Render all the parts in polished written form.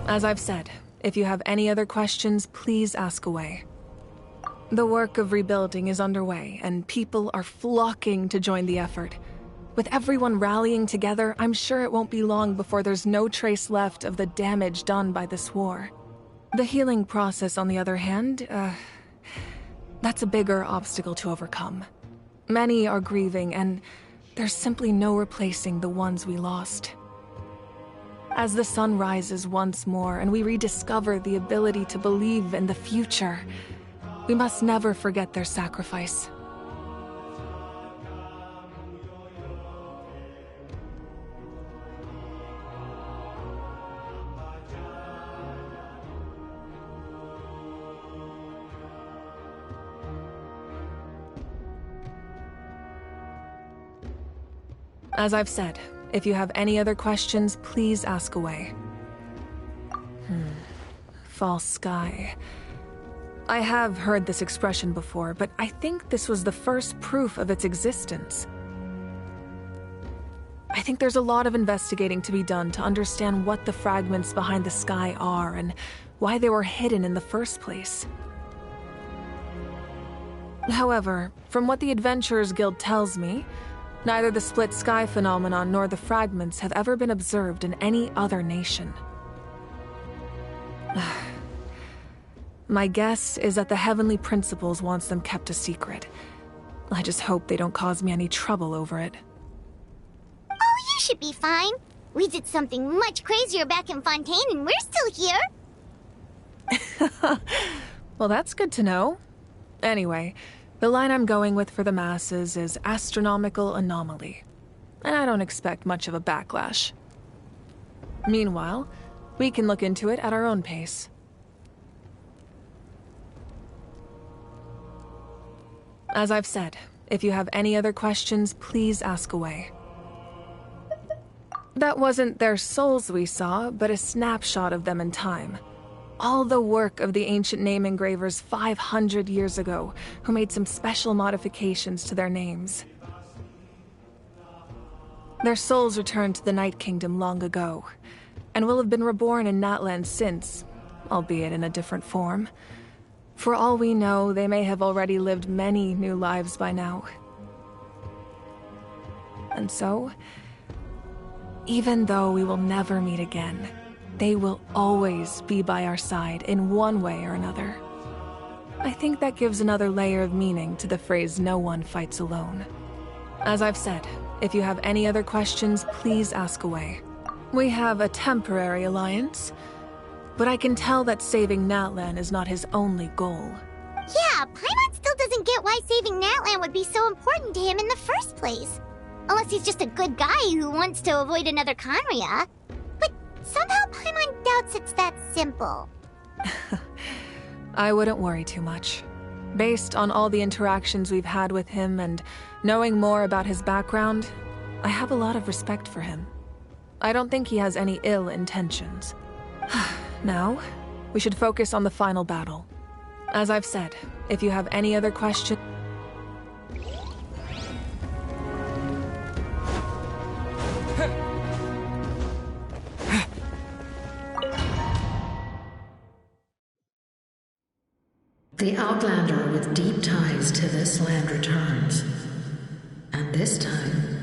As I've said, if you have any other questions, please ask away. The work of rebuilding is underway, and people are flocking to join the effort. With everyone rallying together, I'm sure it won't be long before there's no trace left of the damage done by this war. The healing process, on the other hand, that's a bigger obstacle to overcome. Many are grieving, and there's simply no replacing the ones we lost. As the sun rises once more and we rediscover the ability to believe in the future, we must never forget their sacrifice. As I've said, if you have any other questions, please ask away. False sky. I have heard this expression before, but I think this was the first proof of its existence. I think there's a lot of investigating to be done to understand what the fragments behind the sky are and why they were hidden in the first place. However, from what the Adventurers Guild tells me, neither the split sky phenomenon nor the fragments have ever been observed in any other nation. My guess is that the Heavenly Principles wants them kept a secret. I just hope they don't cause me any trouble over it. Oh, you should be fine. We did something much crazier back in Fontaine and we're still here. Well, that's good to know. Anyway, the line I'm going with for the masses is astronomical anomaly, and I don't expect much of a backlash. Meanwhile, we can look into it at our own pace. As I've said, if you have any other questions, please ask away. That wasn't their souls we saw, but a snapshot of them in time. All the work of the ancient name engravers 500 years ago, who made some special modifications to their names. Their souls returned to the Night Kingdom long ago, and will have been reborn in Natlan since, albeit in a different form. For all we know, they may have already lived many new lives by now. And so, even though we will never meet again, they will always be by our side in one way or another. I think that gives another layer of meaning to the phrase, "No one fights alone." As I've said, if you have any other questions, please ask away. We have a temporary alliance, but I can tell that saving Natlan is not his only goal. Yeah, Paimon still doesn't get why saving Natlan would be so important to him in the first place. Unless he's just a good guy who wants to avoid another Khaenri'ah. But somehow Paimon doubts it's that simple. I wouldn't worry too much. Based on all the interactions we've had with him and knowing more about his background, I have a lot of respect for him. I don't think he has any ill intentions. Now, we should focus on the final battle. As I've said, if you have any other questions... The Outlander with deep ties to this land returns. And this time,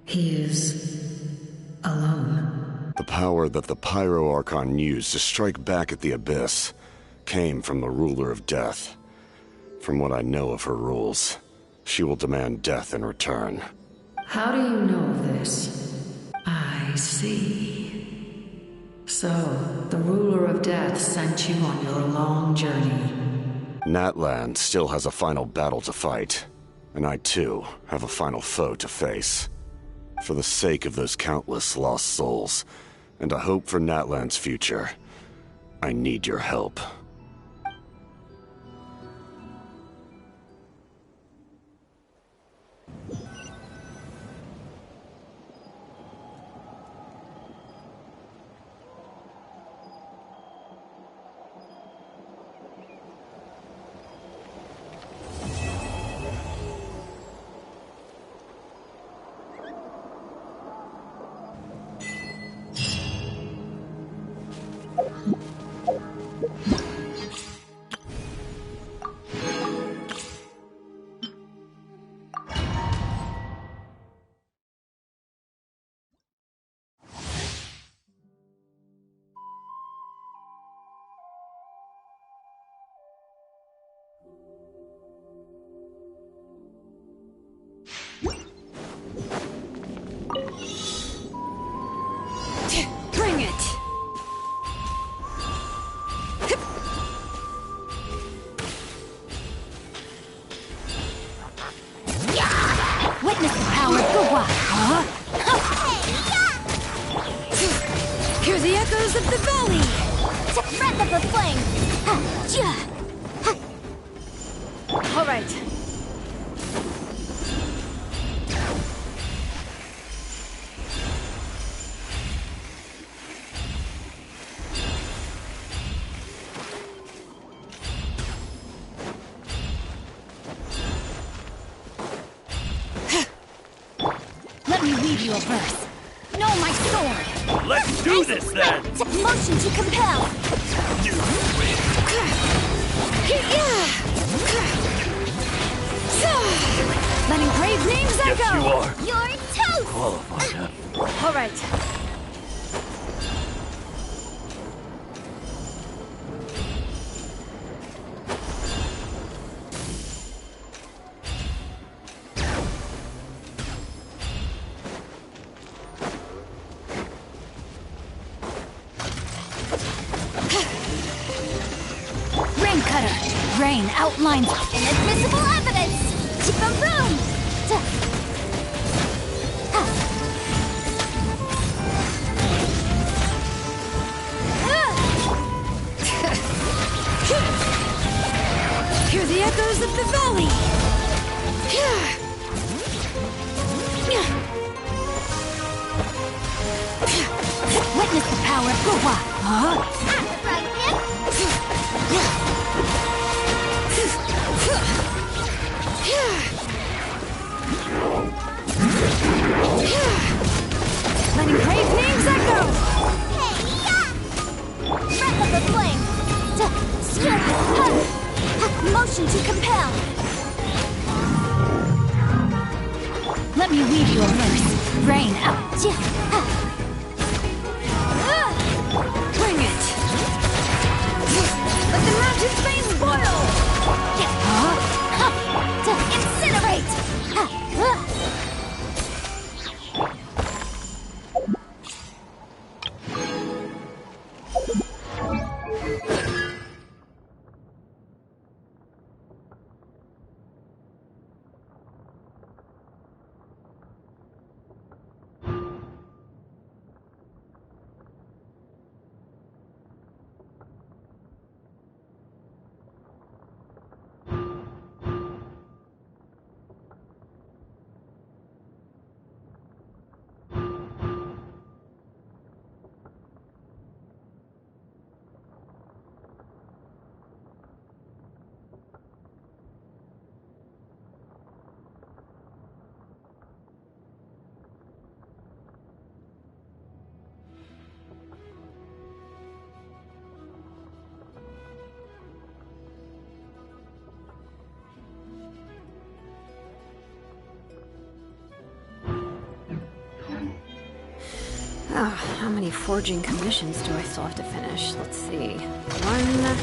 he is alone. The power that the Pyro Archon used to strike back at the Abyss came from the Ruler of Death. From what I know of her rules, she will demand death in return. How do you know this? I see. So, the Ruler of Death sent you on your long journey. Natlan still has a final battle to fight, and I too have a final foe to face. For the sake of those countless lost souls, and a hope for Natlan's future, I need your help. Bring it! Witness the power of Gugwa! Huh? Hear the echoes of the valley! Breath of the flame! All right. Let me weave you a verse. Know my sword! Let's do this then! Motion to compel! Letting brave names Yes, echo! you are. You're toast! Qualified, huh? All right. Rain cutter. Rain outlines Inadmissible evidence! Boom! Hear the echoes of the valley! Witness the power of Gugwa! Huh? That's right, Letting brave names echo! Breath of the flame! Motion to compel! Let me weave you a verse. Rain out. Bring it! Let the mountain's veins boil! Incinerate! Oh, how many forging commissions do I still have to finish? Let's see. One.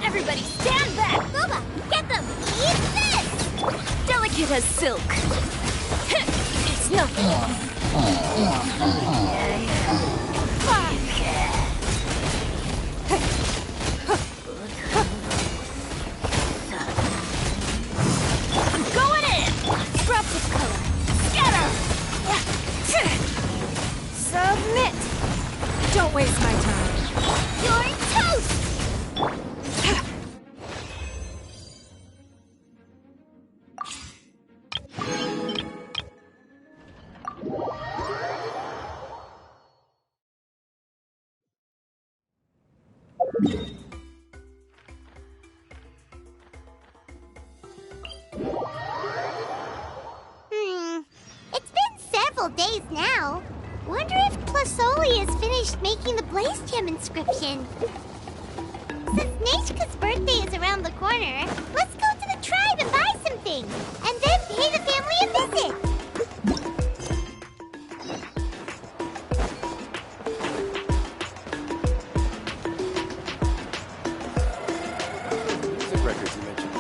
Everybody stand back! Boba, get them! Eat this! Delicate as silk. It's nothing. I'm going in! Drops of color. Scatter! Submit! Don't waste my time. You're toast! days now. Wonder if Plasoli has finished making the Blaze Gem inscription. Since Neshka's birthday is around the corner, let's go to the tribe and buy some things, and then pay the family a visit. Music records you mentioned.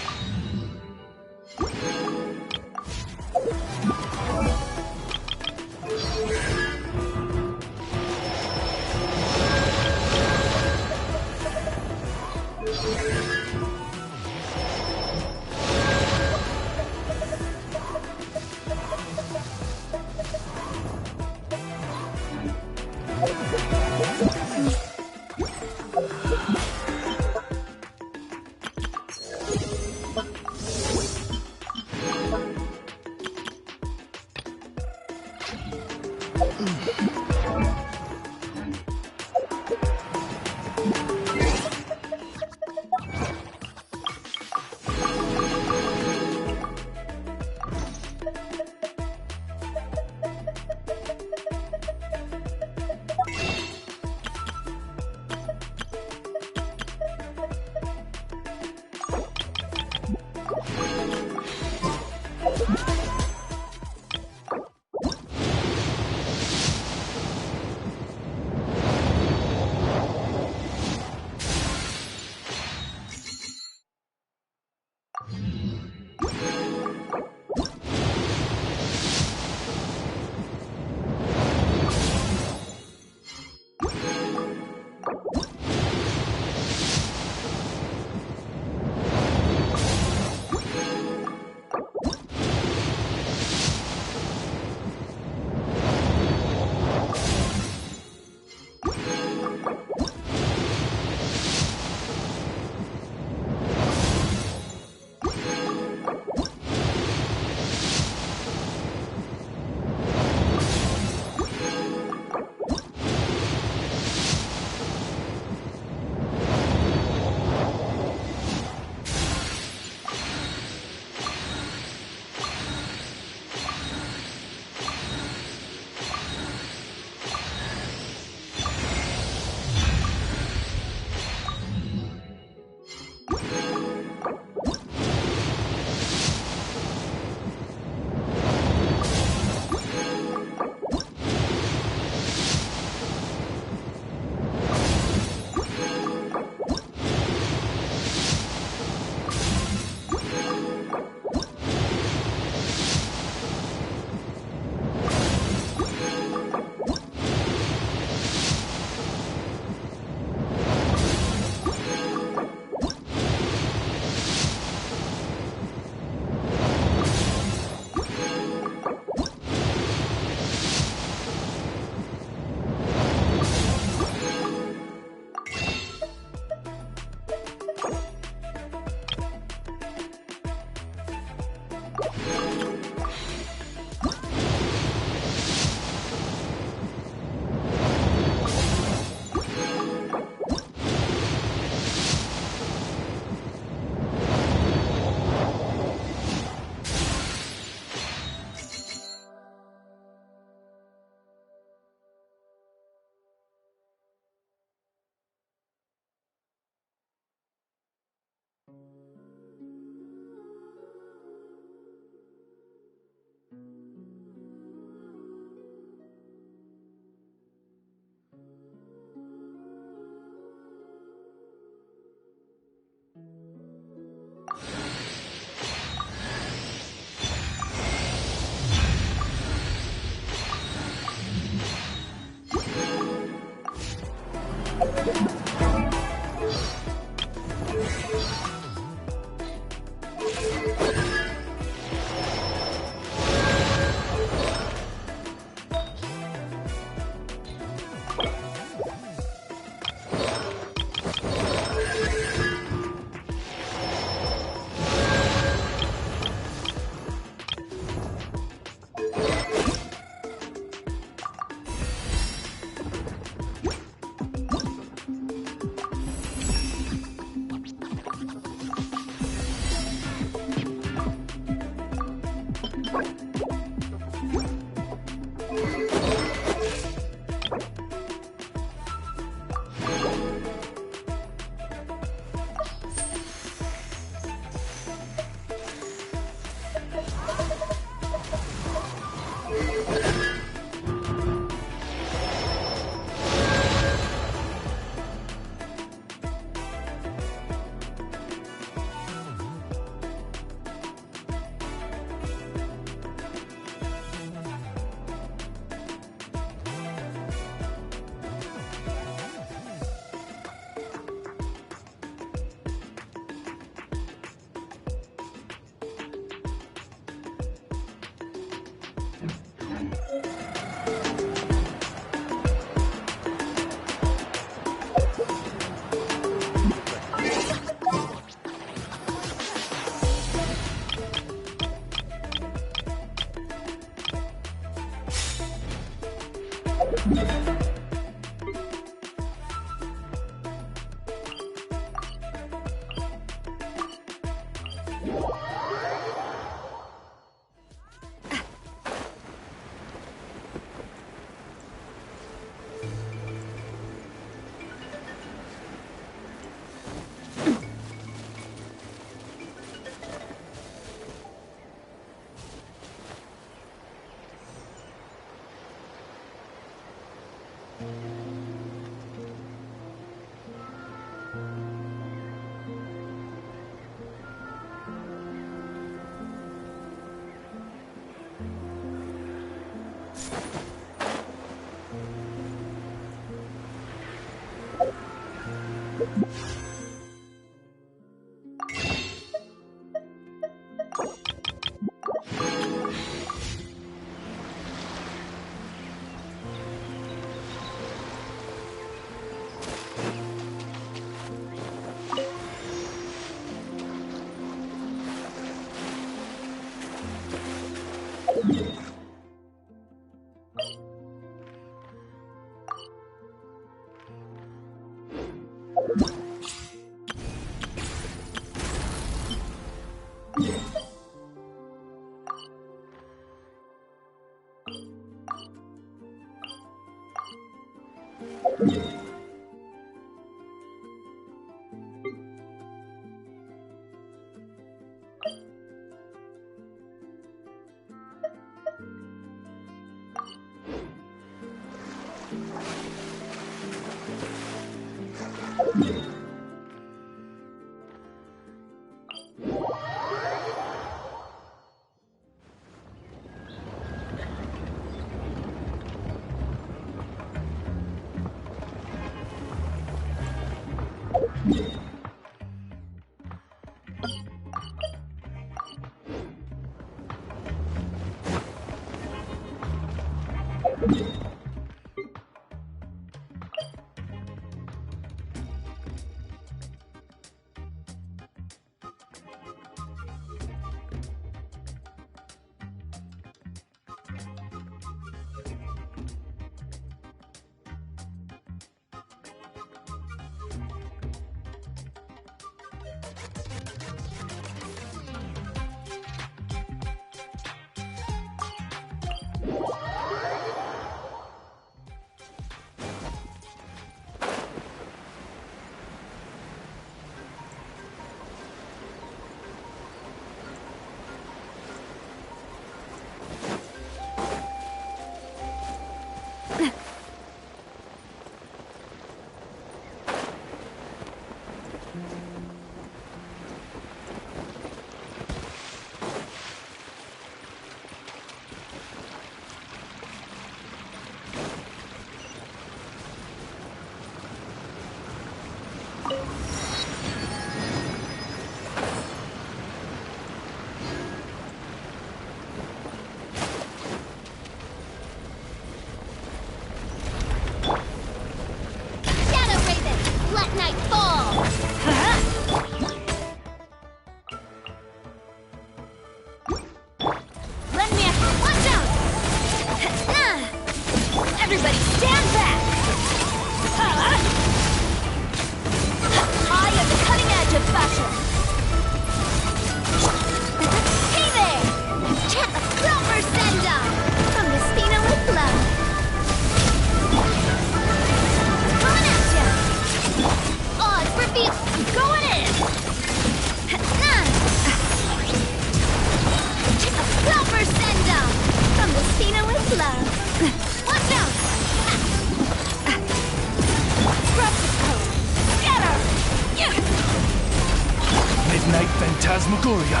Midnight Phantasmagoria.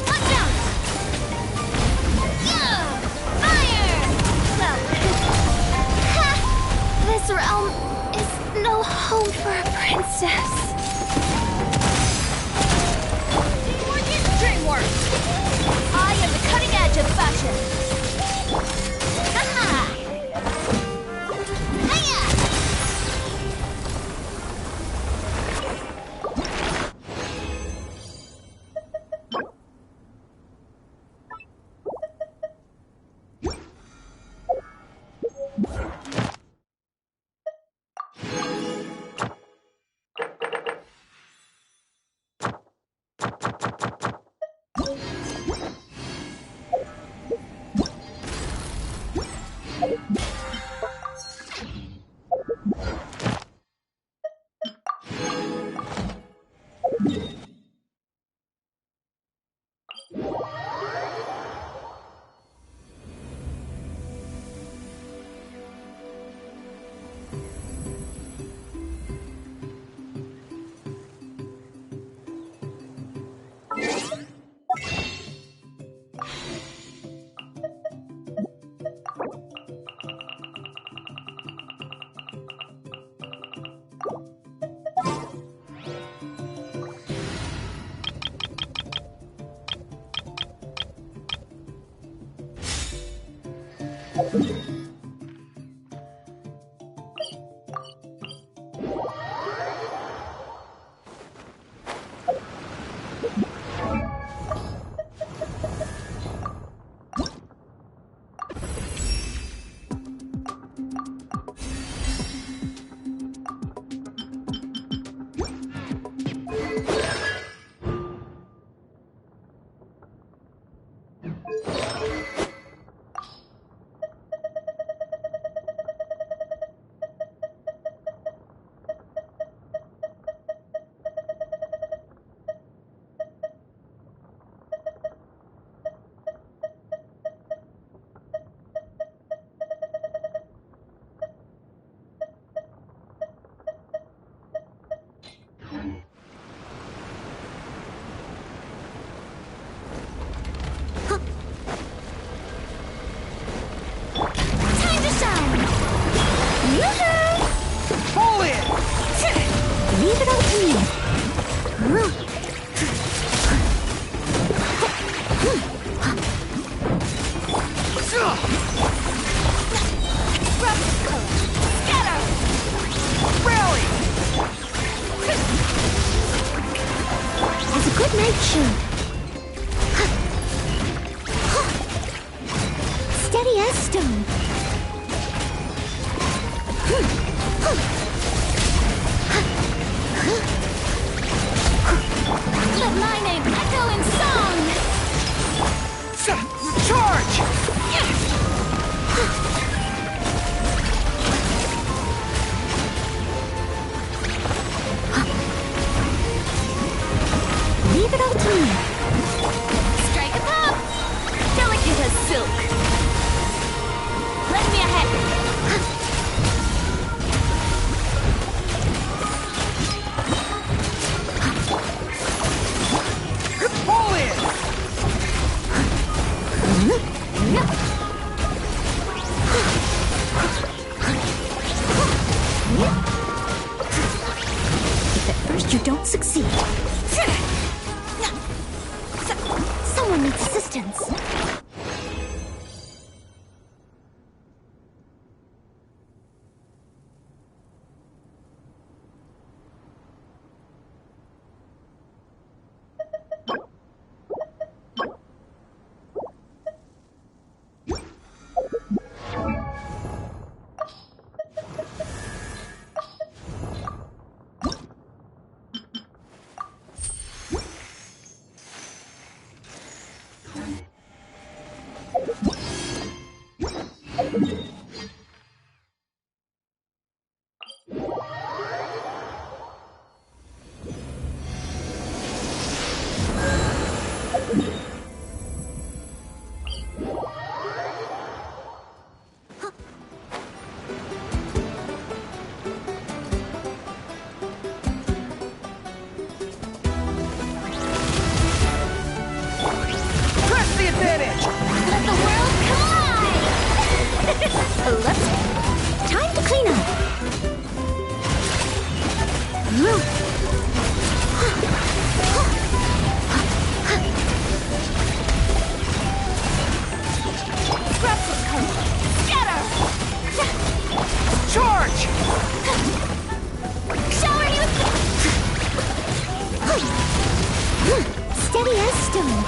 Watch out! Yeah! Fire! Well, this realm is no home for a princess. Teamwork is dreamwork! I am the cutting edge of fashion. Time to shine! Yoo-hoo! Pull it! Leave it all to me. Rally! As a good night shoe. Steady as stone. Let my name echo in song! Charge! Leave it all to me. Strike a pop! Delicate as silk. Lend me a hand. Pull it! If at first you don't succeed, someone needs assistance. Press the advantage! Let the world collide! Let's... Time to clean up. Scraps of color. Scatter! Charge! Shower you with... Steady as stone.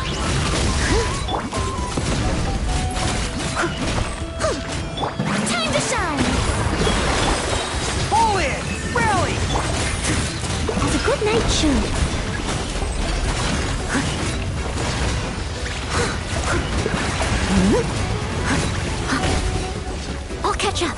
Time to shine! Pull it! Rally! As a good night shoe. I'll catch up.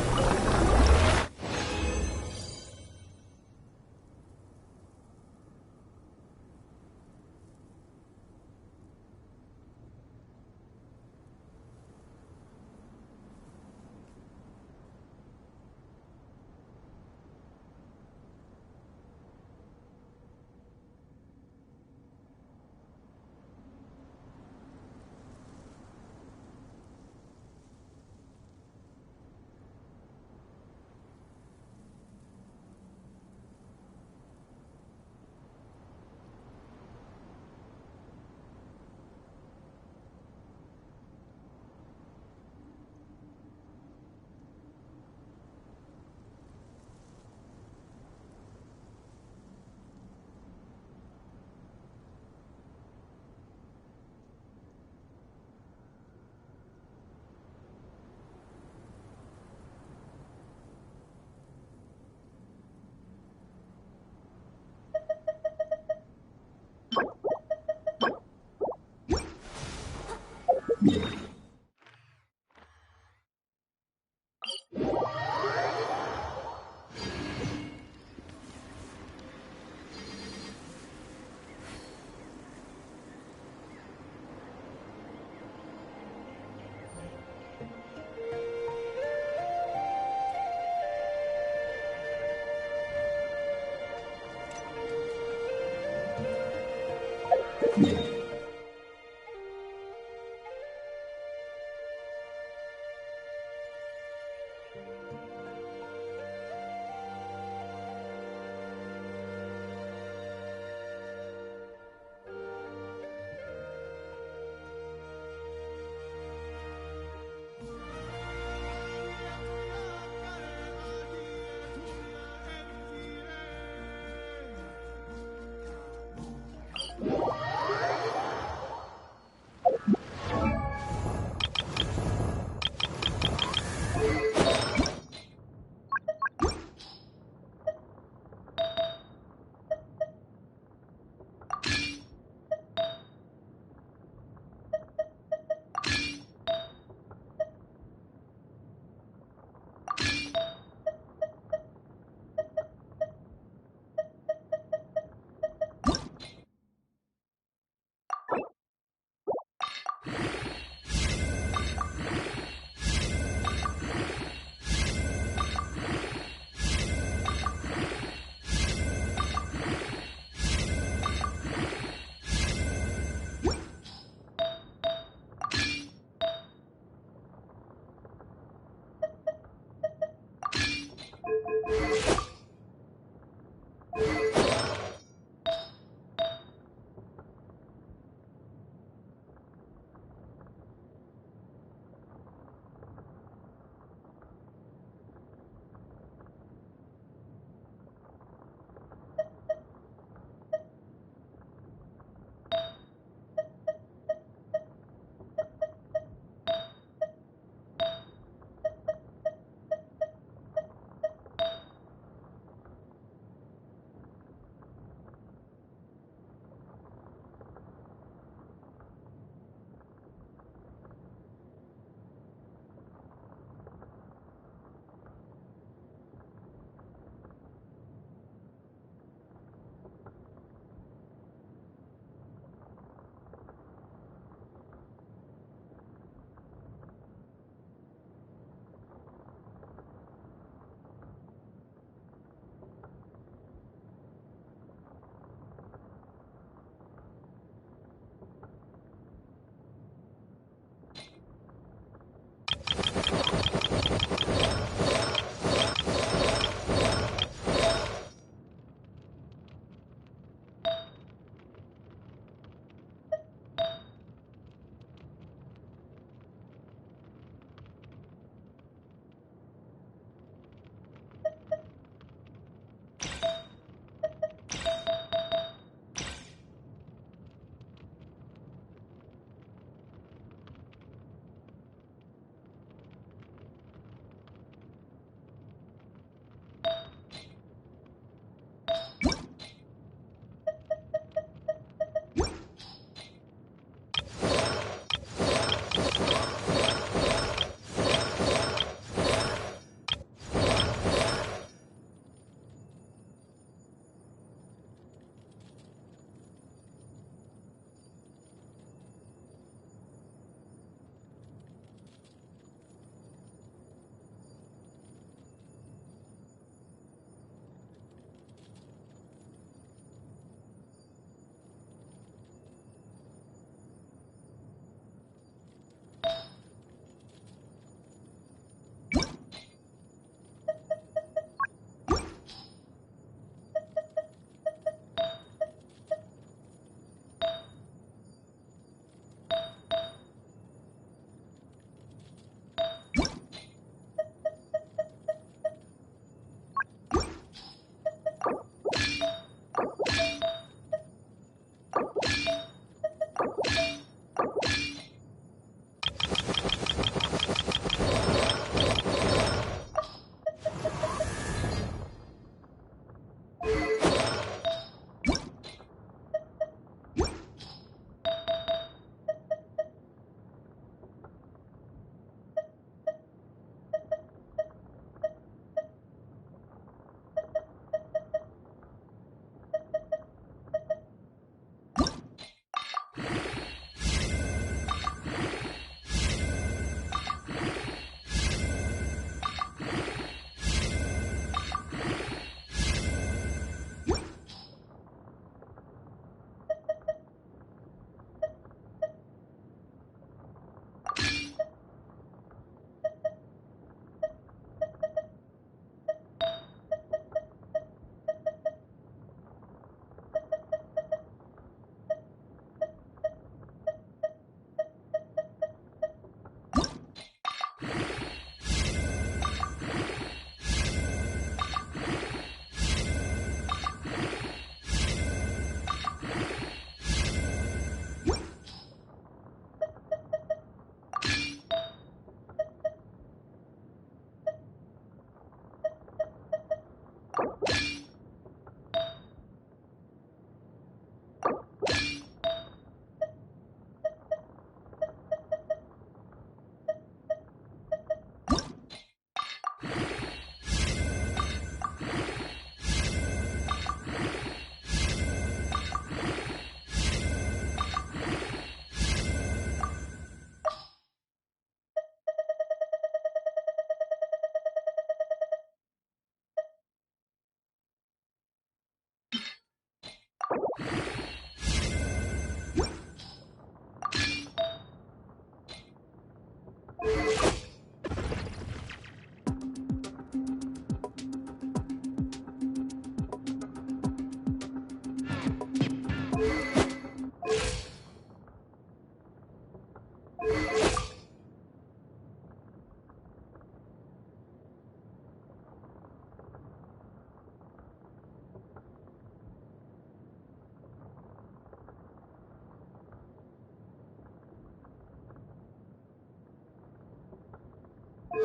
I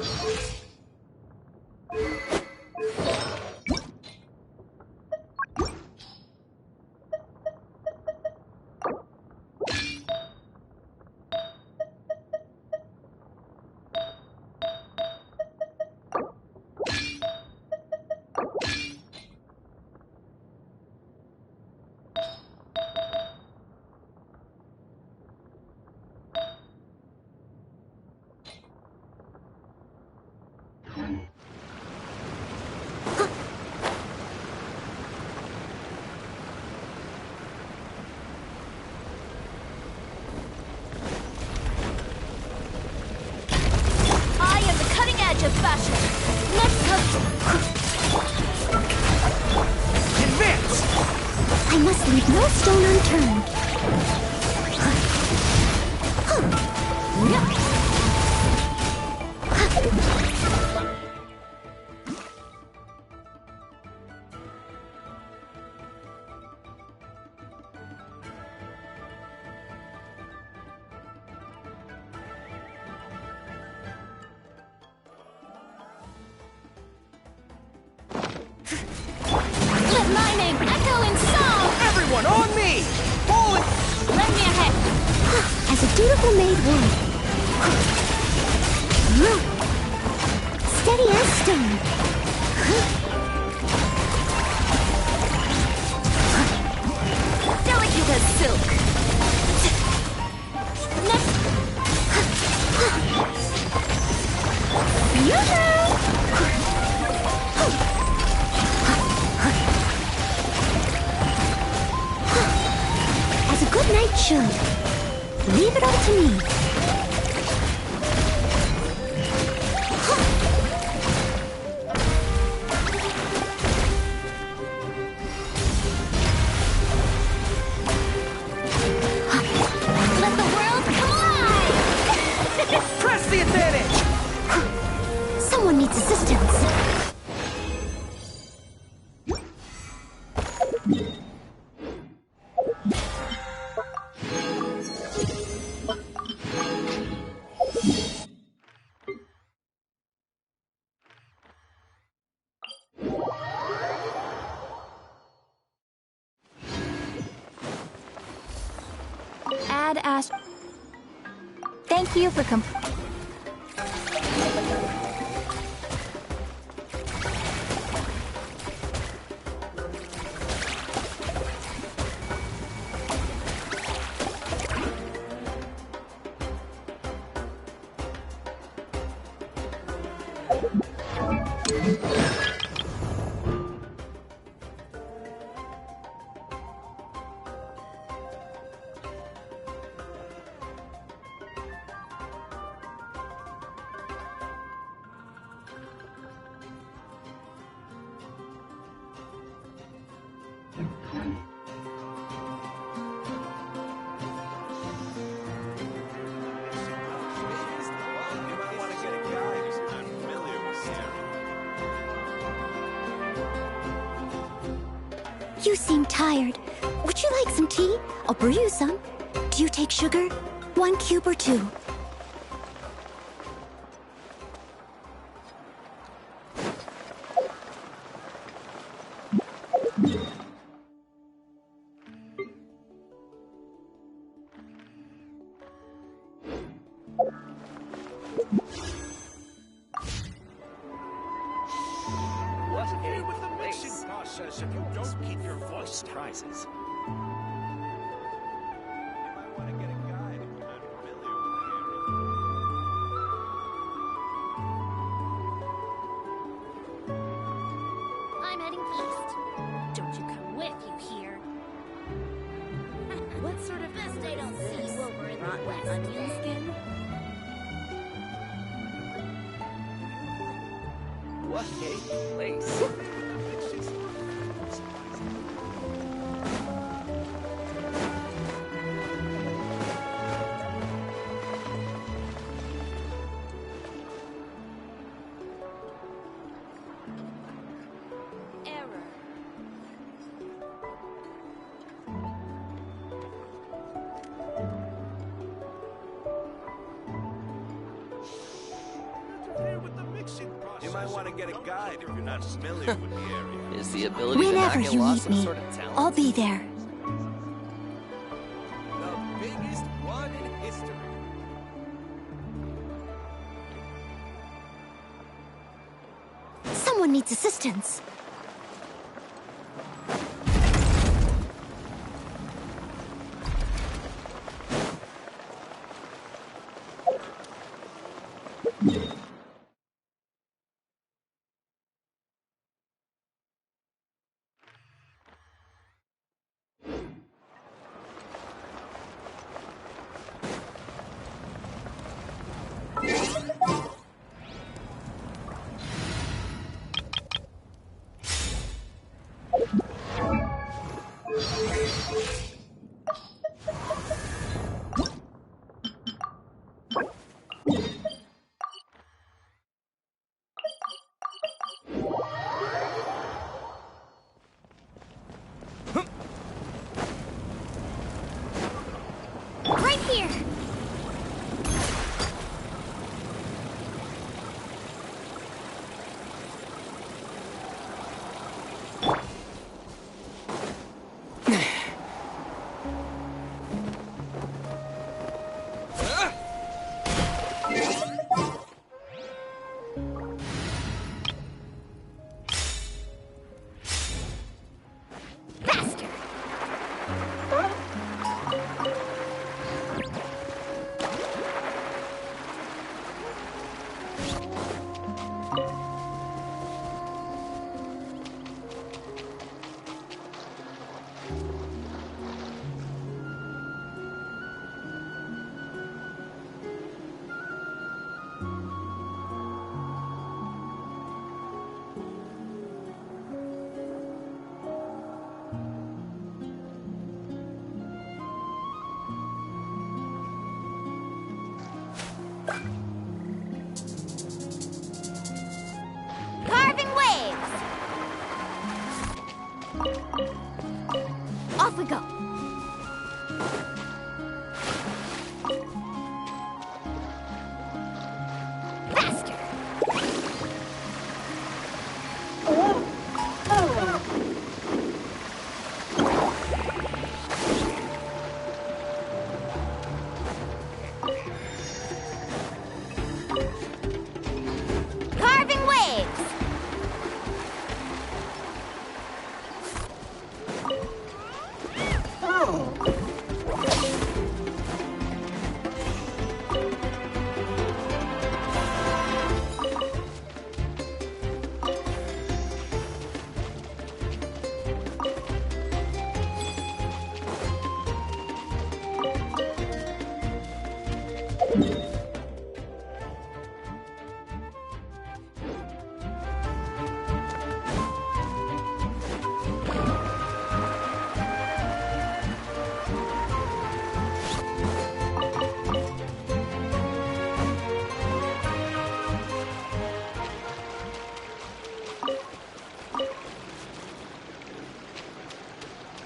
am the cutting edge of fashion. Next Advance! I must leave no stone unturned. Let my name echo in song! Everyone on me! Pull it! Lend me a hand. As a dutiful maid would. Steady as stone. Delicate as silk. Next. As a good knight should. Leave it all to me. Let the world collide! Press the advantage! Someone needs assistance. Add Ash. Thank you for You seem tired. Would you like some tea? I'll brew you some. Do you take sugar? 1 cube or 2? What with the mixing process if you don't keep your voice prizes? You might want to get a guide if you're not familiar with the area. I'm heading east. Don't you come with, you hear? What sort of this they don't see you over in the west? Onion skin? What a place. Error. Here You might want to get a guide if you're not familiar with the area. Is the ability to Whenever not get you lost need some me, sort of talent? I'll be there. The biggest one in history. Someone needs assistance. Right here! Faster! Carving waves! Off we go! Faster! Carving waves!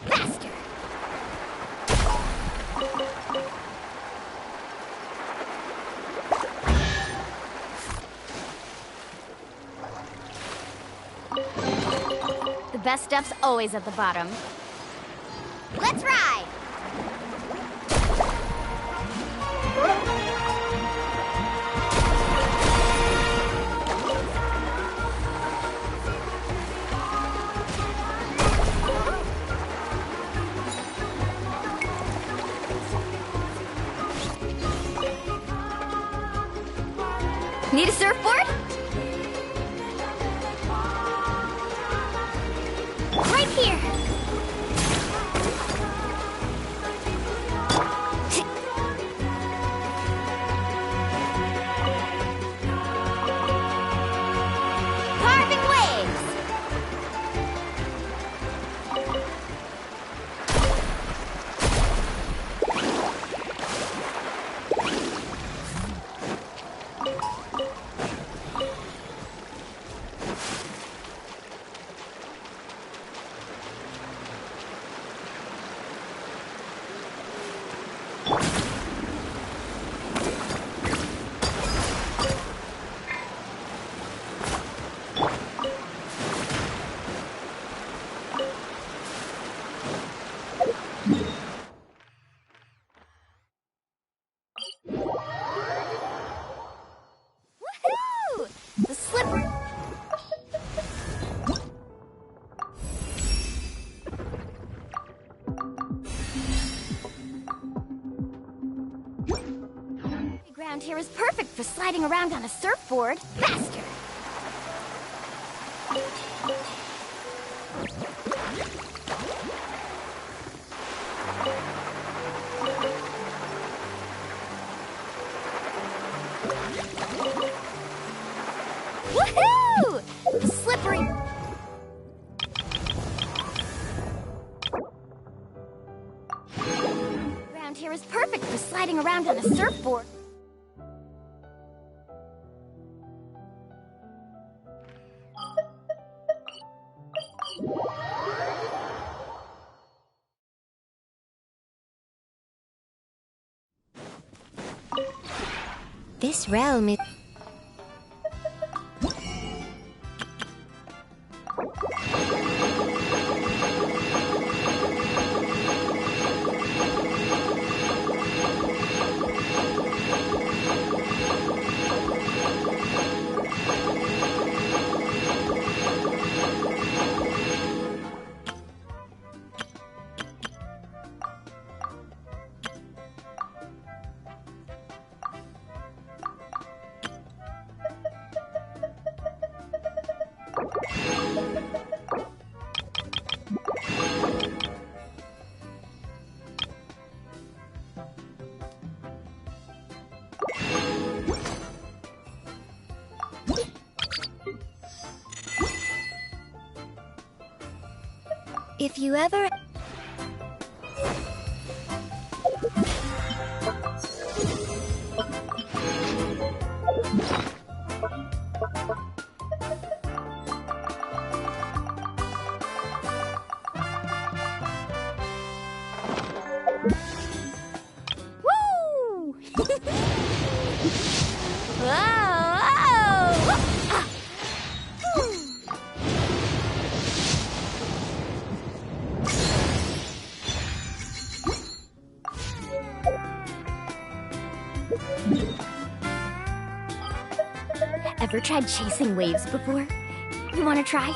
Faster! The best stuff's always at the bottom. Let's ride! Need a surfboard? Right here! Carving waves! here is perfect for sliding around on a surfboard. Faster! Woohoo! Slippery... Around here is perfect for sliding around on a surfboard. This realm is... If you ever... Woo! Ever tried chasing waves before? You want to try?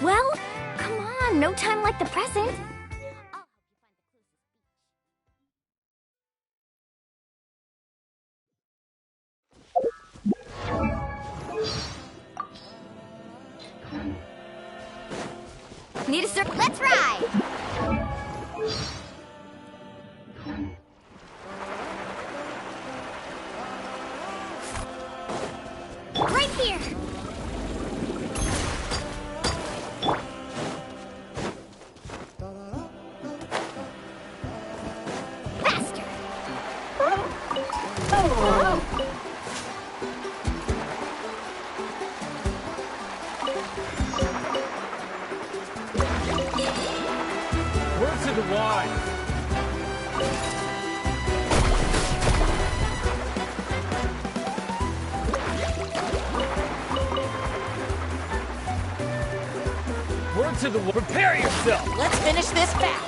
Well, come on, no time like the present. Need a circle? Let's ride! Right here! Faster! Word to the wise. Word to the... Prepare yourself! Let's finish this fast.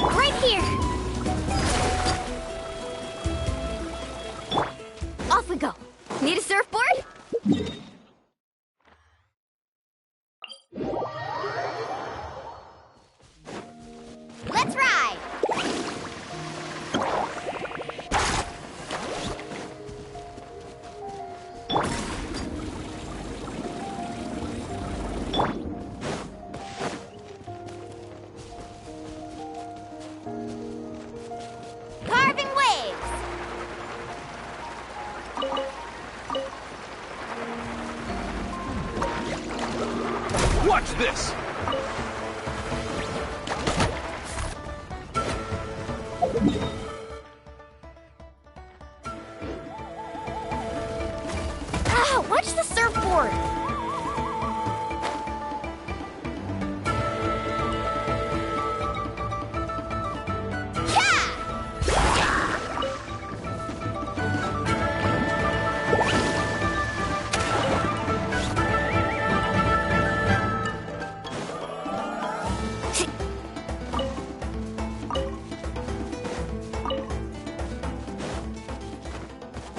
Right here! Off we go. Need a surfboard? Let's ride! Carving waves! Watch this! Ah, watch the surfboard!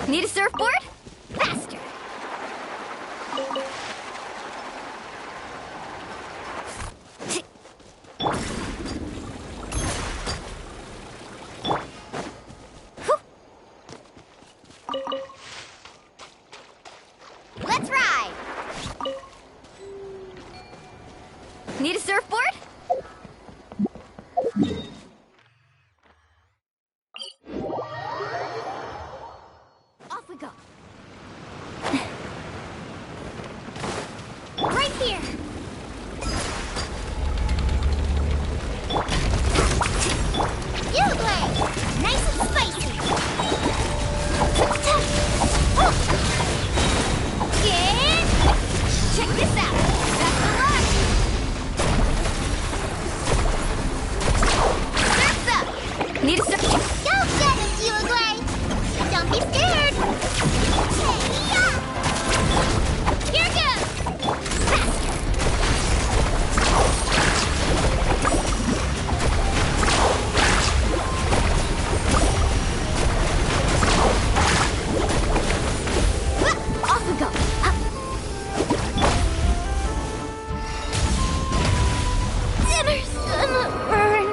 Need a surfboard? Faster! Let's ride! Need a surfboard? Off we go. Right here! Uruguay! Nice and spicy! Get! Check this out! That's the luck! Surf's up! Need a surf... Go get it, Uruguay! Don't be scared! Hey-ya! Here goes! Faster! Off we go! Up! Dinner's gonna burn!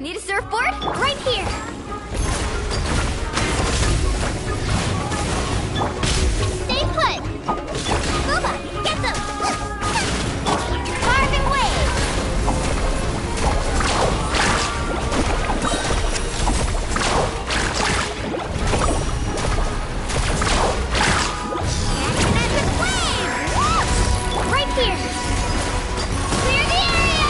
Need a surfboard? Right here! Stay put! Booba, get them! Carve and wave! Magic wave! Right here! Clear the area!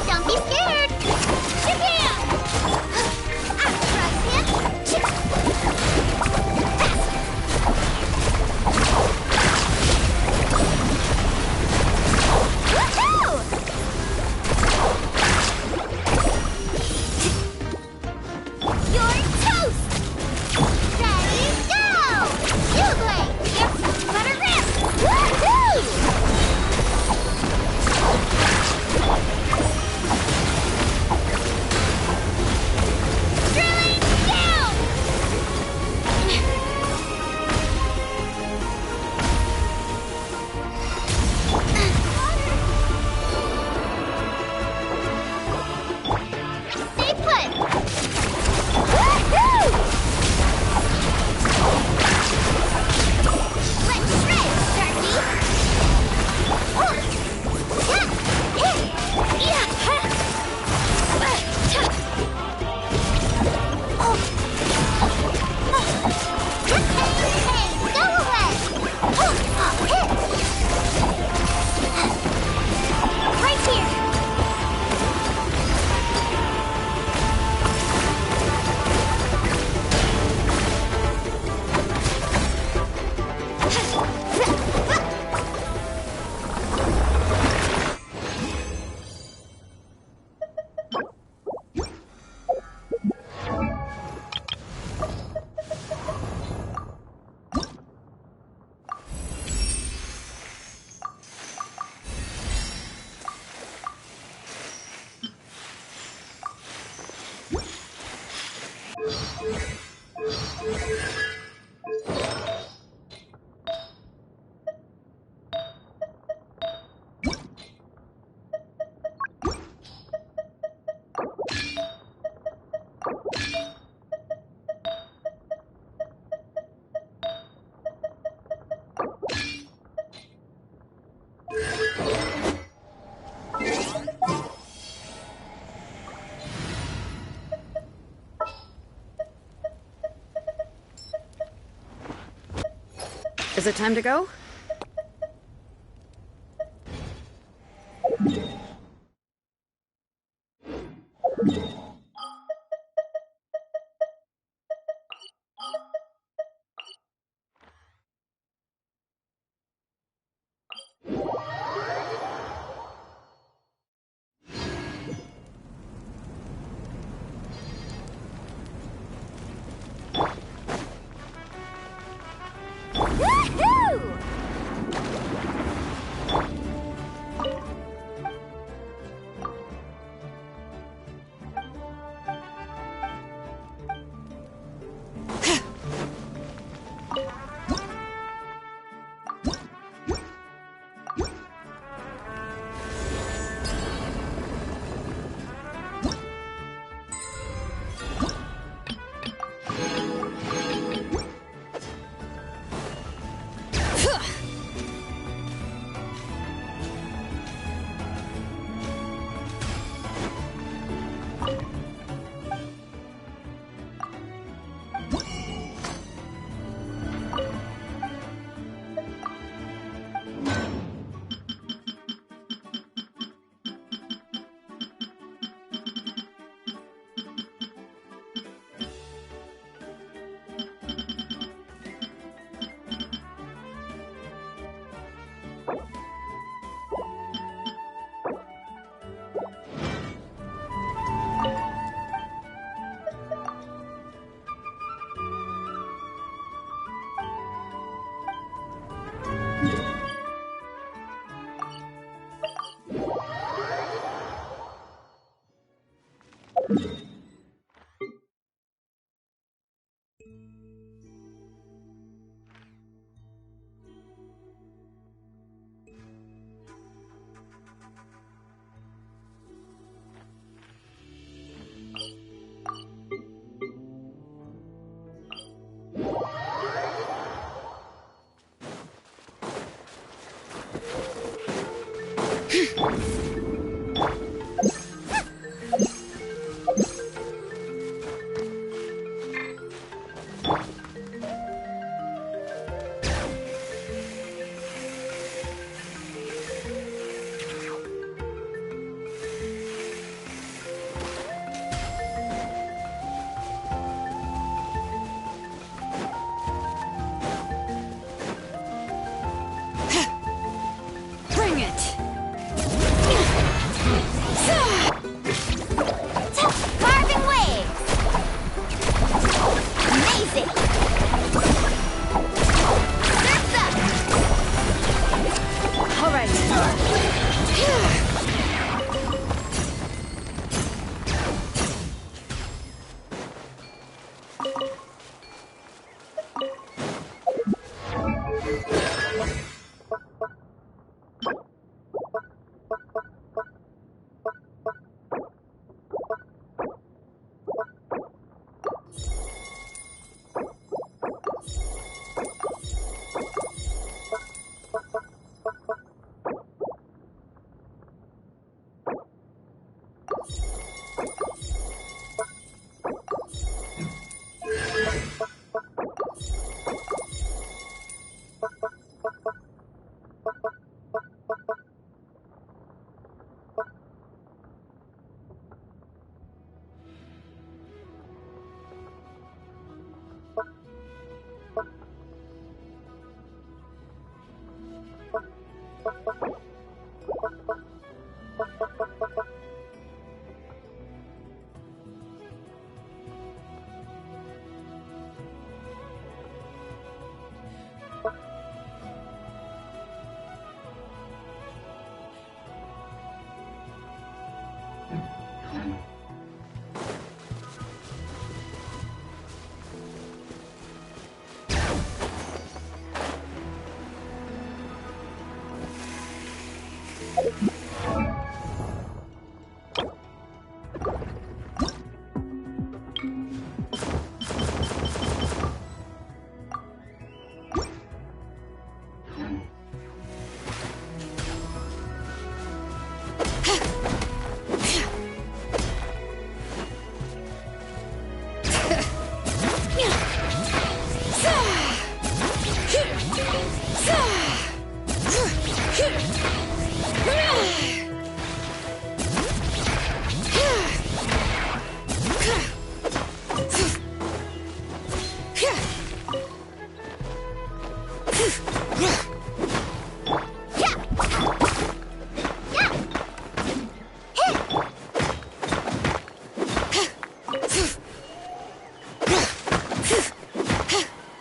Don't be scared! Shazam! Trust him! Woohoo! You're toast! Ready, go! Uruguay! Yep, let her rip! Woohoo! Drilling down! Stay put! Woohoo! Let's shred, Sharky! Oh! Yeah! Yeah! Hey, go away! Right here! Is it time to go? Bring it! Carving waves! Amazing! Surf's up! All right.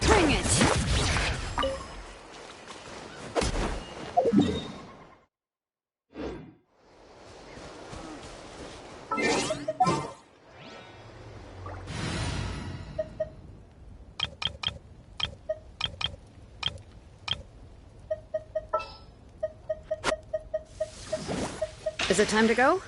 Bring it! Is it time to go?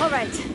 All right.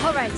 All right.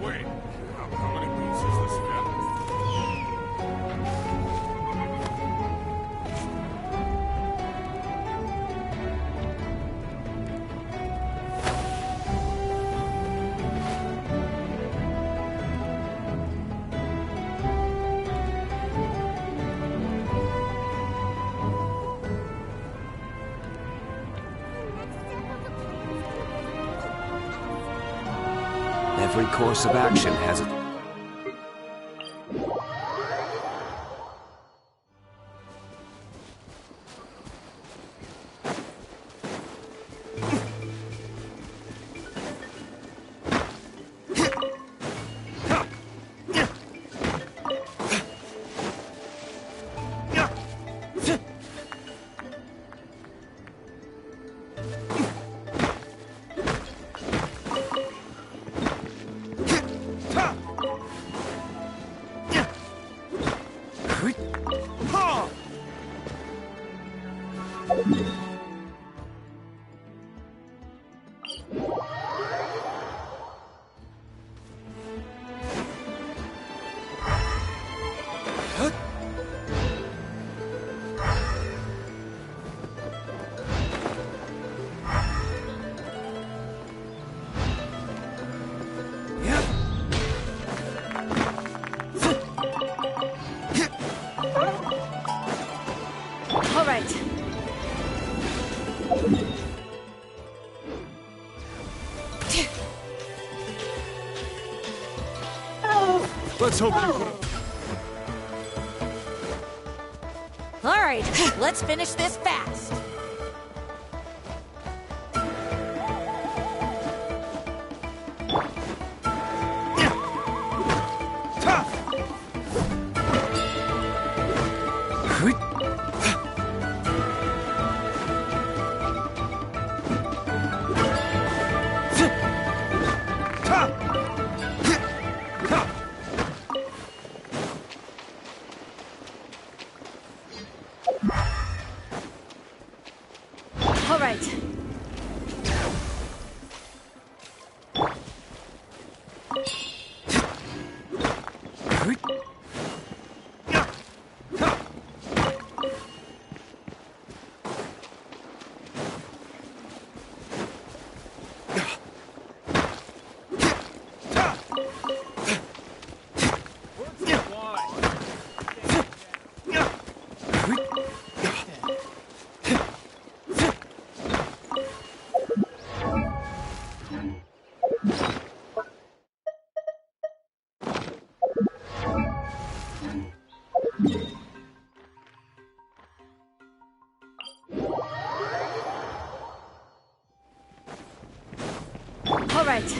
Wait, how many beats is this again? Every course of action has a... All right. Let's hope you... All right, let's finish this fast. All right.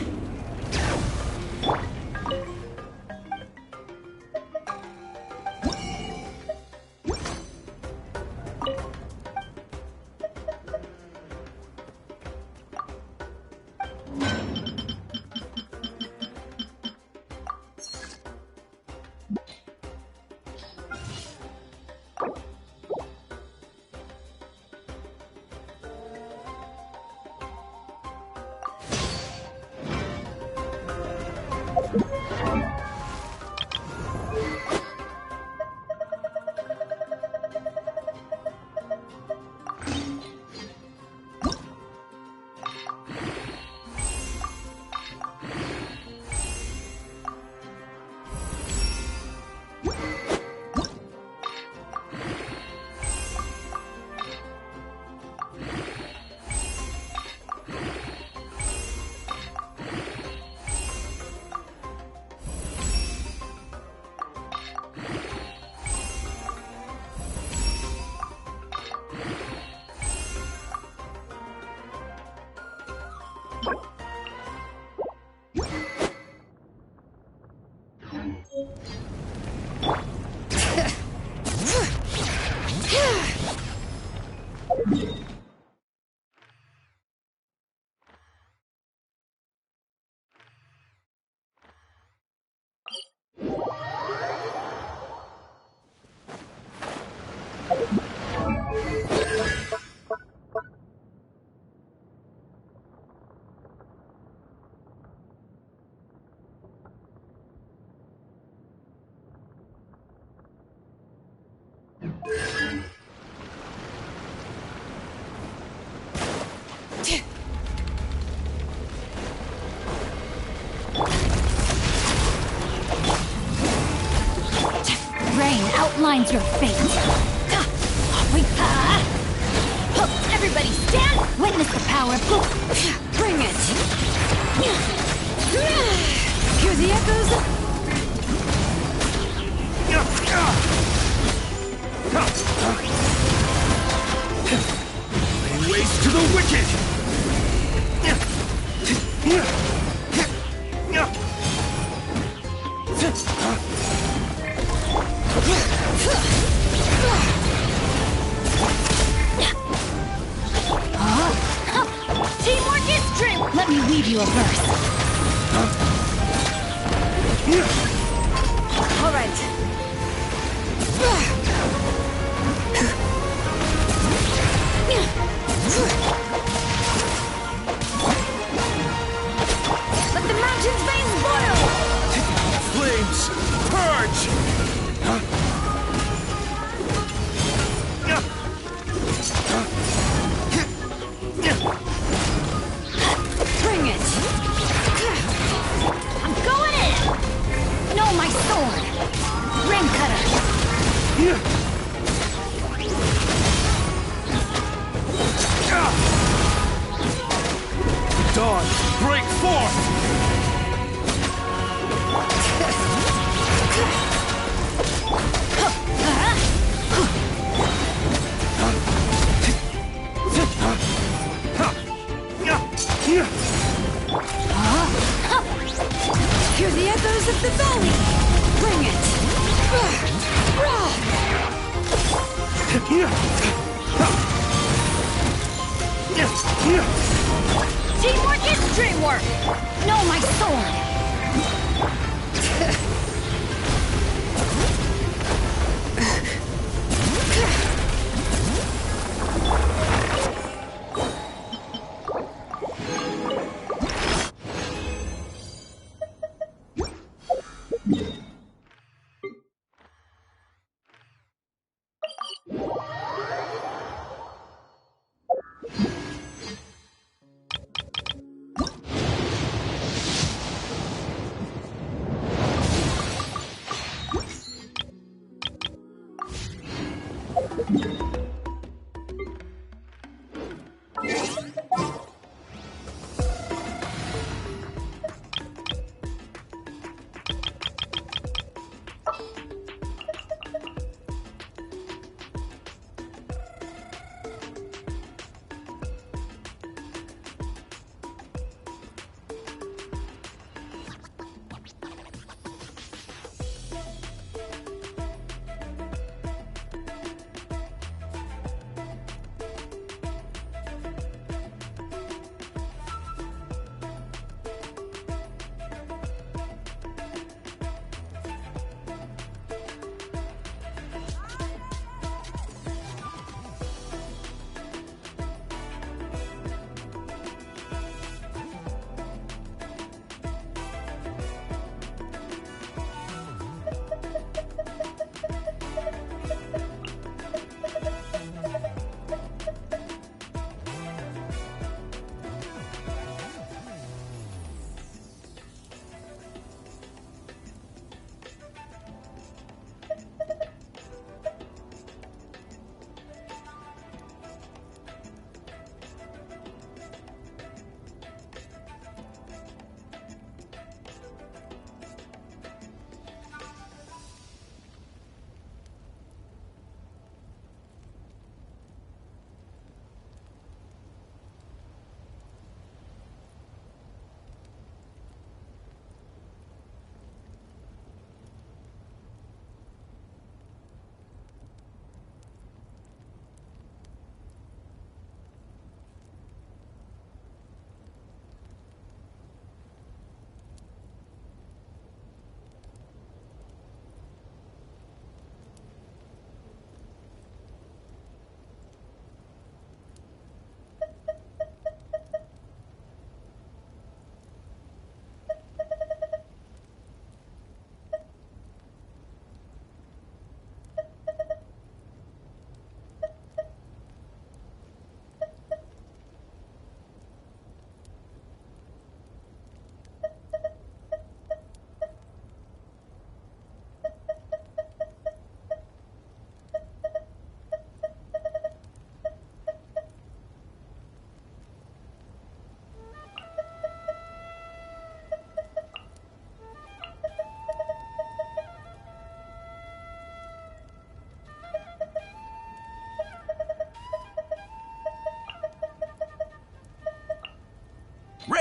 Rain outlines your fate. Everybody stand! Witness the power. Bring it! Hear the echoes? Lay waste to the wicked! Teamwork is strength! Let me weave you a verse. All right. Let the mountain's veins boil! Flames, purge! Bring it! I'm going in! No, my sword! Ring cutter! Dawn, break forth! Hear the echoes of the valley! Bring it! Teamwork is dreamwork. No, my sword!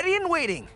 ready and waiting.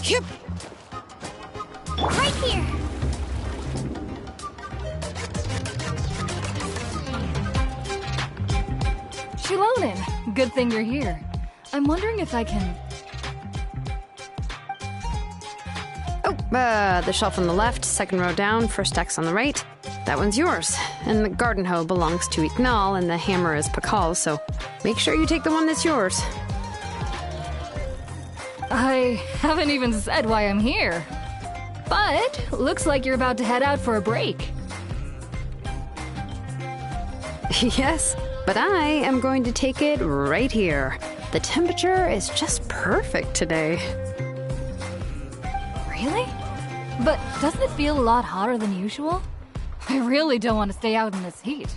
Yep. Right here. Shilonin, good thing you're here. I'm wondering if I can... Oh, the shelf on the left, second row down, first X on the right. That one's yours. And the garden hoe belongs to Ignal, and the hammer is Pakal's, so make sure you take the one that's yours. I haven't even said why I'm here. But looks like you're about to head out for a break. Yes, but I am going to take it right here. The temperature is just perfect today. Really? But doesn't it feel a lot hotter than usual? I really don't want to stay out in this heat.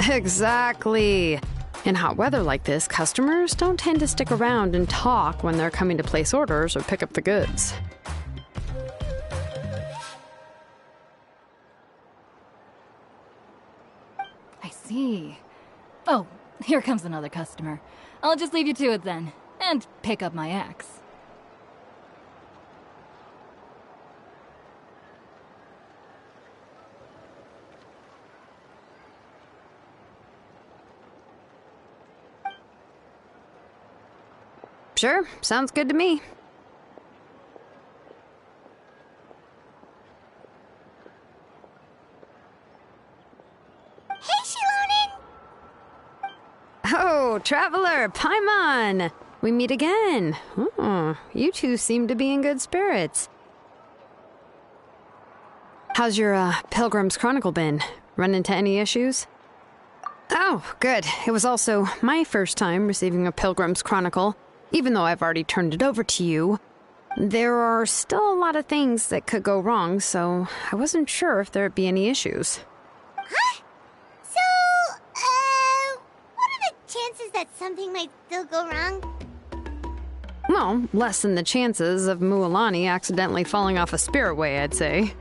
Exactly. In hot weather like this, customers don't tend to stick around and talk when they're coming to place orders or pick up the goods. I see. Oh, here comes another customer. I'll just leave you to it then, and pick up my axe. Sure, sounds good to me. Hey, Shilonin! Oh, Traveler, Paimon! We meet again. You two seem to be in good spirits. How's your, Pilgrim's Chronicle been? Run into any issues? Oh, good. It was also my first time receiving a Pilgrim's Chronicle. Even though I've already turned it over to you, there are still a lot of things that could go wrong, so I wasn't sure if there'd be any issues. Huh? So, what are the chances that something might still go wrong? Well, less than the chances of Mualani accidentally falling off a spirit way, I'd say.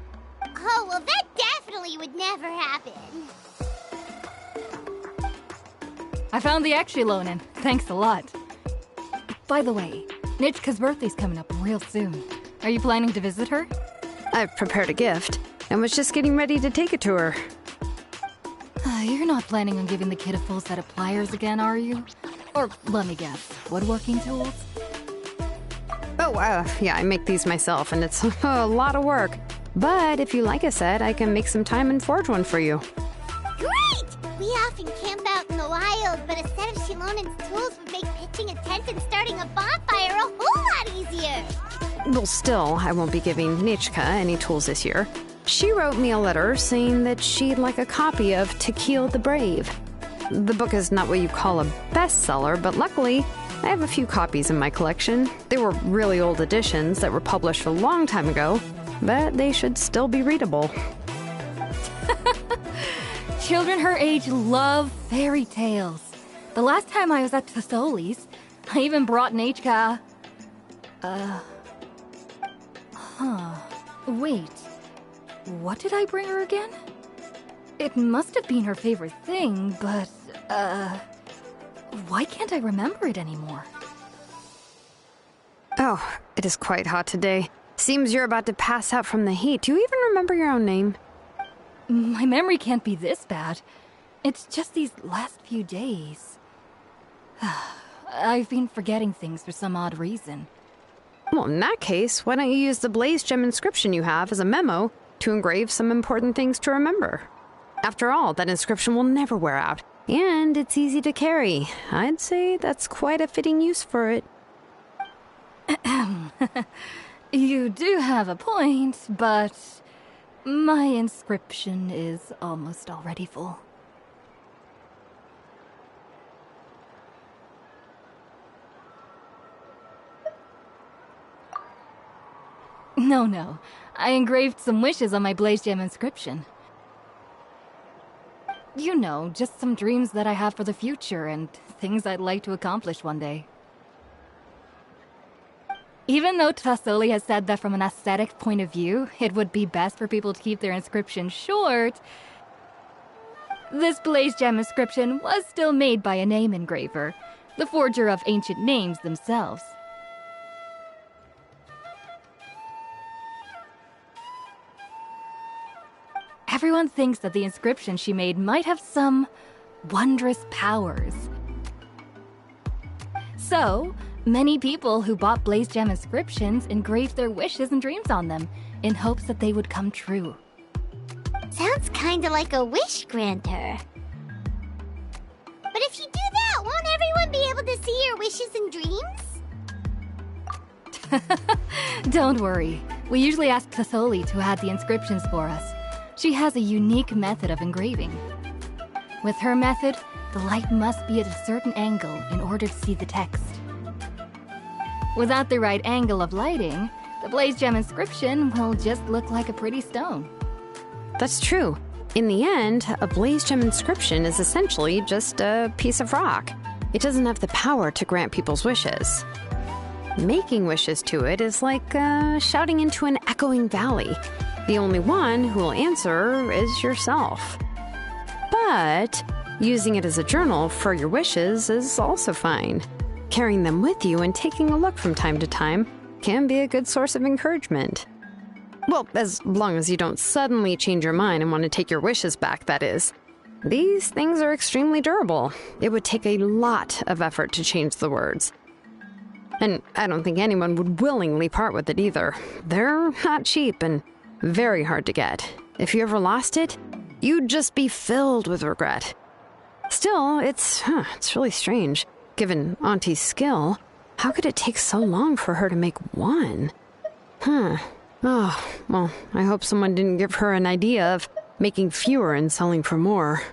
Oh, well, that definitely would never happen. I found the Exulonin. Thanks a lot. By the way, Nichka's birthday's coming up real soon. Are you planning to visit her? I've prepared a gift, and was just getting ready to take it to her. You're not planning on giving the kid a full set of pliers again, are you? Or, let me guess, woodworking tools? Oh, yeah, I make these myself, and it's a lot of work. But if you like a set, I can make some time and forge one for you. Great! We often camp out in the wild, but a set of Xilonin's tools would make pitching a tent and starting a bonfire a whole lot easier. Well, still, I won't be giving Nichka any tools this year. She wrote me a letter saying that she'd like a copy of Tequil the Brave. The book is not what you call a bestseller, but luckily, I have a few copies in my collection. They were really old editions that were published a long time ago, but they should still be readable. Children her age love fairy tales. The last time I was at Thasoli's, I even brought Nichka... Wait. What did I bring her again? It must have been her favorite thing, but, why can't I remember it anymore? Oh, it is quite hot today. Seems you're about to pass out from the heat. Do you even remember your own name? My memory can't be this bad. It's just these last few days. I've been forgetting things for some odd reason. Well, in that case, why don't you use the Blaze Gem inscription you have as a memo to engrave some important things to remember? After all, that inscription will never wear out, and it's easy to carry. I'd say that's quite a fitting use for it. You do have a point, but my inscription is almost already full. No. I engraved some wishes on my Blaze Gem inscription. You know, just some dreams that I have for the future and things I'd like to accomplish one day. Even though Thasoli has said that from an aesthetic point of view, it would be best for people to keep their inscription short, this Blaze Gem inscription was still made by a name engraver, the forger of ancient names themselves. Everyone thinks that the inscription she made might have some wondrous powers. So, many people who bought Blaze Gem inscriptions engraved their wishes and dreams on them, in hopes that they would come true. Sounds kinda like a wish granter. But if you do that, won't everyone be able to see your wishes and dreams? Don't worry. We usually ask Thasoli to add the inscriptions for us. She has a unique method of engraving. With her method, the light must be at a certain angle in order to see the text. Without the right angle of lighting, the Blaze Gem inscription will just look like a pretty stone. That's true. In the end, a Blaze Gem inscription is essentially just a piece of rock. It doesn't have the power to grant people's wishes. Making wishes to it is like shouting into an echoing valley. The only one who will answer is yourself. But using it as a journal for your wishes is also fine. Carrying them with you and taking a look from time to time can be a good source of encouragement. Well, as long as you don't suddenly change your mind and want to take your wishes back, that is. These things are extremely durable. It would take a lot of effort to change the words. And I don't think anyone would willingly part with it either. They're not cheap and very hard to get. If you ever lost it, you'd just be filled with regret. Still, it's really strange. Given Auntie's skill, How could it take so long for her to make one? Oh, well, I hope someone didn't give her an idea of making fewer and selling for more.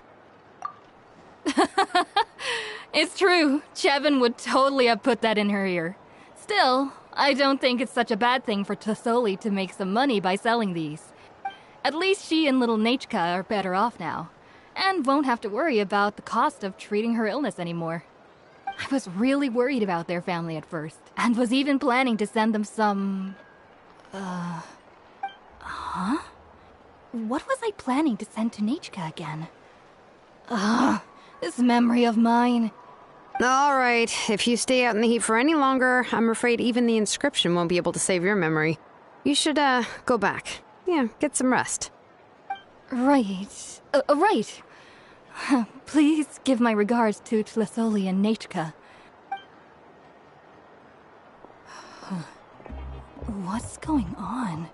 It's true. Chevin would totally have put that in her ear. Still, I don't think it's such a bad thing for Thesoli to make some money by selling these. At least she and little Nechka are better off now, and won't have to worry about the cost of treating her illness anymore. I was really worried about their family at first, and was even planning to send them some... What was I planning to send to Nechka again? This memory of mine. All right, if you stay out in the heat for any longer, I'm afraid even the inscription won't be able to save your memory. You should, go back. Yeah, get some rest. Right. Right. Please give my regards to Thesoli and Nechka. What's going on?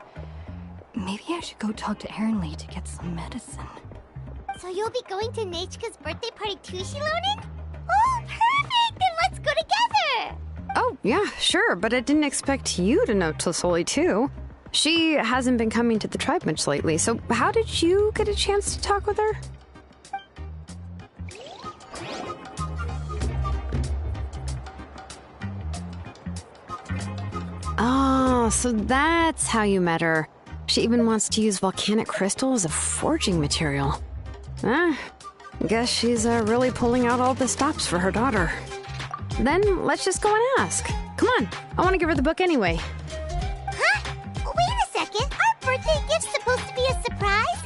Maybe I should go talk to Ernly to get some medicine. So you'll be going to Nechka's birthday party too, Xilonen? Oh, perfect! Then let's go together! Oh, yeah, sure, but I didn't expect you to know Thesoli too. She hasn't been coming to the tribe much lately, so how did you get a chance to talk with her? Oh, so that's how you met her. She even wants to use volcanic crystal as a forging material. Guess she's really pulling out all the stops for her daughter. Then let's just go and ask. Come on, I want to give her the book anyway. Huh? Wait a second, our birthday gift's supposed to be a surprise?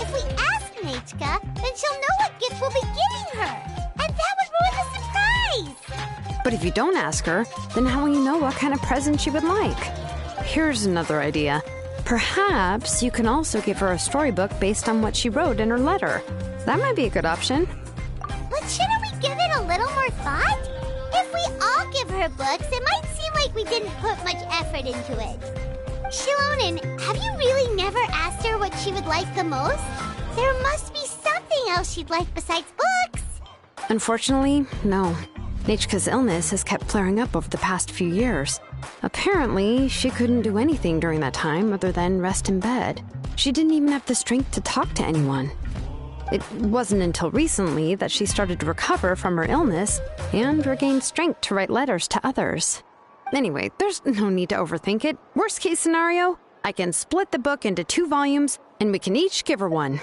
If we ask Nechka, then she'll know what gift we'll be giving her, and that would ruin the surprise! But if you don't ask her, then how will you know what kind of present she would like? Here's another idea. Perhaps you can also give her a storybook based on what she wrote in her letter. That might be a good option. But shouldn't we give it a little more thought? If we all give her books, it might seem like we didn't put much effort into it. Xilonen, have you really never asked her what she would like the most? There must be something else she'd like besides books. Unfortunately, no. Nechka's illness has kept flaring up over the past few years. Apparently, she couldn't do anything during that time other than rest in bed. She didn't even have the strength to talk to anyone. It wasn't until recently that she started to recover from her illness and regained strength to write letters to others. Anyway, there's no need to overthink it. Worst case scenario, I can split the book into 2 volumes and we can each give her one. No,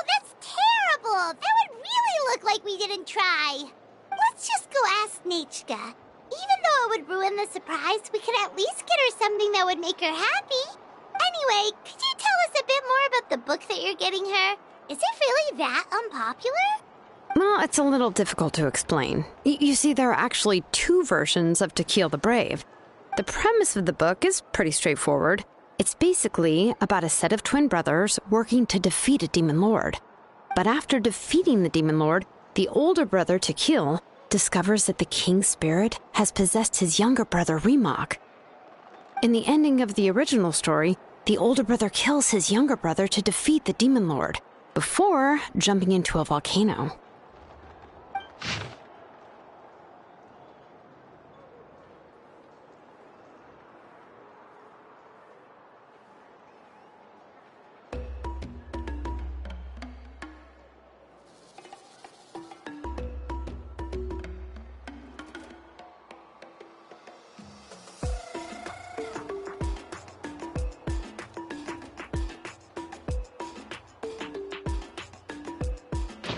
that's terrible! That would really look like we didn't try. Let's just go ask Nechka. Even though it would ruin the surprise, we could at least get her something that would make her happy. Anyway, could you tell us a bit more about the book that you're getting her? Is it really that unpopular? Well, it's a little difficult to explain. You see, there are actually 2 versions of To Kill the Brave. The premise of the book is pretty straightforward. It's basically about a set of twin brothers working to defeat a demon lord. But after defeating the demon lord, the older brother, Tequil, discovers that the king's spirit has possessed his younger brother, Rimac. In the ending of the original story, the older brother kills his younger brother to defeat the demon lord, before jumping into a volcano.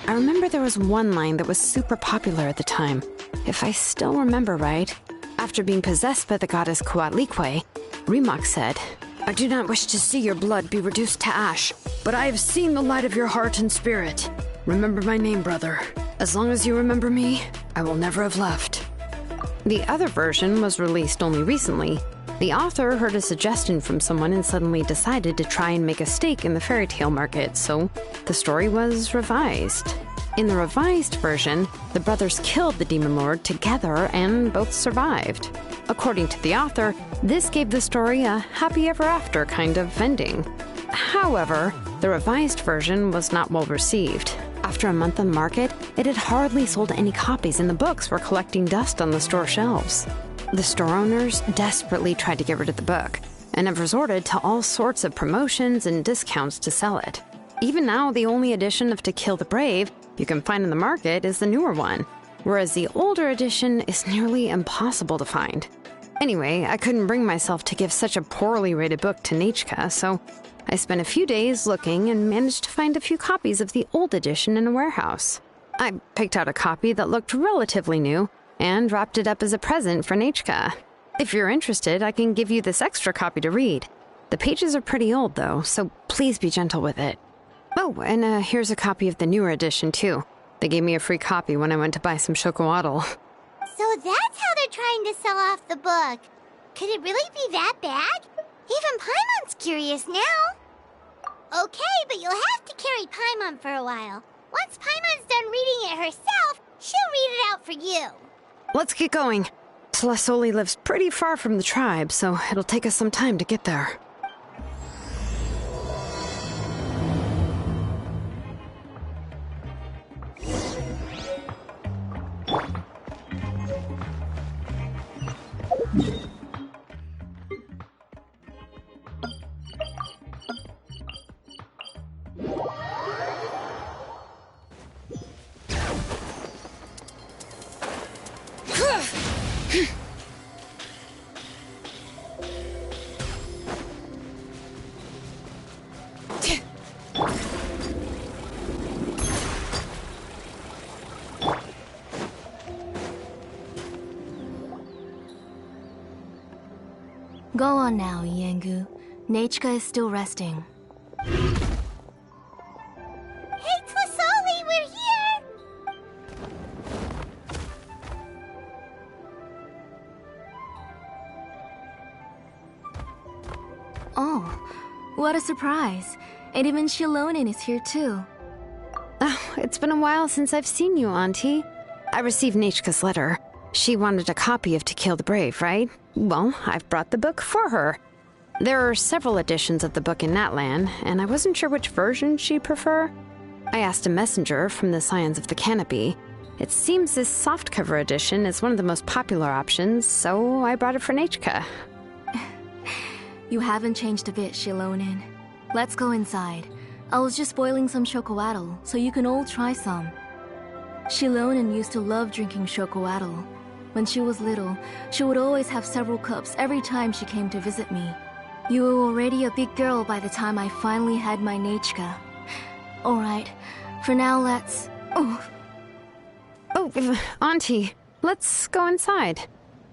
I remember there was one line that was super popular at the time. If I still remember right, after being possessed by the goddess Coatlicue, Rimac said, "I do not wish to see your blood be reduced to ash, but I have seen the light of your heart and spirit. Remember my name, brother. As long as you remember me, I will never have left." The other version was released only recently. The author heard a suggestion from someone and suddenly decided to try and make a stake in the fairy tale market, so the story was revised. In the revised version, the brothers killed the demon lord together and both survived. According to the author, this gave the story a happy ever after kind of ending. However, the revised version was not well received. After a month on the market, it had hardly sold any copies, and the books were collecting dust on the store shelves. The store owners desperately tried to get rid of the book, and have resorted to all sorts of promotions and discounts to sell it. Even now, the only edition of To Kill the Brave you can find in the market is the newer one, whereas the older edition is nearly impossible to find. Anyway, I couldn't bring myself to give such a poorly rated book to Nechka, so I spent a few days looking and managed to find a few copies of the old edition in a warehouse. I picked out a copy that looked relatively new and wrapped it up as a present for Nechka. If you're interested, I can give you this extra copy to read. The pages are pretty old, though, so please be gentle with it. Oh, and here's a copy of the newer edition, too. They gave me a free copy when I went to buy some chocoatl. So that's how they're trying to sell off the book. Could it really be that bad? Even Paimon's curious now. Okay, but you'll have to carry Paimon for a while. Once Paimon's done reading it herself, she'll read it out for you. Let's get going. Tlasoli lives pretty far from the tribe, so it'll take us some time to get there. Go on now, Iengu. Nechka is still resting. Hey, Tlasoli, we're here! Oh, what a surprise. And even Xilonen is here too. Oh, it's been a while since I've seen you, Auntie. I received Nechka's letter. She wanted a copy of To Kill the Brave, right? Well, I've brought the book for her. There are several editions of the book in Natlan, and I wasn't sure which version she'd prefer. I asked a messenger from the Scions of the Canopy. It seems this softcover edition is one of the most popular options, so I brought it for Nechka. You haven't changed a bit, Xilonen. Let's go inside. I was just boiling some chocoatl, so you can all try some. Xilonen used to love drinking chocoatl. When she was little, she would always have several cups every time she came to visit me. You were already a big girl by the time I finally had my Nechka. Alright, for now let's... Oh, Auntie, let's go inside.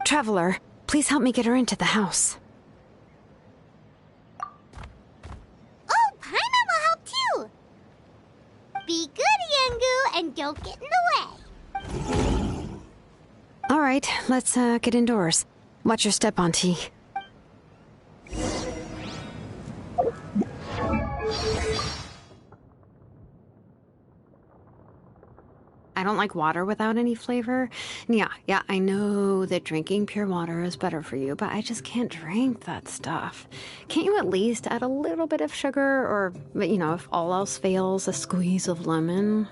Traveler, please help me get her into the house. Oh, Paimon will help too! Be good, Iengu, and don't get in the way. All right, let's get indoors. Watch your step, Auntie. I don't like water without any flavor. Yeah, I know that drinking pure water is better for you, but I just can't drink that stuff. Can't you at least add a little bit of sugar or, you know, if all else fails, a squeeze of lemon?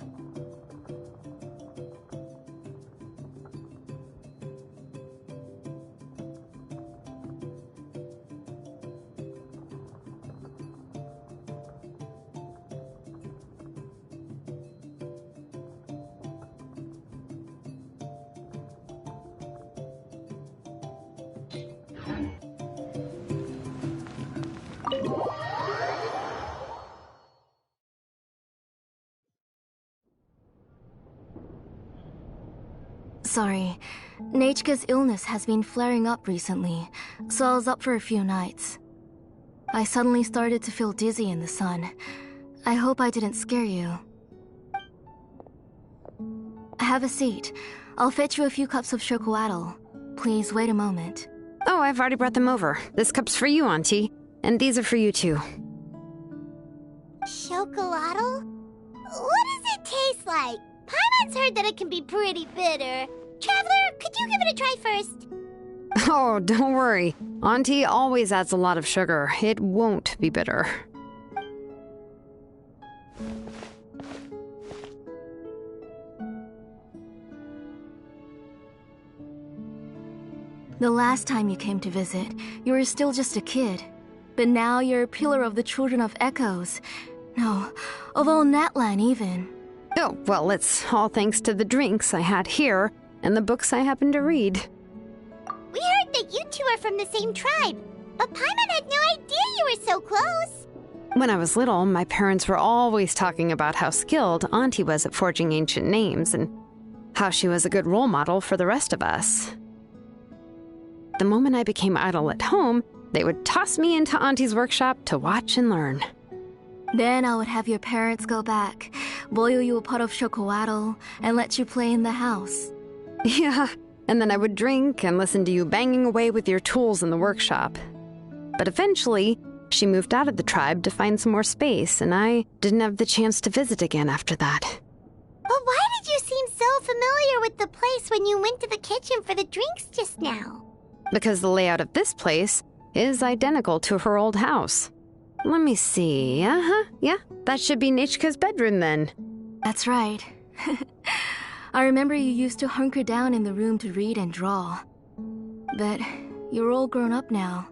Sorry. Nechka's illness has been flaring up recently, so I was up for a few nights. I suddenly started to feel dizzy in the sun. I hope I didn't scare you. Have a seat. I'll fetch you a few cups of chocoatl. Please wait a moment. Oh, I've already brought them over. This cup's for you, Auntie. And these are for you, too. Chocolatl? What does it taste like? Paimon's heard that it can be pretty bitter. Traveler, could you give it a try first? Oh, don't worry. Auntie always adds a lot of sugar. It won't be bitter. The last time you came to visit, you were still just a kid. But now you're a pillar of the Children of Echoes. No, of all Natlan even. Oh, well, it's all thanks to the drinks I had here and the books I happened to read. We heard that you two are from the same tribe, but Paimon had no idea you were so close. When I was little, my parents were always talking about how skilled Auntie was at forging ancient names and how she was a good role model for the rest of us. The moment I became idle at home, they would toss me into Auntie's workshop to watch and learn. Then I would have your parents go back, boil you a pot of chocolatl, and let you play in the house. Yeah, and then I would drink and listen to you banging away with your tools in the workshop. But eventually, she moved out of the tribe to find some more space, and I didn't have the chance to visit again after that. But why did you seem so familiar with the place when you went to the kitchen for the drinks just now? Because the layout of this place is identical to her old house. Let me see. Yeah, that should be Nechka's bedroom then. That's right. I remember you used to hunker down in the room to read and draw. But you're all grown up now.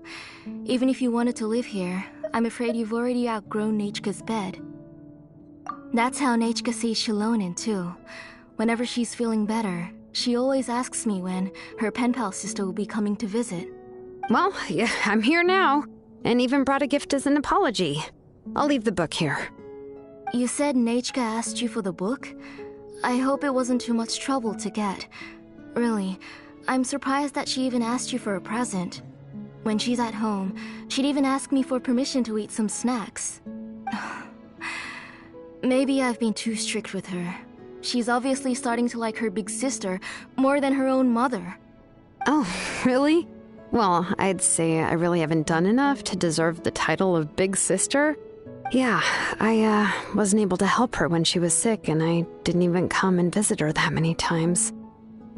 Even if you wanted to live here, I'm afraid you've already outgrown Nechka's bed. That's how Nechka sees Xilonen too. Whenever she's feeling better, she always asks me when her pen pal sister will be coming to visit. Well, yeah, I'm here now, and even brought a gift as an apology. I'll leave the book here. You said Nechka asked you for the book? I hope it wasn't too much trouble to get. Really, I'm surprised that she even asked you for a present. When she's at home, she'd even ask me for permission to eat some snacks. Maybe I've been too strict with her. She's obviously starting to like her big sister more than her own mother. Oh, really? Well, I'd say I really haven't done enough to deserve the title of big sister. Yeah, I wasn't able to help her when she was sick, and I didn't even come and visit her that many times.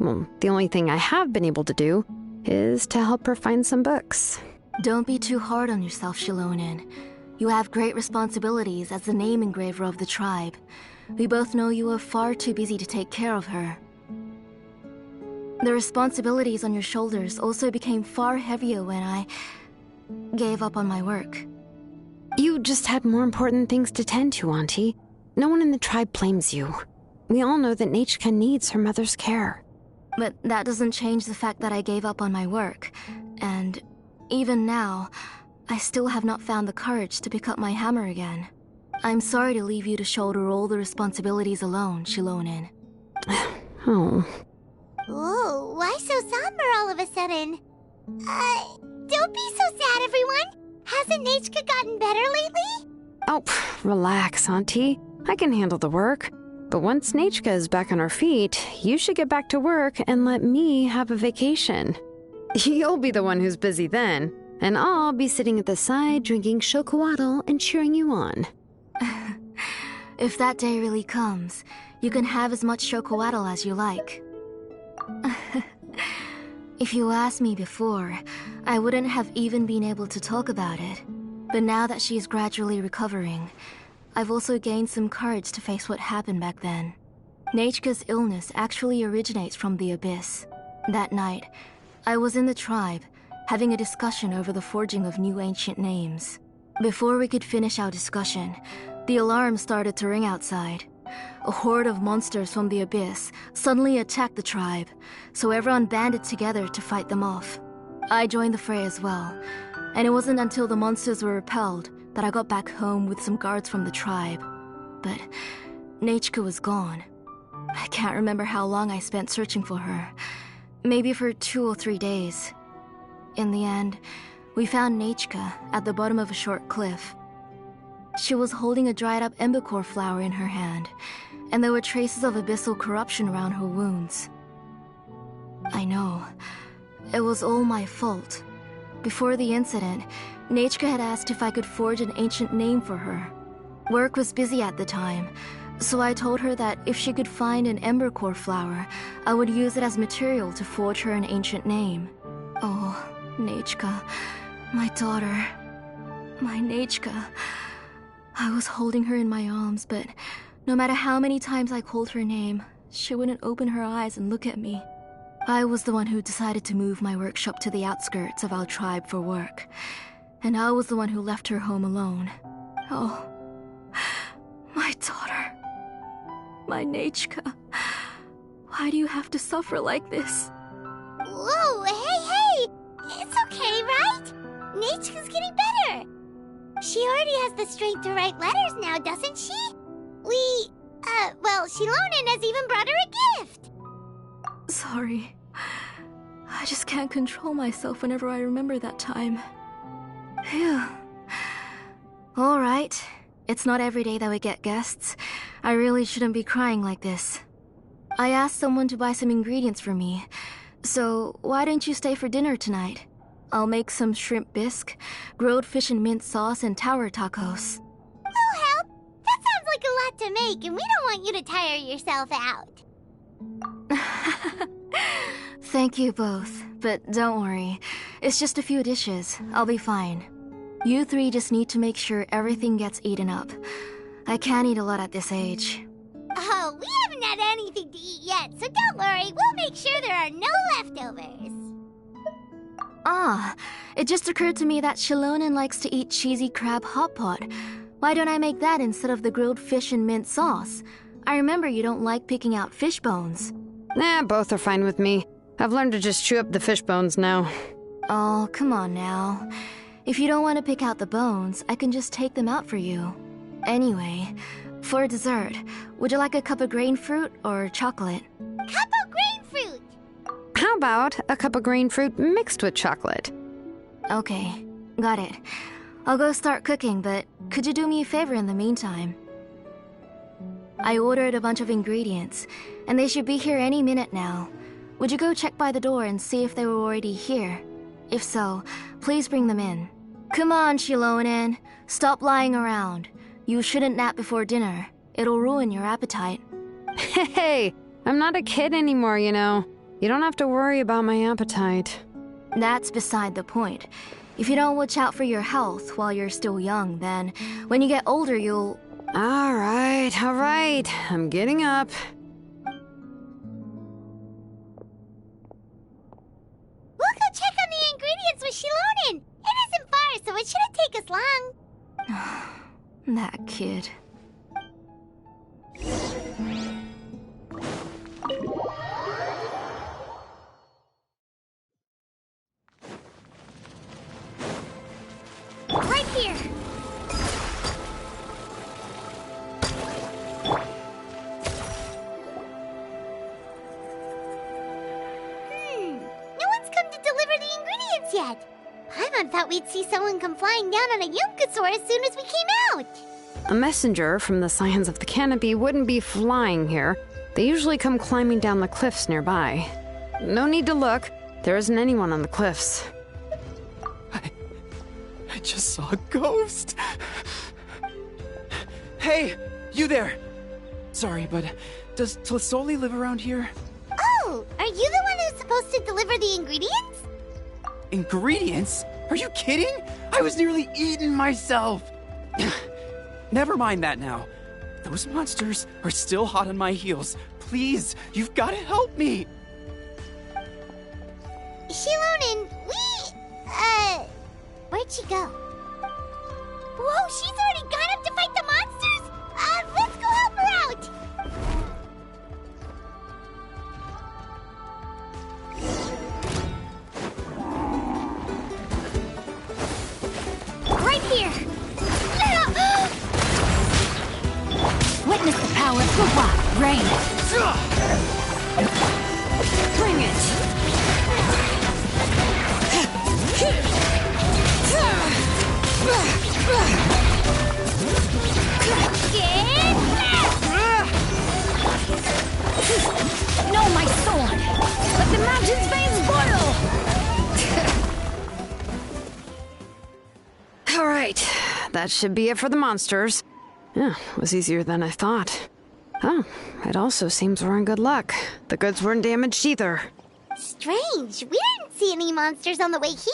Well, the only thing I have been able to do is to help her find some books. Don't be too hard on yourself, Xilonen. You have great responsibilities as the name engraver of the tribe. We both know you are far too busy to take care of her. The responsibilities on your shoulders also became far heavier when I gave up on my work. You just had more important things to tend to, Auntie. No one in the tribe blames you. We all know that Nechka needs her mother's care. But that doesn't change the fact that I gave up on my work. And even now, I still have not found the courage to pick up my hammer again. I'm sorry to leave you to shoulder all the responsibilities alone, Xilonen. Oh. Ooh, why so somber all of a sudden? Don't be so sad, everyone. Hasn't Nechka gotten better lately? Oh, relax, Auntie. I can handle the work. But once Nechka is back on her feet, you should get back to work and let me have a vacation. You'll be the one who's busy then, and I'll be sitting at the side drinking chocolatl and cheering you on. If that day really comes, you can have as much chocolatl as you like. If you asked me before, I wouldn't have even been able to talk about it. But now that she's gradually recovering, I've also gained some courage to face what happened back then. Nechka's illness actually originates from the Abyss. That night, I was in the tribe, having a discussion over the forging of new ancient names. Before we could finish our discussion, the alarm started to ring outside. A horde of monsters from the Abyss suddenly attacked the tribe, so everyone banded together to fight them off. I joined the fray as well, and it wasn't until the monsters were repelled that I got back home with some guards from the tribe. But Nechka was gone. I can't remember how long I spent searching for her. Maybe for 2 or 3 days. In the end, we found Nechka at the bottom of a short cliff. She was holding a dried-up embercore flower in her hand, and there were traces of abyssal corruption around her wounds. I know. It was all my fault. Before the incident, Nechka had asked if I could forge an ancient name for her. Work was busy at the time, so I told her that if she could find an embercore flower, I would use it as material to forge her an ancient name. Oh, Nechka, my daughter, my Nechka. I was holding her in my arms, but no matter how many times I called her name, she wouldn't open her eyes and look at me. I was the one who decided to move my workshop to the outskirts of our tribe for work. And I was the one who left her home alone. Oh, my daughter. My Nechka. Why do you have to suffer like this? Whoa, hey! It's okay, right? Nechka's getting better. She already has the strength to write letters now, doesn't she? Shilonen has even brought her a gift. Sorry. I just can't control myself whenever I remember that time. Phew. Alright. It's not every day that we get guests. I really shouldn't be crying like this. I asked someone to buy some ingredients for me. So, why don't you stay for dinner tonight? I'll make some shrimp bisque, grilled fish and mint sauce, and tower tacos. Oh, help! That sounds like a lot to make, and we don't want you to tire yourself out. Thank you both, but don't worry. It's just a few dishes. I'll be fine. You three just need to make sure everything gets eaten up. I can't eat a lot at this age. Oh, we haven't had anything to eat yet, so don't worry. We'll make sure there are no leftovers. Ah, it just occurred to me that Shilonen likes to eat cheesy crab hot pot. Why don't I make that instead of the grilled fish and mint sauce? I remember you don't like picking out fish bones. Nah, both are fine with me. I've learned to just chew up the fish bones now. Oh, come on now. If you don't want to pick out the bones, I can just take them out for you. Anyway, for dessert, would you like a cup of grain fruit or chocolate? Cup of grain fruit! How about a cup of grain fruit mixed with chocolate? Okay, got it. I'll go start cooking, but could you do me a favor in the meantime? I ordered a bunch of ingredients, and they should be here any minute now. Would you go check by the door and see if they were already here? If so, please bring them in. Come on, Shilonen. Stop lying around. You shouldn't nap before dinner. It'll ruin your appetite. Hey, I'm not a kid anymore, you know. You don't have to worry about my appetite. That's beside the point. If you don't watch out for your health while you're still young, then when you get older, you'll... All right. I'm getting up. We'll go check on the ingredients with Shilonen. It isn't far, so it shouldn't take us long. That kid. Right here. No one's come to deliver the ingredients yet. Paimon thought we'd see someone come flying down on a Yunkasaur as soon as we came out. A messenger from the Scions of the Canopy wouldn't be flying here. They usually come climbing down the cliffs nearby. No need to look. There isn't anyone on the cliffs. I just saw a ghost. Hey, you there. Sorry, but does Tlisoli live around here? Oh, are you the one who's supposed to deliver the ingredients? Ingredients? Are you kidding? I was nearly eaten myself. Never mind that now. Those monsters are still hot on my heels. Please, you've got to help me. Shilonen, where'd she go? Whoa, she's already gone up to fight the monsters? Let's go help her out! Right here! Witness the power of Guhua, Rain! Bring it! No, my sword! Let the mountain's veins boil! All right, that should be it for the monsters. Yeah, it was easier than I thought. Oh, it also seems we're in good luck. The goods weren't damaged either. Strange, we didn't see any monsters on the way here.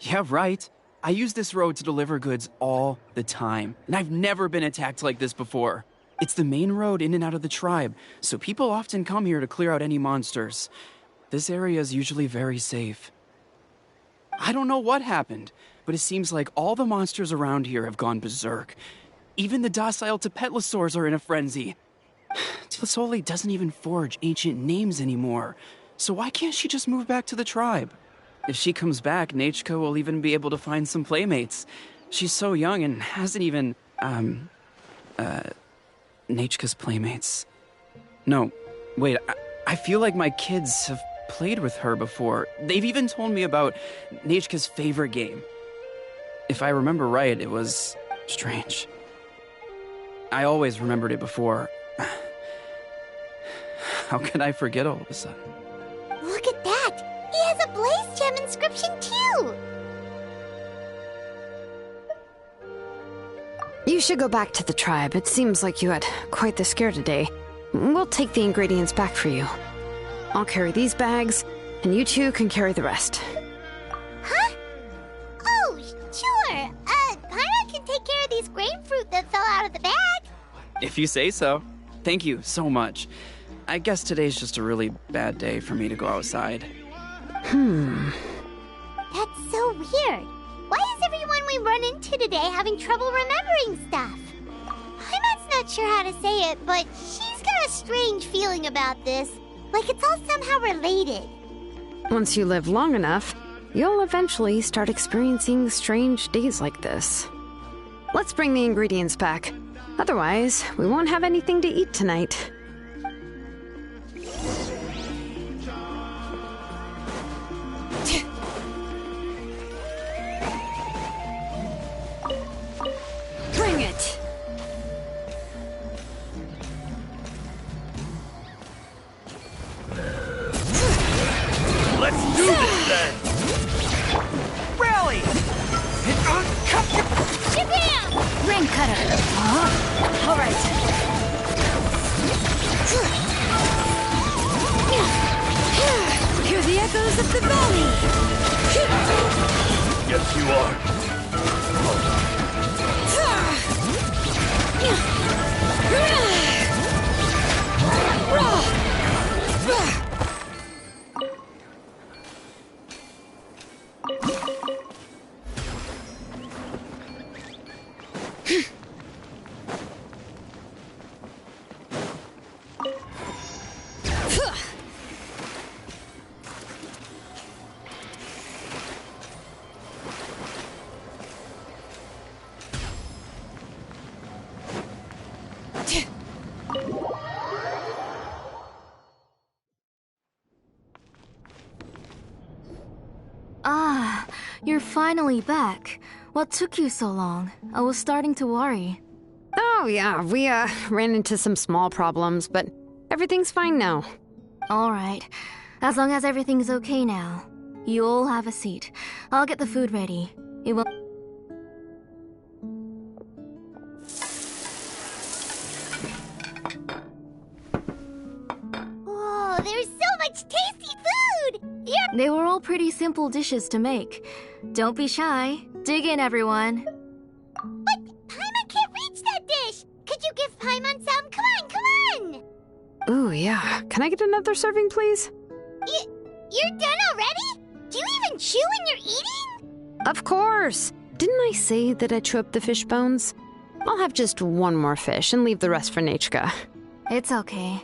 Yeah, right. I use this road to deliver goods all the time, and I've never been attacked like this before. It's the main road in and out of the tribe, so people often come here to clear out any monsters. This area is usually very safe. I don't know what happened, but it seems like all the monsters around here have gone berserk. Even the docile Tepetlosaurs are in a frenzy. Tlisoli doesn't even forge ancient names anymore, so why can't she just move back to the tribe? If she comes back, Nachka will even be able to find some playmates. She's so young and hasn't even, Nachka's playmates. No, wait, I feel like my kids have played with her before. They've even told me about Nachka's favorite game. If I remember right, it was strange. I always remembered it before. How could I forget all of a sudden? Look at that! He has a Blaze Gem inscription too! You should go back to the tribe. It seems like you had quite the scare today. We'll take the ingredients back for you. I'll carry these bags, and you two can carry the rest. Huh? Oh, sure. Paimon can take care of these grapefruit that fell out of the bag. If you say so. Thank you so much. I guess today's just a really bad day for me to go outside. That's so weird. Why is everyone we run into today having trouble remembering stuff? Paimon's not sure how to say it, but she's got a strange feeling about this. Like it's all somehow related. Once you live long enough, you'll eventually start experiencing strange days like this. Let's bring the ingredients back. Otherwise, we won't have anything to eat tonight. Bring it! Let's do this then! Rally! Shabam! Ring cutter! All right. Hear the echoes of the valley! Yes, you are. Ah, you're finally back. What took you so long? I was starting to worry. Oh, yeah, we, ran into some small problems, but everything's fine now. All right. As long as everything's okay now. You all have a seat. I'll get the food ready. It will... Whoa, there's so much tasty food! Yeah. They were all pretty simple dishes to make. Don't be shy. Dig in, everyone. But Paimon can't reach that dish! Could you give Paimon some? Come on, come on! Ooh, yeah. Can I get another serving, please? You're done already? Do you even chew when you're eating? Of course! Didn't I say that I chew up the fish bones? I'll have just one more fish and leave the rest for Nachka. It's okay.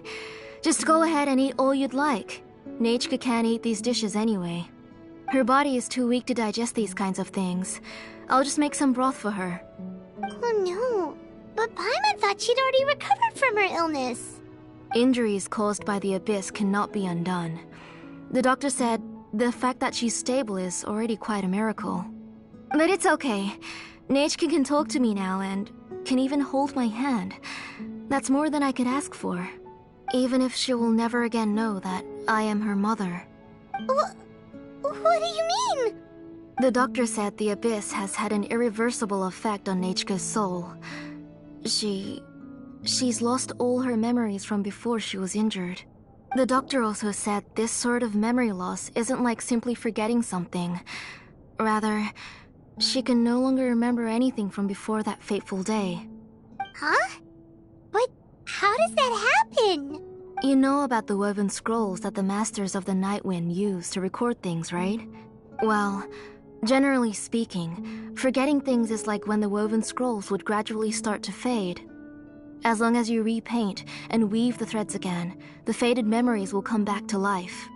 Just go ahead and eat all you'd like. Nachka can't eat these dishes anyway. Her body is too weak to digest these kinds of things. I'll just make some broth for her. Oh no, but Paimon thought she'd already recovered from her illness. Injuries caused by the Abyss cannot be undone. The doctor said the fact that she's stable is already quite a miracle. But it's okay. Nachka can talk to me now and can even hold my hand. That's more than I could ask for. Even if she will never again know that I am her mother. What do you mean? The doctor said the Abyss has had an irreversible effect on Nachka's soul. She's lost all her memories from before she was injured. The doctor also said this sort of memory loss isn't like simply forgetting something. Rather, she can no longer remember anything from before that fateful day. Huh? But How does that happen? You know about the woven scrolls that the Masters of the Nightwind use to record things, right? Well, generally speaking, forgetting things is like when the woven scrolls would gradually start to fade. As long as you repaint and weave the threads again, the faded memories will come back to life.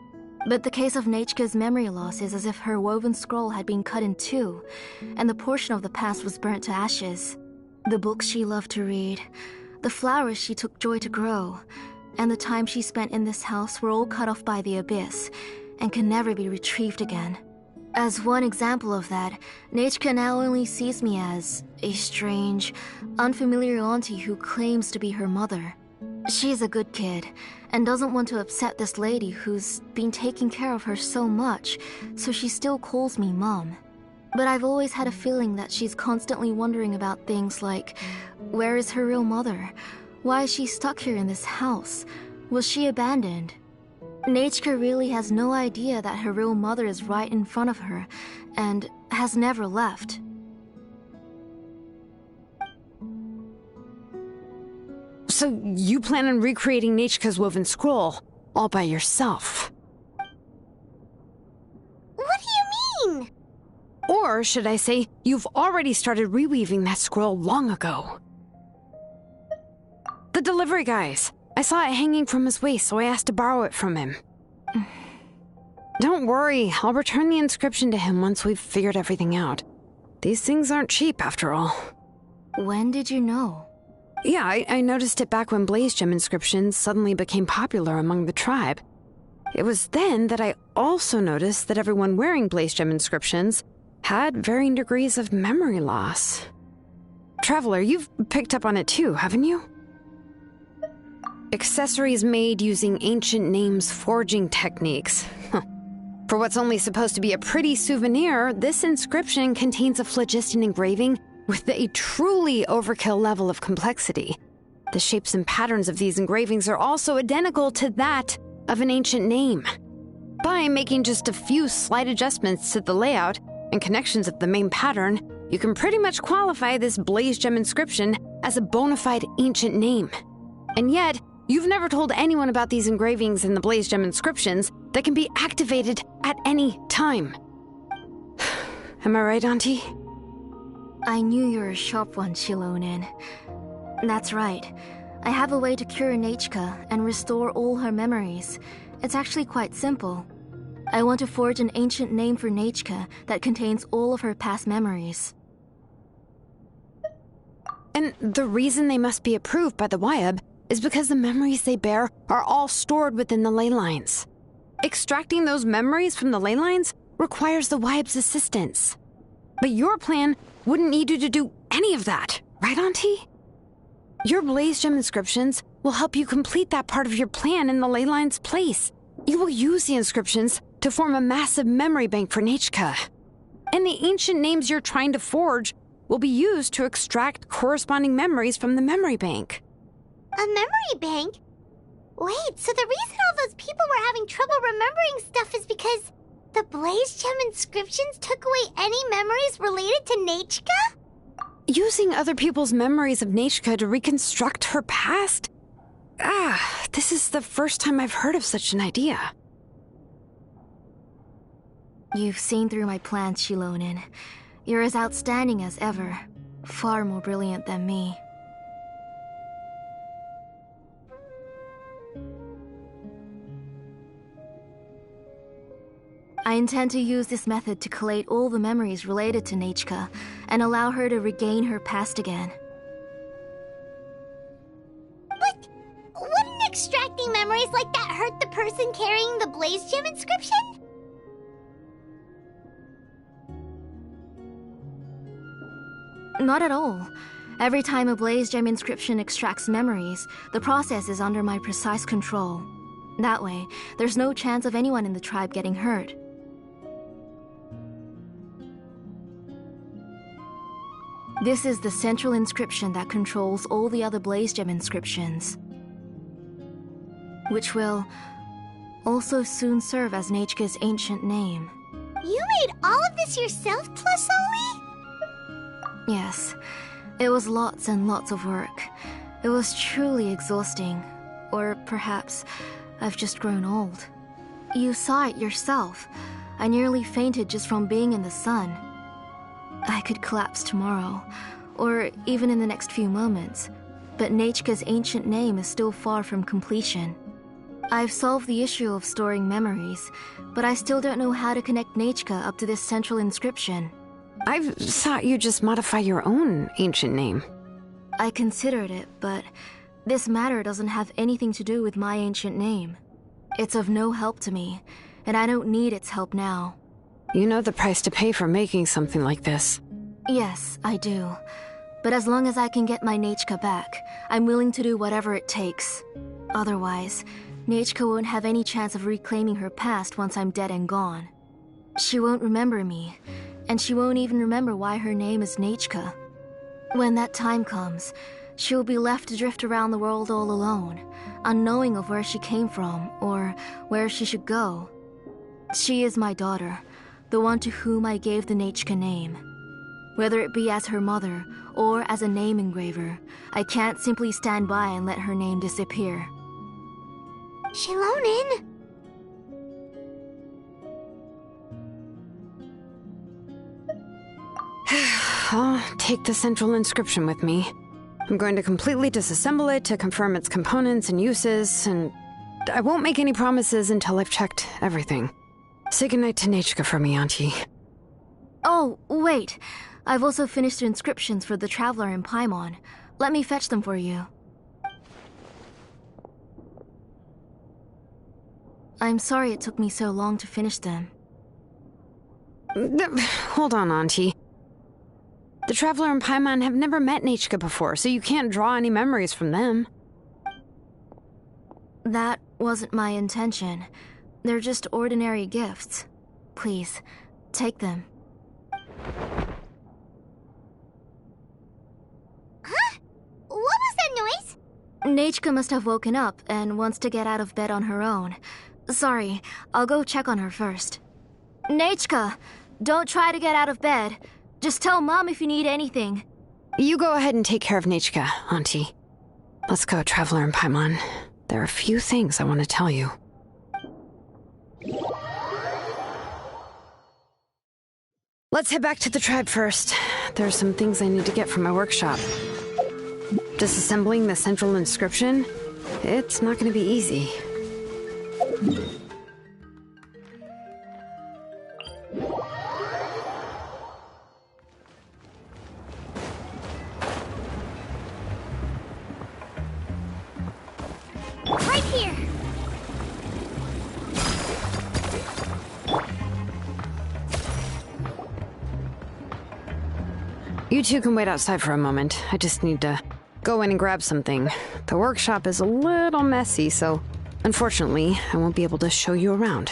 But the case of Nechka's memory loss is as if her woven scroll had been cut in two, and the portion of the past was burnt to ashes. The books she loved to read, the flowers she took joy to grow, and the time she spent in this house were all cut off by the abyss, and can never be retrieved again. As one example of that, Nechka now only sees me as a strange, unfamiliar auntie who claims to be her mother. She's a good kid, and doesn't want to upset this lady who's been taking care of her so much, so she still calls me Mom. But I've always had a feeling that she's constantly wondering about things like, where is her real mother? Why is she stuck here in this house? Was she abandoned? Nechka really has no idea that her real mother is right in front of her, and has never left. So you plan on recreating Nechka's woven scroll all by yourself? What do you mean? Or should I say, you've already started reweaving that scroll long ago. The delivery guys. I saw it hanging from his waist, so I asked to borrow it from him. Don't worry, I'll return the inscription to him once we've figured everything out. These things aren't cheap, after all. When did you know? Yeah, I noticed it back when Blaze Gem inscriptions suddenly became popular among the tribe. It was then that I also noticed that everyone wearing Blaze Gem inscriptions had varying degrees of memory loss. Traveler, you've picked up on it too, haven't you? Accessories made using ancient names forging techniques. For what's only supposed to be a pretty souvenir, this inscription contains a phlogiston engraving with a truly overkill level of complexity. The shapes and patterns of these engravings are also identical to that of an ancient name. By making just a few slight adjustments to the layout and connections of the main pattern, you can pretty much qualify this Blaze Gem inscription as a bona fide ancient name. And yet, you've never told anyone about these engravings in the Blaze Gem inscriptions that can be activated at any time. Am I right, Auntie? I knew you were a sharp one, Xilonen. That's right. I have a way to cure Nechka and restore all her memories. It's actually quite simple. I want to forge an ancient name for Nechka that contains all of her past memories. And the reason they must be approved by the Wyab is because the memories they bear are all stored within the ley lines. Extracting those memories from the ley lines requires the Wyab's assistance. But your plan wouldn't need you to do any of that, right, Auntie? Your Blaze Gem inscriptions will help you complete that part of your plan in the ley line's place. You will use the inscriptions to form a massive memory bank for Nechka. And the ancient names you're trying to forge will be used to extract corresponding memories from the memory bank. A memory bank? Wait, so the reason all those people were having trouble remembering stuff is because the Blaze Gem inscriptions took away any memories related to Nechka? Using other people's memories of Nechka to reconstruct her past? This is the first time I've heard of such an idea. You've seen through my plans, Xilonen. You're as outstanding as ever. Far more brilliant than me. I intend to use this method to collate all the memories related to Nechka and allow her to regain her past again. But wouldn't extracting memories like that hurt the person carrying the Blaze Gem inscription? Not at all. Every time a Blaze Gem inscription extracts memories, the process is under my precise control. That way, there's no chance of anyone in the tribe getting hurt. This is the central inscription that controls all the other Blaze Gem inscriptions, which will also soon serve as Nechka's ancient name. You made all of this yourself, Tlosoli? Yes, it was lots and lots of work. It was truly exhausting. Or perhaps I've just grown old. You saw it yourself. I nearly fainted just from being in the sun. I could collapse tomorrow, or even in the next few moments, but Nechka's ancient name is still far from completion. I've solved the issue of storing memories, but I still don't know how to connect Nechka up to this central inscription. I thought you just modify your own ancient name. I considered it, but this matter doesn't have anything to do with my ancient name. It's of no help to me, and I don't need its help now. You know the price to pay for making something like this. Yes, I do. But as long as I can get my Nechka back, I'm willing to do whatever it takes. Otherwise, Nechka won't have any chance of reclaiming her past once I'm dead and gone. She won't remember me, and she won't even remember why her name is Nechka. When that time comes, she'll be left to drift around the world all alone, unknowing of where she came from or where she should go. She is my daughter, the one to whom I gave the Nechka name. Whether it be as her mother or as a name engraver, I can't simply stand by and let her name disappear. Xilonen! I'll take the central inscription with me. I'm going to completely disassemble it to confirm its components and uses, and I won't make any promises until I've checked everything. Say goodnight to Nechka for me, Auntie. Oh, wait. I've also finished the inscriptions for the Traveler in Paimon. Let me fetch them for you. I'm sorry it took me so long to finish them. Hold on, Auntie. The Traveler and Paimon have never met Nechka before, so you can't draw any memories from them. That wasn't my intention. They're just ordinary gifts. Please, take them. Huh? What was that noise? Nechka must have woken up and wants to get out of bed on her own. Sorry, I'll go check on her first. Nechka, don't try to get out of bed. Just tell Mom if you need anything. You go ahead and take care of Nechka, Auntie. Let's go, Traveler and Paimon. There are a few things I want to tell you. Let's head back to the tribe first. There are some things I need to get from my workshop. Disassembling the central inscription? It's not going to be easy. Right here! You two can wait outside for a moment. I just need to go in and grab something. The workshop is a little messy, so unfortunately, I won't be able to show you around.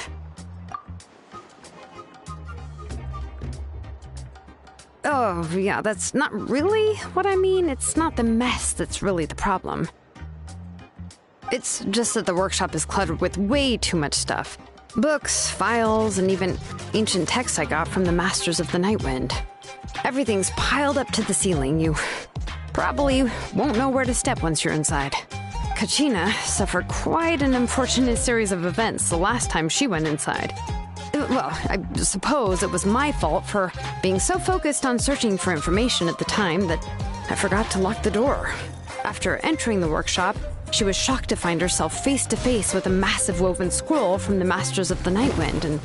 Oh, yeah, that's not really what I mean. It's not the mess that's really the problem. It's just that the workshop is cluttered with way too much stuff. Books, files, and even ancient texts I got from the Masters of the Nightwind. Everything's piled up to the ceiling. You probably won't know where to step once you're inside. Kachina suffered quite an unfortunate series of events the last time she went inside. Well, I suppose it was my fault for being so focused on searching for information at the time that I forgot to lock the door. After entering the workshop, she was shocked to find herself face to face with a massive woven scroll from the Masters of the Nightwind, and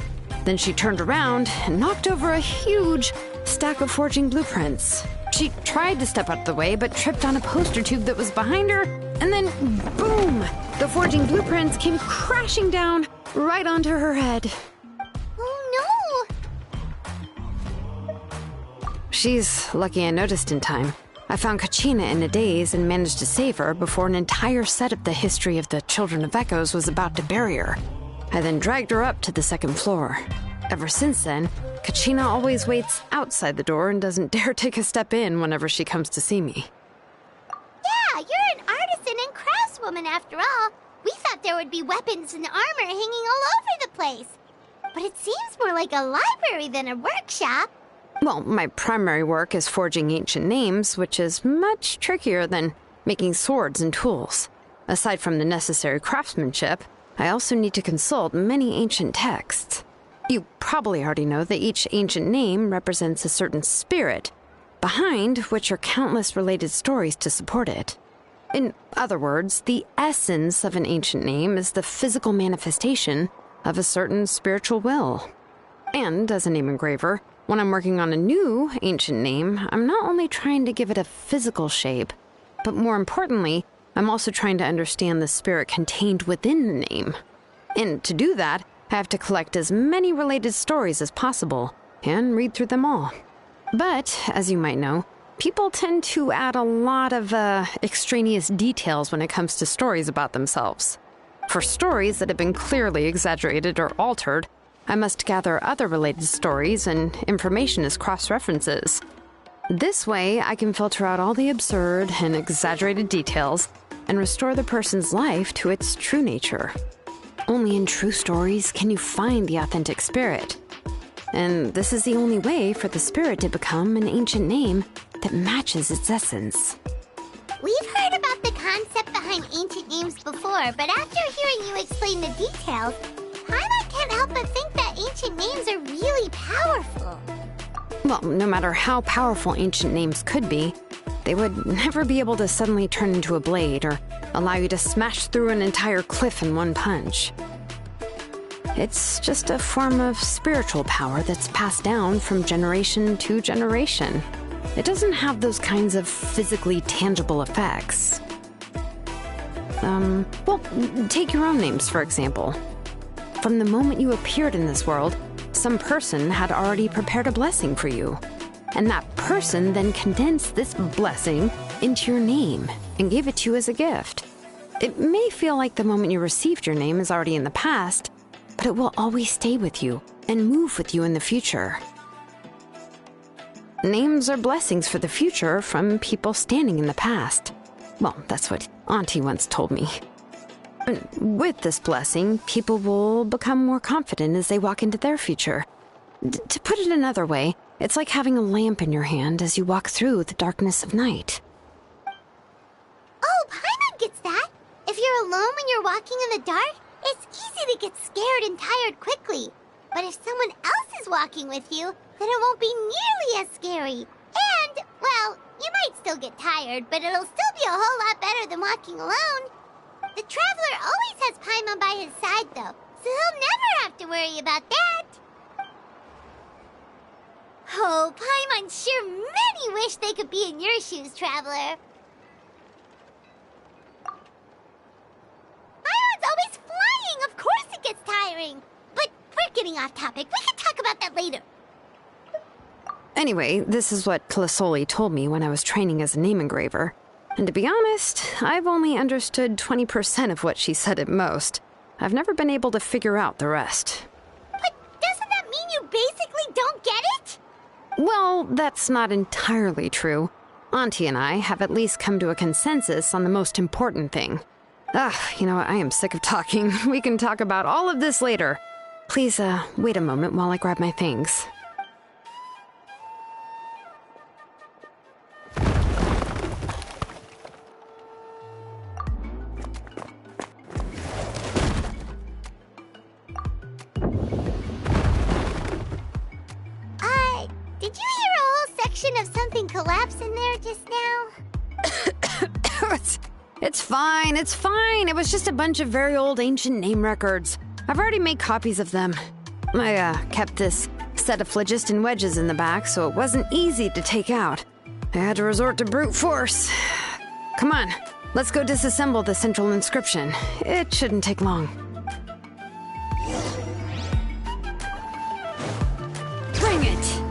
then she turned around and knocked over a huge stack of forging blueprints. She tried to step out of the way, but tripped on a poster tube that was behind her, and then boom! The forging blueprints came crashing down right onto her head. Oh no! She's lucky I noticed in time. I found Kachina in a daze and managed to save her before an entire set of the history of the Children of Echoes was about to bury her. I then dragged her up to the second floor. Ever since then, Kachina always waits outside the door and doesn't dare take a step in whenever she comes to see me. Yeah, you're an artisan and craftswoman after all. We thought there would be weapons and armor hanging all over the place. But it seems more like a library than a workshop. Well, my primary work is forging ancient names, which is much trickier than making swords and tools. Aside from the necessary craftsmanship, I also need to consult many ancient texts. You probably already know that each ancient name represents a certain spirit, behind which are countless related stories to support it. In other words, the essence of an ancient name is the physical manifestation of a certain spiritual will. And as a name engraver, when I'm working on a new ancient name, I'm not only trying to give it a physical shape, but more importantly, I'm also trying to understand the spirit contained within the name. And to do that, I have to collect as many related stories as possible and read through them all. But, as you might know, people tend to add a lot of extraneous details when it comes to stories about themselves. For stories that have been clearly exaggerated or altered, I must gather other related stories and information as cross-references. This way, I can filter out all the absurd and exaggerated details and restore the person's life to its true nature. Only in true stories can you find the authentic spirit. And this is the only way for the spirit to become an ancient name that matches its essence. We've heard about the concept behind ancient names before, but after hearing you explain the details, Paimon can't help but think that ancient names are really powerful. Well, no matter how powerful ancient names could be, they would never be able to suddenly turn into a blade or allow you to smash through an entire cliff in one punch. It's just a form of spiritual power that's passed down from generation to generation. It doesn't have those kinds of physically tangible effects. Well, take your own names, for example. From the moment you appeared in this world, some person had already prepared a blessing for you. And that person then condensed this blessing into your name and gave it to you as a gift. It may feel like the moment you received your name is already in the past, but it will always stay with you and move with you in the future. Names are blessings for the future from people standing in the past. Well, that's what Auntie once told me. And with this blessing, people will become more confident as they walk into their future. To put it another way, it's like having a lamp in your hand as you walk through the darkness of night. Oh, Paimon gets that. If you're alone when you're walking in the dark, it's easy to get scared and tired quickly. But if someone else is walking with you, then it won't be nearly as scary. And, well, you might still get tired, but it'll still be a whole lot better than walking alone. The Traveler always has Paimon by his side, though, so he'll never have to worry about that. Oh, Paimon sure many wish they could be in your shoes, Traveler. Paimon's always flying! Of course it gets tiring! But we're getting off topic. We can talk about that later. Anyway, this is what Clisoli told me when I was training as a name engraver. And to be honest, I've only understood 20% of what she said at most. I've never been able to figure out the rest. But doesn't that mean you basically don't get it? Well, that's not entirely true. Auntie and I have at least come to a consensus on the most important thing. You know what? I am sick of talking. We can talk about all of this later. Please, wait a moment while I grab my things. Did you hear a whole section of something collapse in there just now? It's fine, it's fine. It was just a bunch of very old ancient name records. I've already made copies of them. I kept this set of phlogiston wedges in the back, so it wasn't easy to take out. I had to resort to brute force. Come on, let's go disassemble the central inscription. It shouldn't take long. Bring it!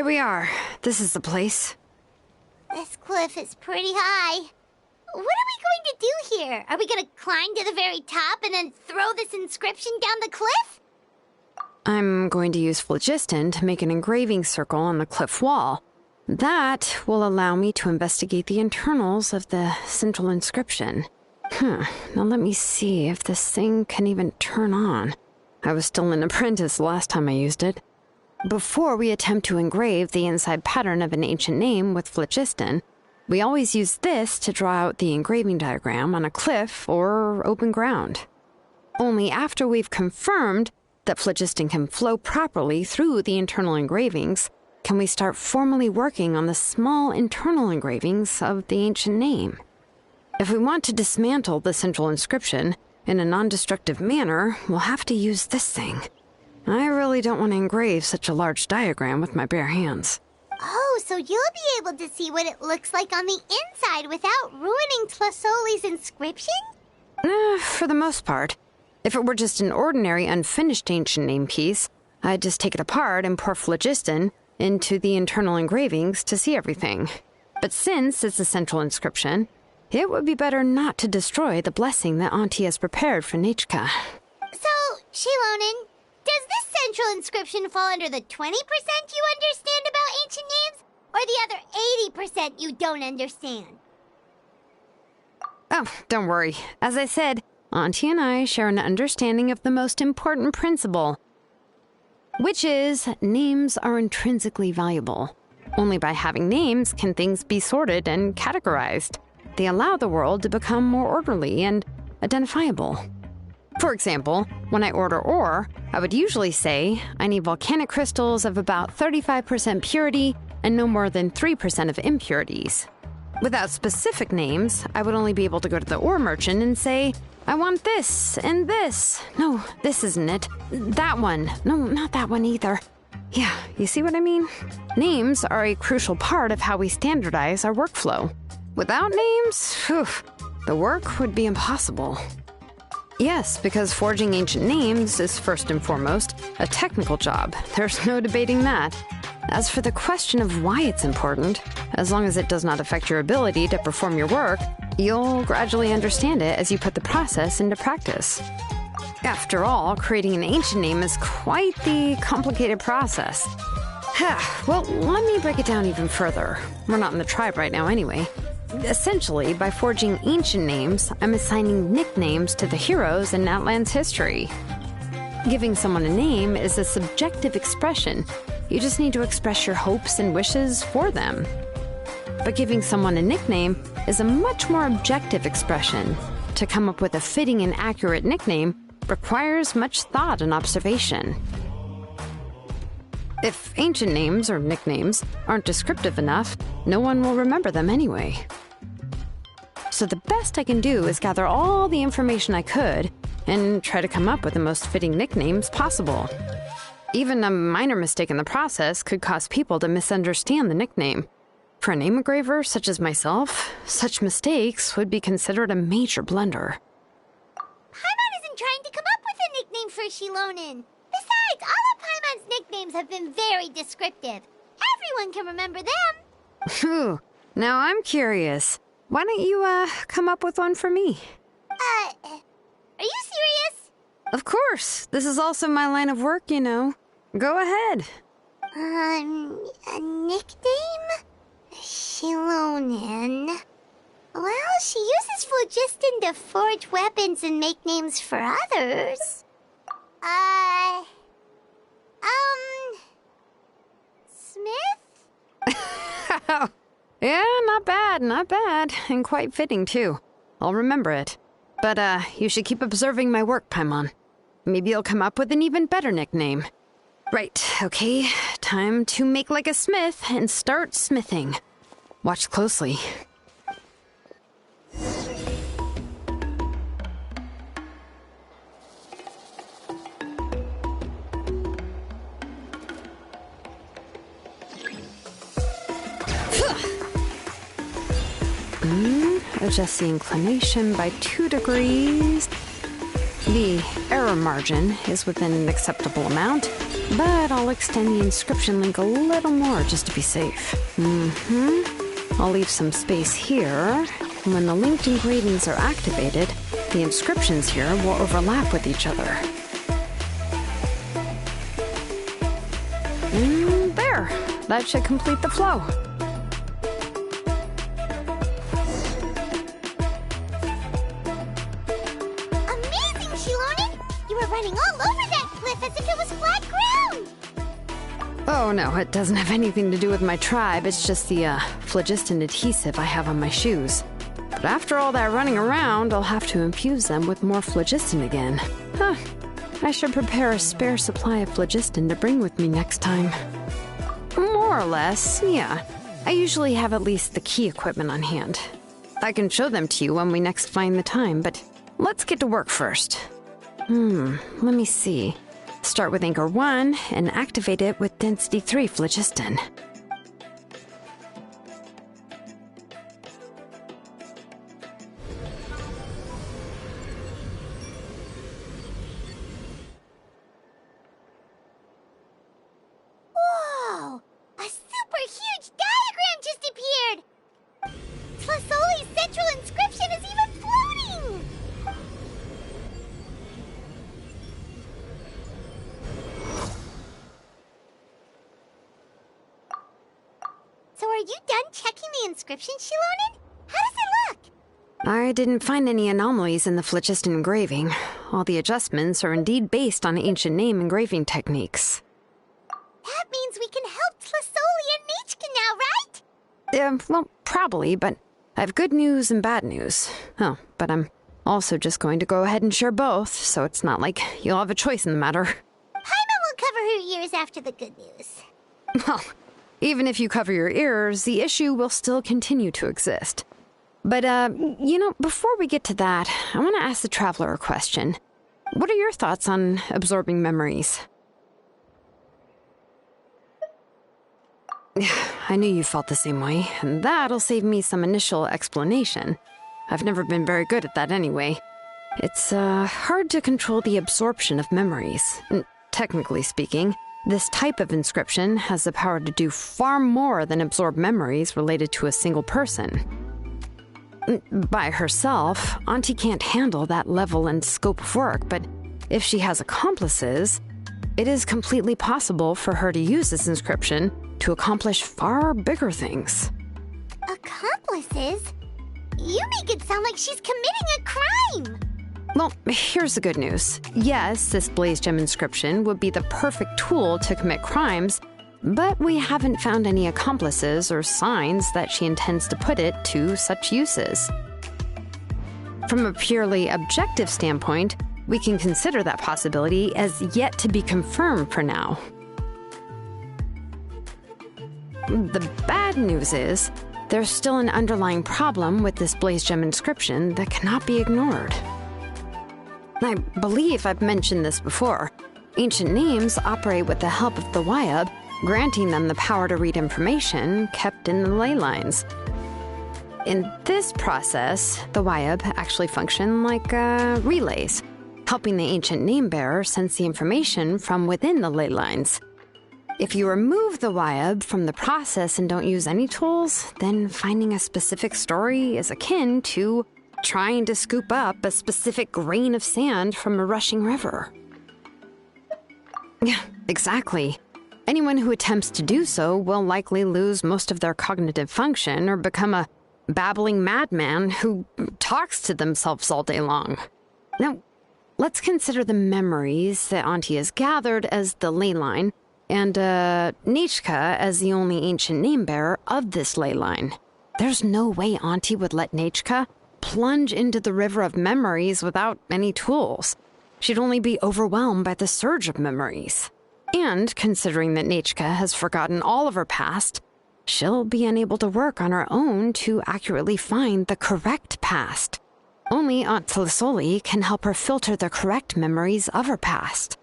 Here we are. This is the place. This cliff is pretty high. What are we going to do here? Are we going to climb to the very top and then throw this inscription down the cliff? I'm going to use phlogiston to make an engraving circle on the cliff wall. That will allow me to investigate the internals of the central inscription. Now let me see if this thing can even turn on. I was still an apprentice last time I used it. Before we attempt to engrave the inside pattern of an ancient name with phlogiston, we always use this to draw out the engraving diagram on a cliff or open ground. Only after we've confirmed that phlogiston can flow properly through the internal engravings can we start formally working on the small internal engravings of the ancient name. If we want to dismantle the central inscription in a non-destructive manner, we'll have to use this thing. I really don't want to engrave such a large diagram with my bare hands. Oh, so you'll be able to see what it looks like on the inside without ruining Tlasoli's inscription? For the most part. If it were just an ordinary unfinished ancient name piece, I'd just take it apart and pour phlogiston into the internal engravings to see everything. But since it's a central inscription, it would be better not to destroy the blessing that Auntie has prepared for Nichka. So, Xilonen, does this central inscription fall under the 20% you understand about ancient names, or the other 80% you don't understand? Oh, don't worry. As I said, Auntie and I share an understanding of the most important principle, which is names are intrinsically valuable. Only by having names can things be sorted and categorized. They allow the world to become more orderly and identifiable. For example, when I order ore, I would usually say I need volcanic crystals of about 35% purity and no more than 3% of impurities. Without specific names, I would only be able to go to the ore merchant and say, I want this and this. No, this isn't it. That one. No, not that one either. Yeah, you see what I mean? Names are a crucial part of how we standardize our workflow. Without names, the work would be impossible. Yes, because forging ancient names is first and foremost a technical job. There's no debating that. As for the question of why it's important, as long as it does not affect your ability to perform your work, you'll gradually understand it as you put the process into practice. After all, creating an ancient name is quite the complicated process. Well, let me break it down even further. We're not in the tribe right now anyway. Essentially, by forging ancient names, I'm assigning nicknames to the heroes in Natlan's history. Giving someone a name is a subjective expression. You just need to express your hopes and wishes for them. But giving someone a nickname is a much more objective expression. To come up with a fitting and accurate nickname requires much thought and observation. If ancient names or nicknames aren't descriptive enough, no one will remember them anyway. So the best I can do is gather all the information I could and try to come up with the most fitting nicknames possible. Even a minor mistake in the process could cause people to misunderstand the nickname. For a name engraver such as myself, such mistakes would be considered a major blunder. Paimon isn't trying to come up with a nickname for Xilonen. Besides, all of Paimon's nicknames have been very descriptive. Everyone can remember them. Phew. Now I'm curious. Why don't you, come up with one for me? Are you serious? Of course. This is also my line of work, you know. Go ahead. A nickname? Xilonen. Well, she uses phlogiston to forge weapons and make names for others. Smith? Yeah, not bad, and quite fitting, too. I'll remember it. But, you should keep observing my work, Paimon. Maybe you'll come up with an even better nickname. Right, okay, time to make like a smith and start smithing. Watch closely. Adjust the inclination by 2 degrees. The error margin is within an acceptable amount, but I'll extend the inscription link a little more just to be safe. I'll leave some space here. When the linked engravings are activated, the inscriptions here will overlap with each other. There! That should complete the flow. Amazing, Xilonen! You were running all over that cliff as if it was flat ground! Oh no, it doesn't have anything to do with my tribe. It's just the phlogiston adhesive I have on my shoes. But after all that running around, I'll have to infuse them with more phlogiston again. Huh. I should prepare a spare supply of phlogiston to bring with me next time. More or less, yeah. I usually have at least the key equipment on hand. I can show them to you when we next find the time, but let's get to work first. Let me see. Start with Anchor 1 and activate it with Density 3 phlogiston. Whoa! A super huge diagram just appeared! Tlasoli's central inscription is even floating! So are you done checking the inscription, Xilonen? How does it look? I didn't find any anomalies in the phlogiston engraving. All the adjustments are indeed based on ancient name engraving techniques. That means we can help Tlasoli and Nichka now, right? Well, probably, but I have good news and bad news. Oh, but I'm also just going to go ahead and share both, so it's not like you'll have a choice in the matter. Paimon will cover her ears after the good news. Well, even if you cover your ears, the issue will still continue to exist. But, before we get to that, I want to ask the Traveler a question. What are your thoughts on absorbing memories? I knew you felt the same way, and that'll save me some initial explanation. I've never been very good at that anyway. It's, hard to control the absorption of memories. And technically speaking, this type of inscription has the power to do far more than absorb memories related to a single person. By herself, Auntie can't handle that level and scope of work, but if she has accomplices, it is completely possible for her to use this inscription to accomplish far bigger things. Accomplices? You make it sound like she's committing a crime! Well, here's the good news. Yes, this Blaze Gem inscription would be the perfect tool to commit crimes, but we haven't found any accomplices or signs that she intends to put it to such uses. From a purely objective standpoint, we can consider that possibility as yet to be confirmed for now. The bad news is, there's still an underlying problem with this Blaze Gem inscription that cannot be ignored. I believe I've mentioned this before. Ancient names operate with the help of the Wyab, granting them the power to read information kept in the ley lines. In this process, the Wyab actually function like relays, helping the ancient name bearer sense the information from within the ley lines. If you remove the Wyab from the process and don't use any tools, then finding a specific story is akin to trying to scoop up a specific grain of sand from a rushing river. Yeah, exactly. Anyone who attempts to do so will likely lose most of their cognitive function or become a babbling madman who talks to themselves all day long. Now, let's consider the memories that Auntie has gathered as the ley line, and Nichka as the only ancient name bearer of this ley line. There's no way Auntie would let Nichka plunge into the river of memories without any tools. She'd only be overwhelmed by the surge of memories. And considering that Nichka has forgotten all of her past, she'll be unable to work on her own to accurately find the correct past. Only Aunt Tlasoli can help her filter the correct memories of her past.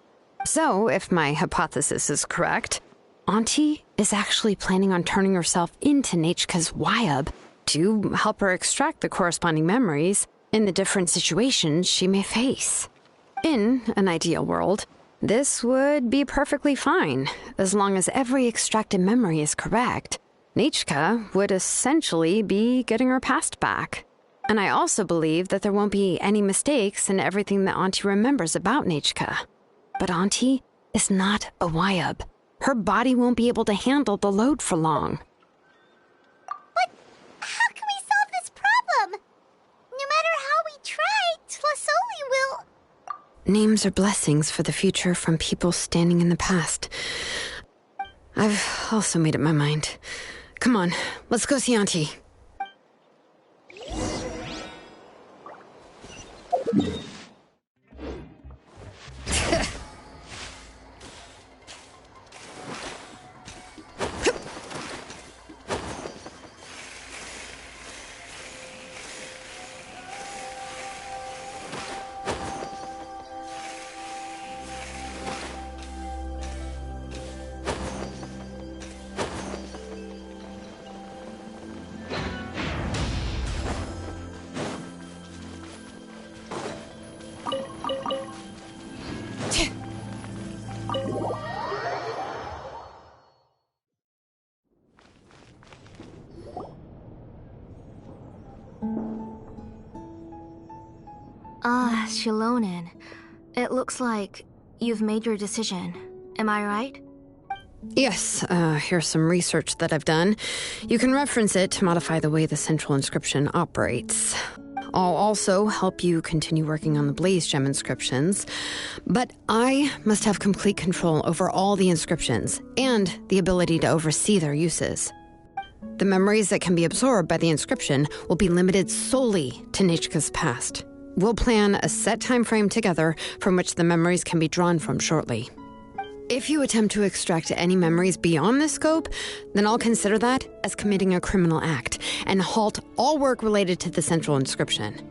So, if my hypothesis is correct, Auntie is actually planning on turning herself into Nichka's Wyab to help her extract the corresponding memories in the different situations she may face. In an ideal world, this would be perfectly fine, as long as every extracted memory is correct. Nichka would essentially be getting her past back. And I also believe that there won't be any mistakes in everything that Auntie remembers about Nichka. But Auntie is not a Wyub. Her body won't be able to handle the load for long. But how can we solve this problem? No matter how we try, Tlasoli will... Names are blessings for the future from people standing in the past. I've also made up my mind. Come on, let's go see Auntie. Xilonen, it looks like you've made your decision. Am I right? Yes, here's some research that I've done. You can reference it to modify the way the central inscription operates. I'll also help you continue working on the Blaze Gem inscriptions, but I must have complete control over all the inscriptions and the ability to oversee their uses. The memories that can be absorbed by the inscription will be limited solely to Nichka's past. We'll plan a set time frame together from which the memories can be drawn from shortly. If you attempt to extract any memories beyond this scope, then I'll consider that as committing a criminal act and halt all work related to the central inscription.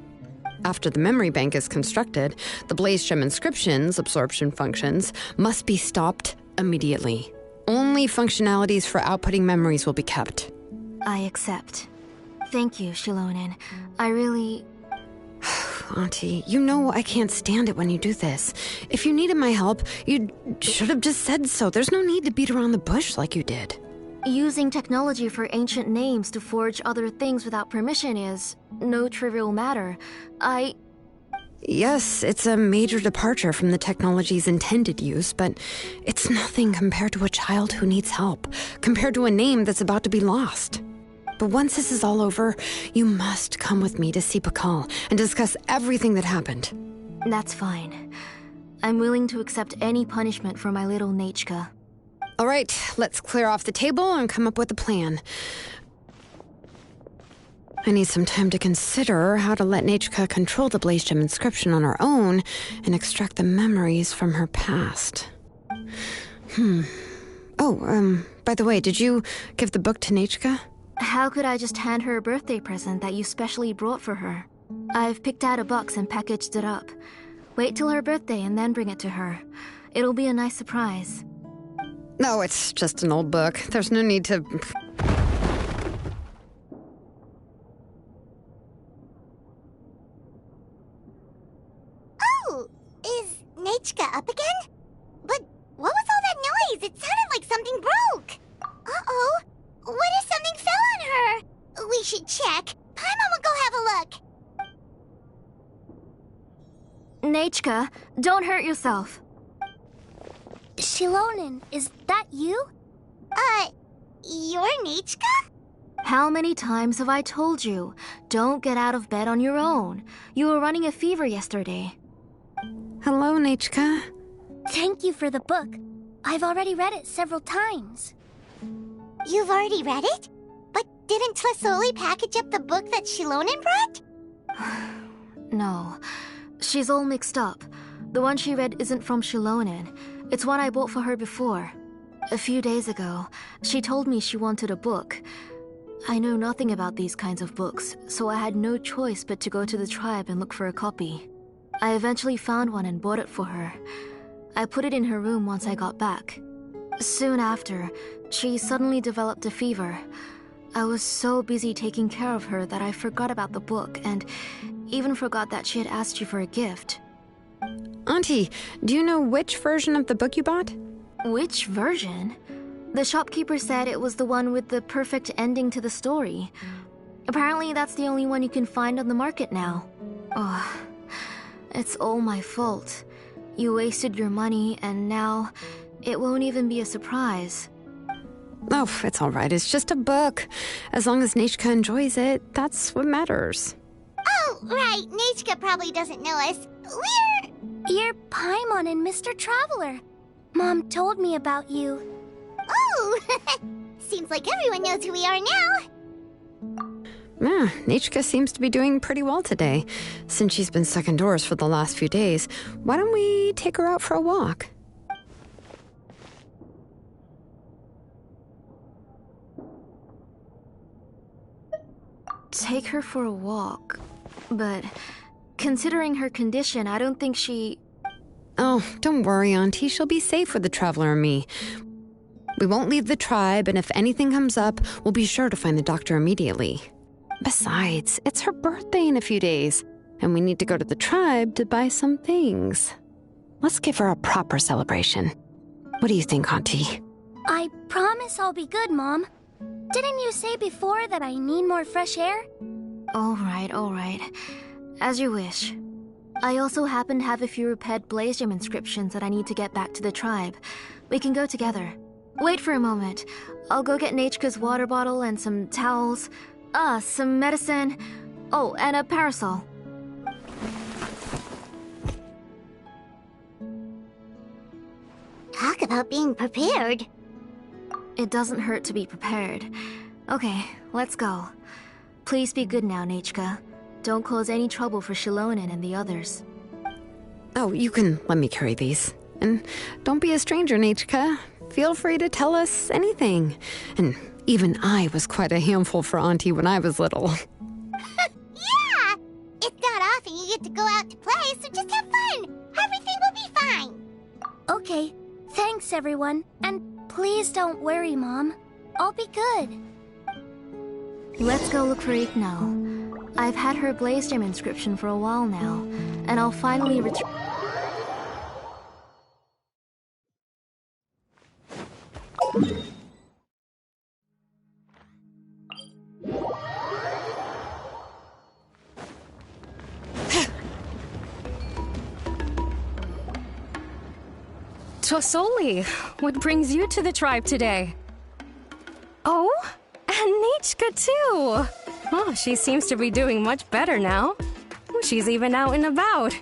After the memory bank is constructed, the Blaze Gem inscription's absorption functions must be stopped immediately. Only functionalities for outputting memories will be kept. I accept. Thank you, Xilonen. I really... Auntie, you know I can't stand it when you do this. If you needed my help, you should have just said so. There's no need to beat around the bush like you did. Using technology for ancient names to forge other things without permission is no trivial matter. Yes, it's a major departure from the technology's intended use, but it's nothing compared to a child who needs help, compared to a name that's about to be lost. But once this is all over, you must come with me to see Pakal and discuss everything that happened. That's fine. I'm willing to accept any punishment for my little Nichka. All right, let's clear off the table and come up with a plan. I need some time to consider how to let Nichka control the Blaze Gem inscription on her own and extract the memories from her past. Oh, by the way, did you give the book to Nichka? How could I just hand her a birthday present that you specially brought for her? I've picked out a box and packaged it up. Wait till her birthday and then bring it to her. It'll be a nice surprise. No, it's just an old book. There's no need to... Oh! Is Nichka up again? But what was all that noise? It sounded like something broke. Uh-oh. What if something fell on her? We should check. Paimon will go have a look. Nichka, don't hurt yourself. Xilonen, is that you? You're Nichka? How many times have I told you? Don't get out of bed on your own. You were running a fever yesterday. Hello, Nichka. Thank you for the book. I've already read it several times. You've already read it? But didn't Tlasoli package up the book that Xilonen brought? No. She's all mixed up. The one she read isn't from Xilonen. It's one I bought for her before. A few days ago, she told me she wanted a book. I know nothing about these kinds of books, so I had no choice but to go to the tribe and look for a copy. I eventually found one and bought it for her. I put it in her room once I got back. Soon after, she suddenly developed a fever. I was so busy taking care of her that I forgot about the book and even forgot that she had asked you for a gift. Auntie, do you know which version of the book you bought? Which version? The shopkeeper said it was the one with the perfect ending to the story. Apparently that's the only one you can find on the market now. Oh, it's all my fault. You wasted your money, and now it won't even be a surprise. Oh, it's all right. It's just a book. As long as Nechka enjoys it, that's what matters. Oh, right. Nechka probably doesn't know us. You're Paimon and Mr. Traveler. Mom told me about you. Oh! Seems like everyone knows who we are now. Yeah, Nechka seems to be doing pretty well today. Since she's been stuck indoors for the last few days, why don't we take her out for a walk? Take her for a walk. But considering her condition, I don't think she... Oh, don't worry, Auntie. She'll be safe with the Traveler and me. We won't leave the tribe, and if anything comes up, we'll be sure to find the doctor immediately. Besides, it's her birthday in a few days, and we need to go to the tribe to buy some things. Let's give her a proper celebration. What do you think, Auntie? I promise I'll be good, Mom. Didn't you say before that I need more fresh air? All right. As you wish. I also happen to have a few repaired Blaze Gem inscriptions that I need to get back to the tribe. We can go together. Wait for a moment. I'll go get Nechka's water bottle and some towels. Some medicine. Oh, and a parasol. Talk about being prepared. It doesn't hurt to be prepared. Okay, let's go. Please be good now, Nechka. Don't cause any trouble for Xilonen and the others. Oh, you can let me carry these. And don't be a stranger, Nechka. Feel free to tell us anything. And even I was quite a handful for Auntie when I was little. Yeah! It's not often you get to go out to play, so just have fun. Everything will be fine. Okay, thanks everyone. And please don't worry, Mom. I'll be good. Let's go look for Ignal. I've had her Blaze Gem inscription for a while now, and I'll finally return. Tosoli, what brings you to the tribe today? Oh, and Nechka too! Oh, she seems to be doing much better now. She's even out and about.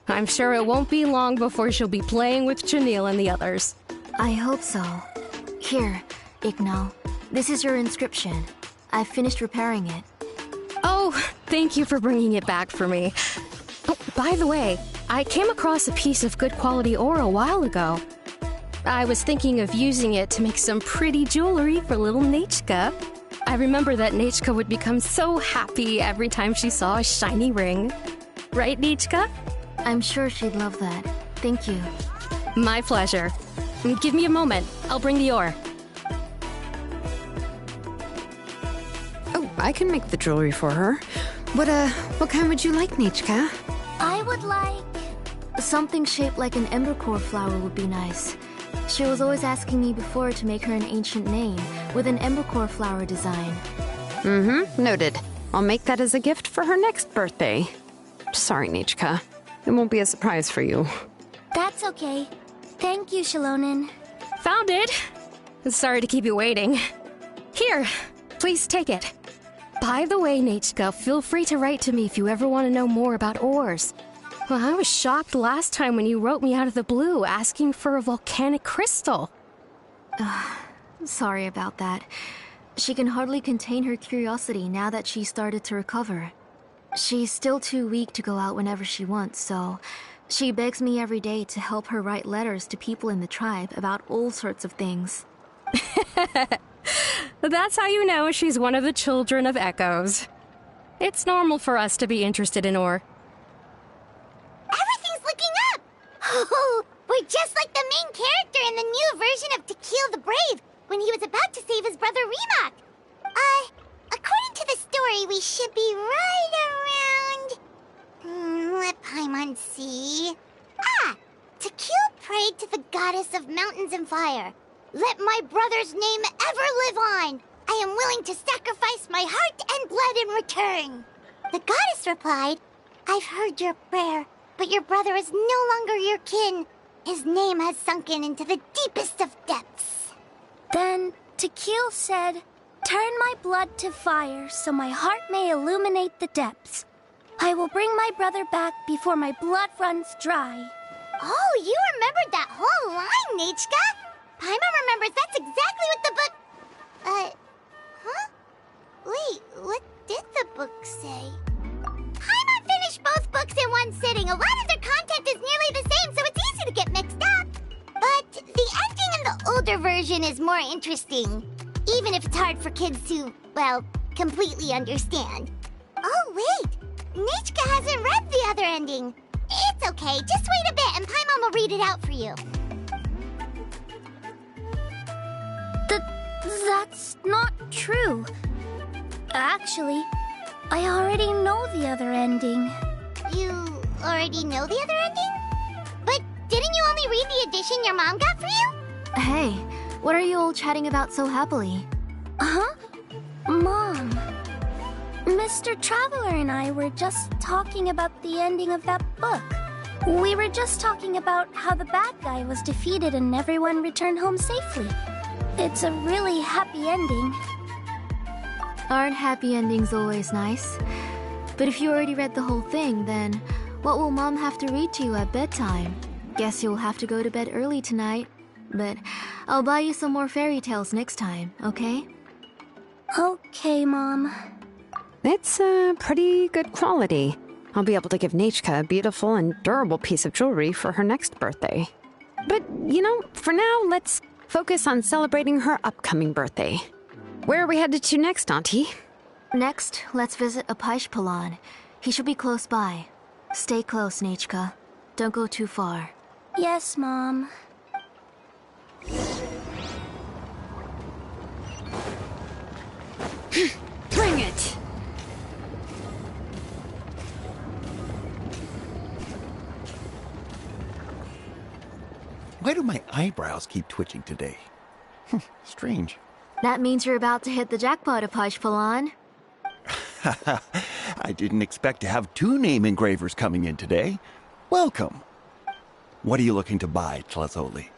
I'm sure it won't be long before she'll be playing with Janelle and the others. I hope so. Here, Ignal. This is your inscription. I've finished repairing it. Oh, thank you for bringing it back for me. Oh, by the way, I came across a piece of good quality ore a while ago. I was thinking of using it to make some pretty jewelry for little Nechka. I remember that Nechka would become so happy every time she saw a shiny ring. Right, Nechka? I'm sure she'd love that. Thank you. My pleasure. Give me a moment. I'll bring the ore. Oh, I can make the jewelry for her. What kind would you like, Nechka? I would like... something shaped like an embercore flower would be nice. She was always asking me before to make her an ancient name with an embercore flower design. Noted. I'll make that as a gift for her next birthday. Sorry, Nechka. It won't be a surprise for you. That's okay. Thank you, Xilonen. Found it! Sorry to keep you waiting. Here, please take it. By the way, Nechka, feel free to write to me if you ever want to know more about ores. Well, I was shocked last time when you wrote me out of the blue asking for a volcanic crystal. Sorry about that. She can hardly contain her curiosity now that she's started to recover. She's still too weak to go out whenever she wants, so she begs me every day to help her write letters to people in the tribe about all sorts of things. That's how you know she's one of the children of Echoes. It's normal for us to be interested in ore. Everything's looking up! Oh, we're just like the main character in the new version of Tequil the Brave, when he was about to save his brother Rimac. According to the story, we should be right around... Let Paimon see. Ah! Tequil prayed to the goddess of mountains and fire. Let my brother's name ever live on. I am willing to sacrifice my heart and blood in return. The goddess replied, I've heard your prayer, but your brother is no longer your kin. His name has sunken into the deepest of depths. Then Tequil said, turn my blood to fire so my heart may illuminate the depths. I will bring my brother back before my blood runs dry. Oh, you remembered that whole line, Nichka? Paimon remembers that's exactly what the book... Huh? Wait, what did the book say? Paimon finished both books in one sitting. A lot of their content is nearly the same, so it's easy to get mixed up. But the ending in the older version is more interesting, even if it's hard for kids to, well, completely understand. Oh, wait! Nichka hasn't read the other ending. It's okay, just wait a bit and Paimon will read it out for you. That's not true. Actually, I already know the other ending. You already know the other ending? But didn't you only read the edition your mom got for you? Hey, what are you all chatting about so happily? Huh? Mom. Mr. Traveler and I were just talking about the ending of that book. We were just talking about how the bad guy was defeated and everyone returned home safely. It's a really happy ending. Aren't happy endings always nice? But if you already read the whole thing, then what will Mom have to read to you at bedtime? Guess you'll have to go to bed early tonight. But I'll buy you some more fairy tales next time, okay? Okay, Mom. It's pretty good quality. I'll be able to give Nichka a beautiful and durable piece of jewelry for her next birthday. But, you know, for now, let's focus on celebrating her upcoming birthday. Where are we headed to next, Auntie? Next, let's visit Apashpalan. He should be close by. Stay close, Nichka. Don't go too far. Yes, Mom. Bring it! Why do my eyebrows keep twitching today? Strange. That means you're about to hit the jackpot, Apashpalan. I didn't expect to have 2 name engravers coming in today. Welcome. What are you looking to buy, Tlazoli?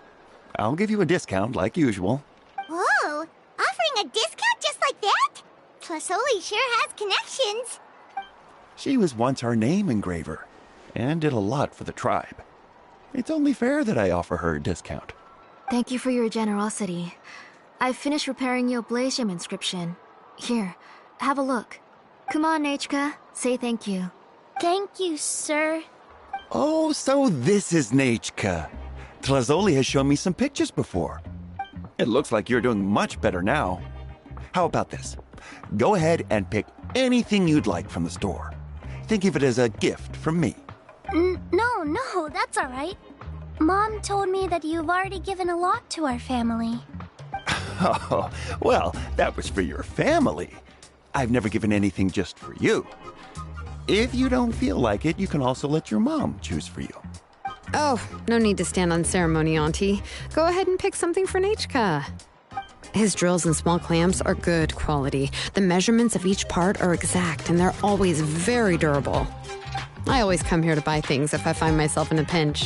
I'll give you a discount like usual. Whoa! Offering a discount just like that? Tlazoli sure has connections. She was once our name engraver and did a lot for the tribe. It's only fair that I offer her a discount. Thank you for your generosity. I've finished repairing your Blasium inscription. Here, have a look. Come on, Nichka. Say thank you. Thank you, sir. Oh, so this is Nichka. Tlazoli has shown me some pictures before. It looks like you're doing much better now. How about this? Go ahead and pick anything you'd like from the store. Think of it as a gift from me. No, that's all right. Mom told me that you've already given a lot to our family. Oh, well, that was for your family. I've never given anything just for you. If you don't feel like it, you can also let your mom choose for you. Oh, no need to stand on ceremony, Auntie. Go ahead and pick something for Nichka. His drills and small clamps are good quality. The measurements of each part are exact, and they're always very durable. I always come here to buy things if I find myself in a pinch.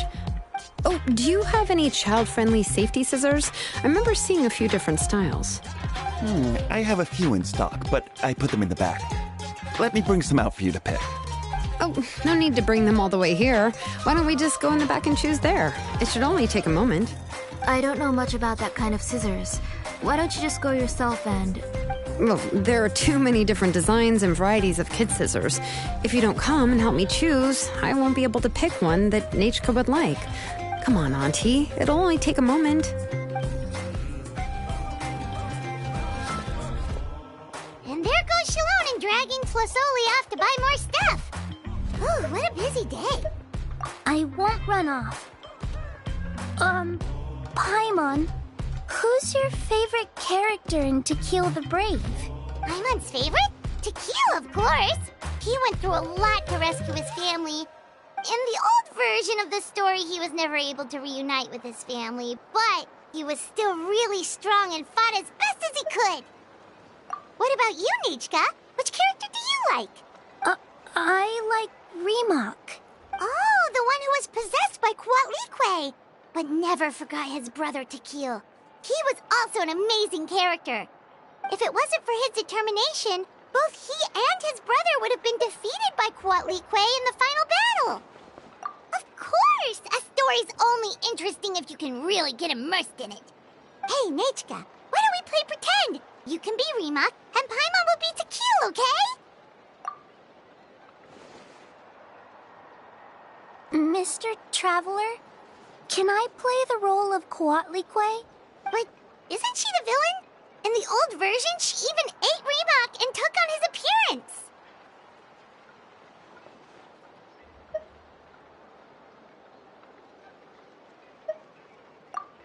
Oh, do you have any child-friendly safety scissors? I remember seeing a few different styles. I have a few in stock, but I put them in the back. Let me bring some out for you to pick. Oh, no need to bring them all the way here. Why don't we just go in the back and choose there? It should only take a moment. I don't know much about that kind of scissors. Why don't you just go yourself and... Well, there are too many different designs and varieties of kid scissors. If you don't come and help me choose, I won't be able to pick one that Nichka would like. Come on, Auntie. It'll only take a moment. And there goes Shalone and dragging Tlazoli off to buy more stuff. Ooh, what a busy day. I won't run off. Paimon, who's your favorite character in To Kill the Brave? Paimon's favorite? Tequil, of course. He went through a lot to rescue his family. In the old version of the story, he was never able to reunite with his family, but he was still really strong and fought as best as he could. What about you, Nichka? Which character do you like? I like Rimac. Oh, the one who was possessed by Coatlicue, but never forgot his brother Tequil. He was also an amazing character. If it wasn't for his determination, both he and his brother would have been defeated by Coatlicue in the final battle. Of course! A story's only interesting if you can really get immersed in it. Hey, Nichka, why don't we play pretend? You can be Rimac, and Paimon will be Tequil, okay? Mr. Traveler, can I play the role of Coatlicue? But isn't she the villain? In the old version, she even ate Rimac and took on his appearance.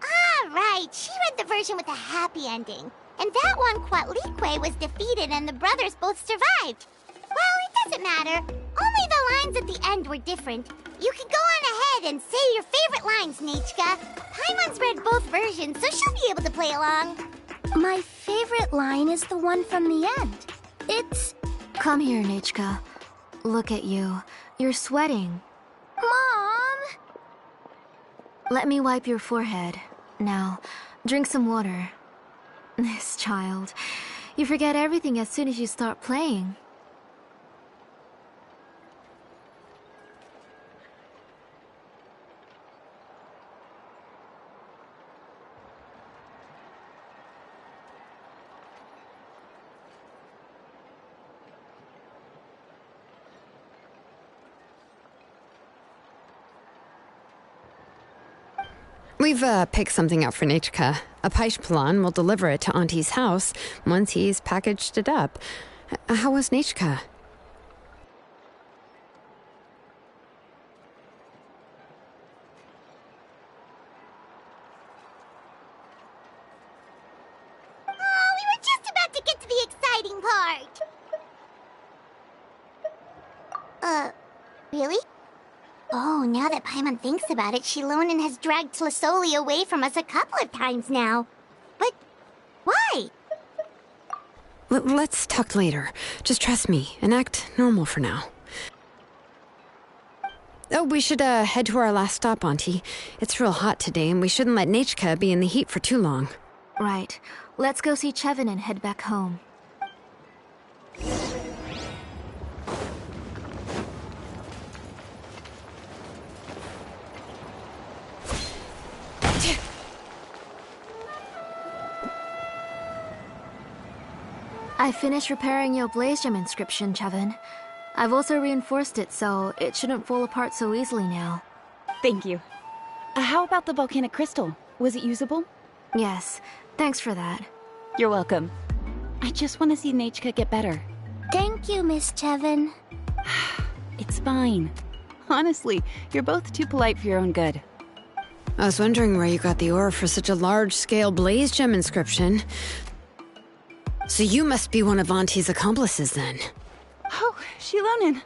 Ah, right. She read the version with a happy ending. And that one, Coatlicue was defeated and the brothers both survived. Well, it doesn't matter. Only the lines at the end were different. You can go on ahead and say your favorite lines, Nichka. Paimon's read both versions, so she'll be able to play along. My favorite line is the one from the end. It's... Come here, Nichka. Look at you. You're sweating. Mom! Let me wipe your forehead. Now, drink some water. This child. You forget everything as soon as you start playing. We've picked something up for Nichka. A Paishpalan will deliver it to Auntie's house once he's packaged it up. How was Nichka? Oh, we were just about to get to the exciting part. Really? Oh, now that Paimon thinks about it, Xilonen has dragged Tlisoli away from us a couple of times now. But why? Let's talk later. Just trust me and act normal for now. Oh, we should head to our last stop, Auntie. It's real hot today, and we shouldn't let Nichka be in the heat for too long. Right. Let's go see Chevin and head back home. I finished repairing your Blaze Gem inscription, Chevin. I've also reinforced it so it shouldn't fall apart so easily now. Thank you. How about the volcanic crystal? Was it usable? Yes. Thanks for that. You're welcome. I just want to see Nichka get better. Thank you, Miss Chevin. It's fine. Honestly, you're both too polite for your own good. I was wondering where you got the ore for such a large-scale Blaze Gem inscription. So you must be one of Auntie's accomplices, then. Oh, Xilonen.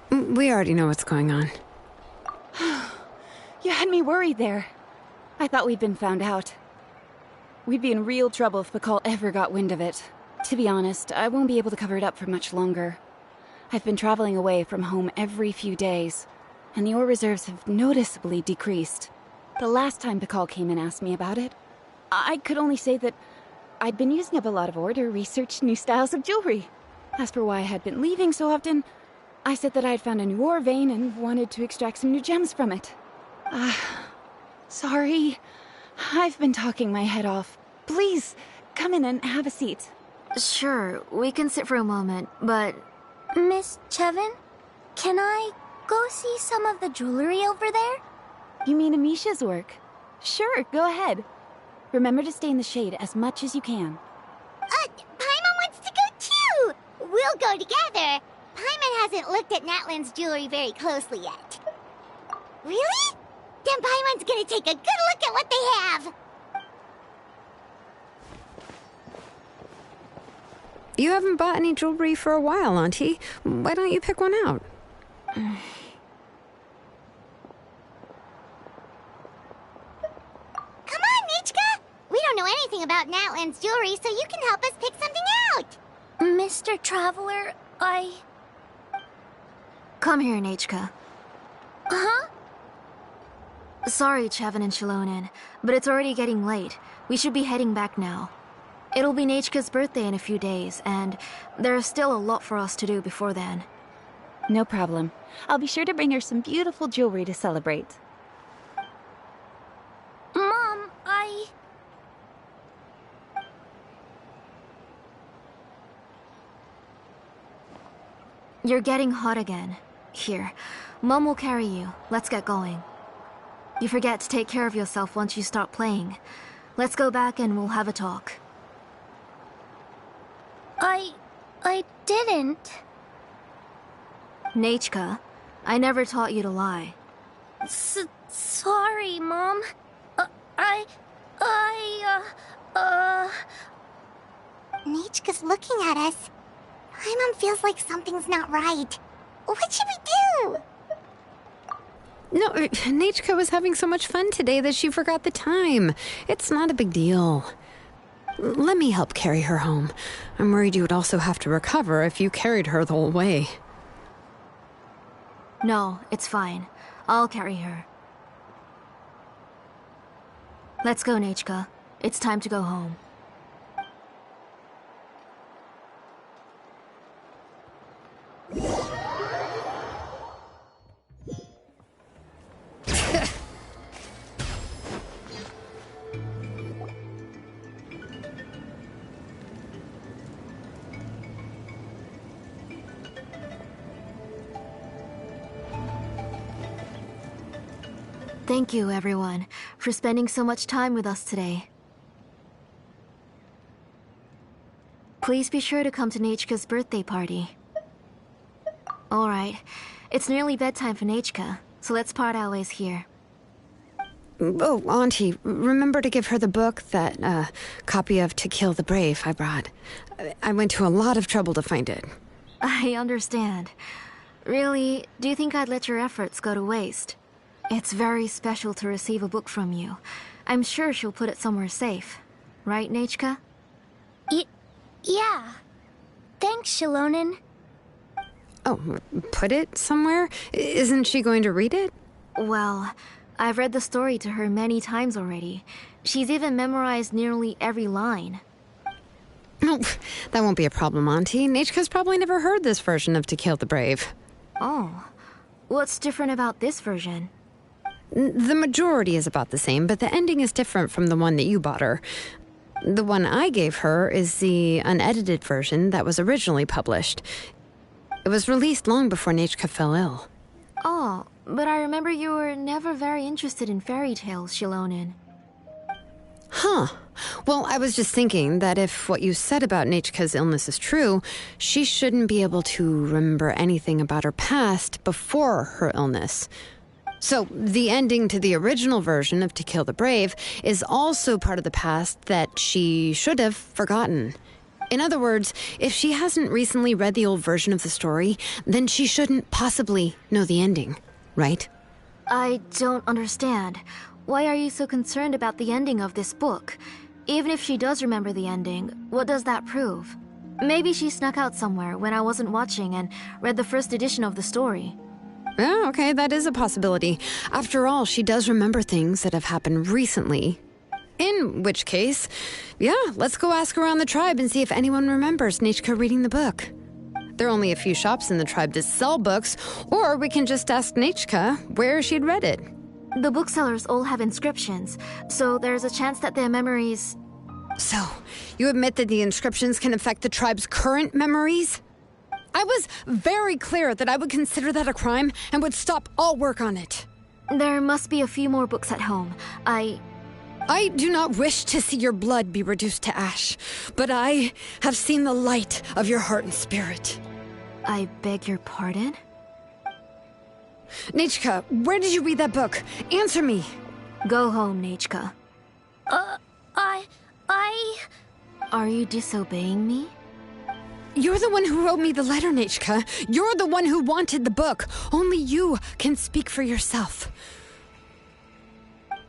We already know what's going on. You had me worried there. I thought we'd been found out. We'd be in real trouble if Pakal ever got wind of it. To be honest, I won't be able to cover it up for much longer. I've been traveling away from home every few days, and the ore reserves have noticeably decreased. The last time Pakal came and asked me about it, I could only say that I'd been using up a lot of ore to research new styles of jewelry. As for why I had been leaving so often, I said that I had found a new ore vein and wanted to extract some new gems from it. Sorry. I've been talking my head off. Please, come in and have a seat. Sure, we can sit for a moment, but... Miss Chevin, can I go see some of the jewelry over there? You mean Amisha's work? Sure, go ahead. Remember to stay in the shade as much as you can. Paimon wants to go too! We'll go together. Paimon hasn't looked at Natlan's jewelry very closely yet. Really? Then Paimon's gonna take a good look at what they have. You haven't bought any jewelry for a while, Auntie. Why don't you pick one out? Come on, Nichka! We don't know anything about Natlan's jewelry, so you can help us pick something out! Mr. Traveler, Come here, Nechka. Huh? Sorry, Chevin and Shilonen, but it's already getting late. We should be heading back now. It'll be Nechka's birthday in a few days, and there's still a lot for us to do before then. No problem. I'll be sure to bring her some beautiful jewelry to celebrate. Mom, You're getting hot again. Here, Mom will carry you. Let's get going. You forget to take care of yourself once you start playing. Let's go back and we'll have a talk. I didn't. Nechka, I never taught you to lie. Sorry, Mom. Nichka's looking at us. Paimon feels like something's not right. What should we do? No, Nechka was having so much fun today that she forgot the time. It's not a big deal. Let me help carry her home. I'm worried you would also have to recover if you carried her the whole way. No, it's fine. I'll carry her. Let's go, Nechka. It's time to go home. Thank you, everyone, for spending so much time with us today. Please be sure to come to Nechka's birthday party. Alright, it's nearly bedtime for Nechka, so let's part our ways here. Oh, Auntie, remember to give her the book, that copy of To Kill the Brave I brought. I went to a lot of trouble to find it. I understand. Really, do you think I'd let your efforts go to waste? It's very special to receive a book from you. I'm sure she'll put it somewhere safe. Right, Nechka? Yeah. Thanks, Shilonen. Oh, put it somewhere? Isn't she going to read it? Well, I've read the story to her many times already. She's even memorized nearly every line. Oh, that won't be a problem, Auntie. Nechka's probably never heard this version of To Kill the Brave. Oh. What's different about this version? The majority is about the same, but the ending is different from the one that you bought her. The one I gave her is the unedited version that was originally published. It was released long before Nechka fell ill. Oh, but I remember you were never very interested in fairy tales, Shilonen. Huh. Well, I was just thinking that if what you said about Nechka's illness is true, she shouldn't be able to remember anything about her past before her illness. So, the ending to the original version of To Kill the Brave is also part of the past that she should have forgotten. In other words, if she hasn't recently read the old version of the story, then she shouldn't possibly know the ending, right? I don't understand. Why are you so concerned about the ending of this book? Even if she does remember the ending, what does that prove? Maybe she snuck out somewhere when I wasn't watching and read the first edition of the story. Oh, okay, that is a possibility. After all, she does remember things that have happened recently. In which case, yeah, let's go ask around the tribe and see if anyone remembers Nechka reading the book. There are only a few shops in the tribe that sell books, or we can just ask Nechka where she'd read it. The booksellers all have inscriptions, so there's a chance that their memories... So, you admit that the inscriptions can affect the tribe's current memories? I was very clear that I would consider that a crime and would stop all work on it. There must be a few more books at home. I do not wish to see your blood be reduced to ash, but I have seen the light of your heart and spirit. I beg your pardon? Nechka, where did you read that book? Answer me. Go home, Nechka. I... Are you disobeying me? You're the one who wrote me the letter, Nechka. You're the one who wanted the book. Only you can speak for yourself.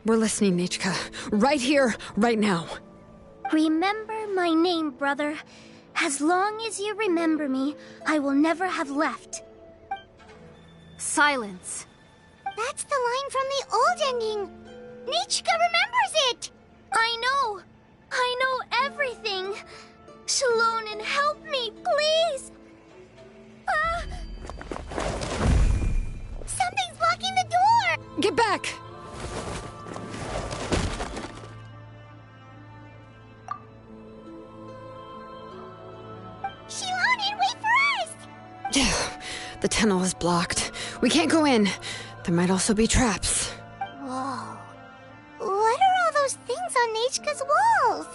We're listening, Nechka. Right here, right now. Remember my name, brother. As long as you remember me, I will never have left. Silence. That's the line from the old ending. Nechka remembers it! I know everything. Shalonen, help me, please! Ah! Something's blocking the door! Get back! Shalonen, wait for us! The tunnel is blocked. We can't go in. There might also be traps. Whoa. What are all those things on Nechka's walls?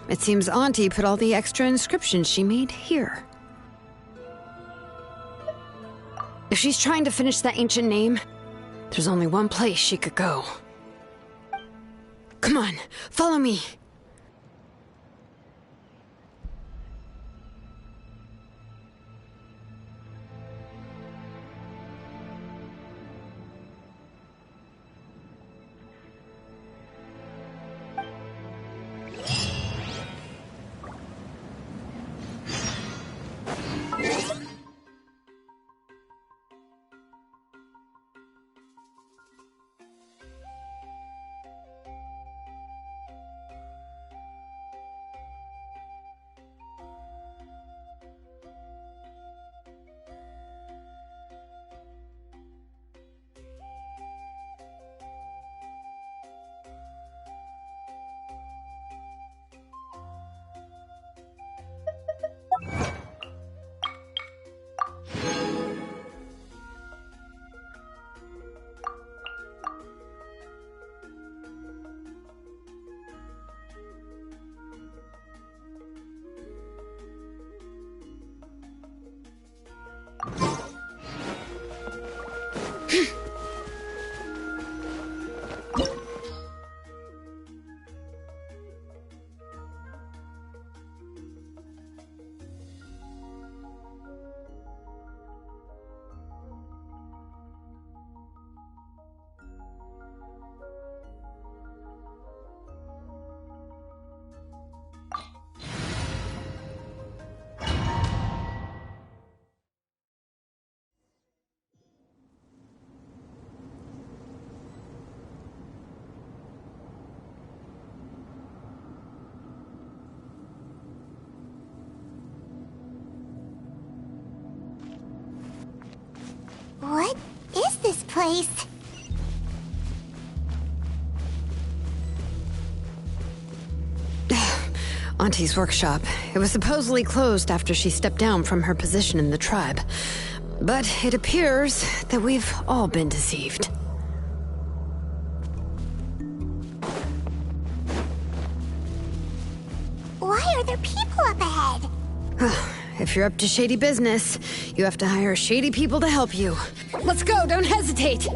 It seems Auntie put all the extra inscriptions she made here. If she's trying to finish that ancient name, there's only one place she could go. Come on, follow me. What is this place? Auntie's workshop. It was supposedly closed after she stepped down from her position in the tribe. But it appears that we've all been deceived. Why are there people up ahead? If you're up to shady business, you have to hire shady people to help you. Let's go, don't hesitate!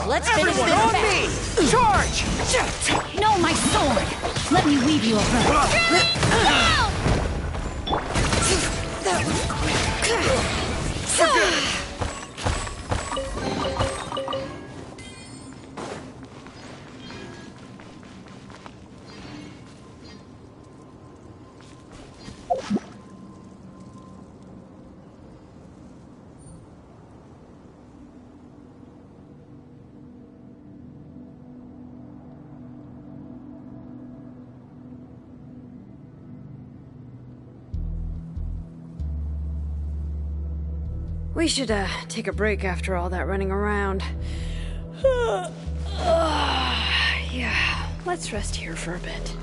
Let's finish this on fast. me! Charge! No, my sword! Let me weave you a We should, take a break after all that running around. Yeah, let's rest here for a bit.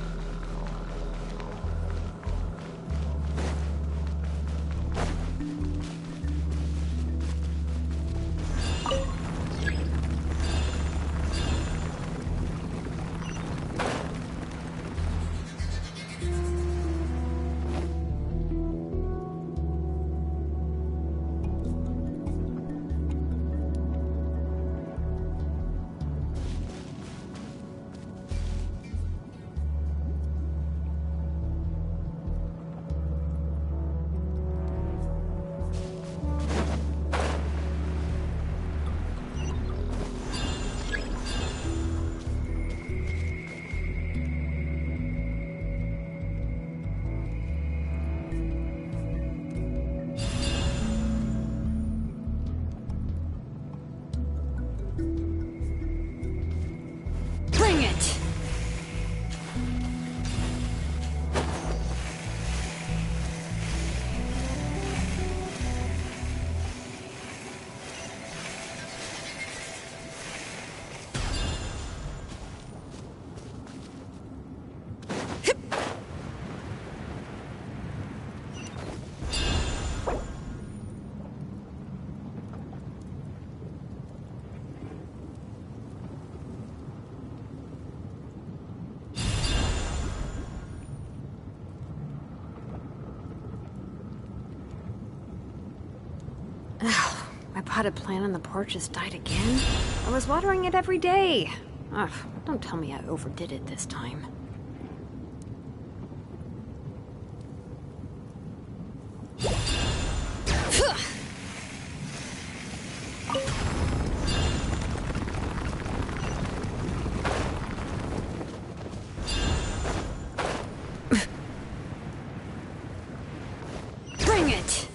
Bring it! My potted plant on the porch has died again. I was watering it every day. Ugh, don't tell me I overdid it this time. Bring it!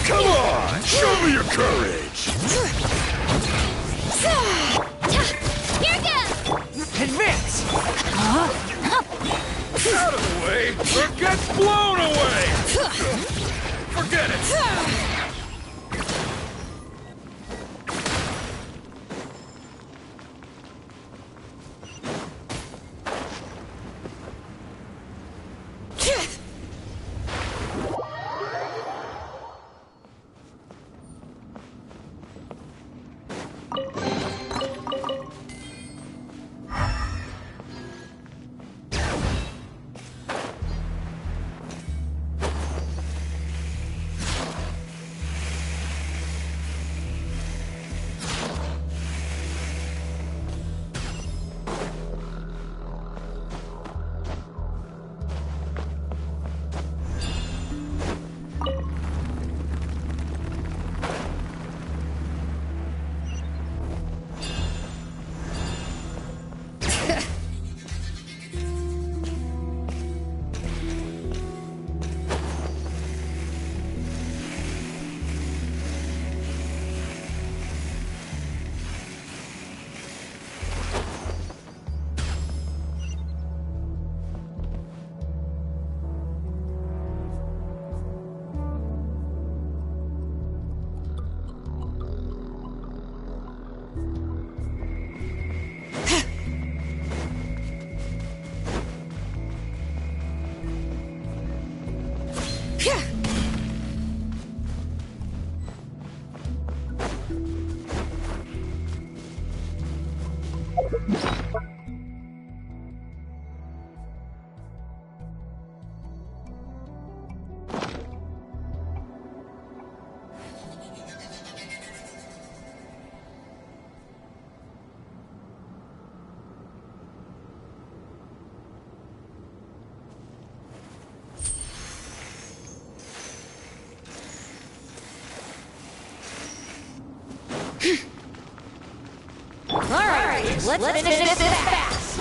Come on! Show me your courage! Here goes! Advance! Out of the way, or gets blown away! Forget it! Let's finish this fast!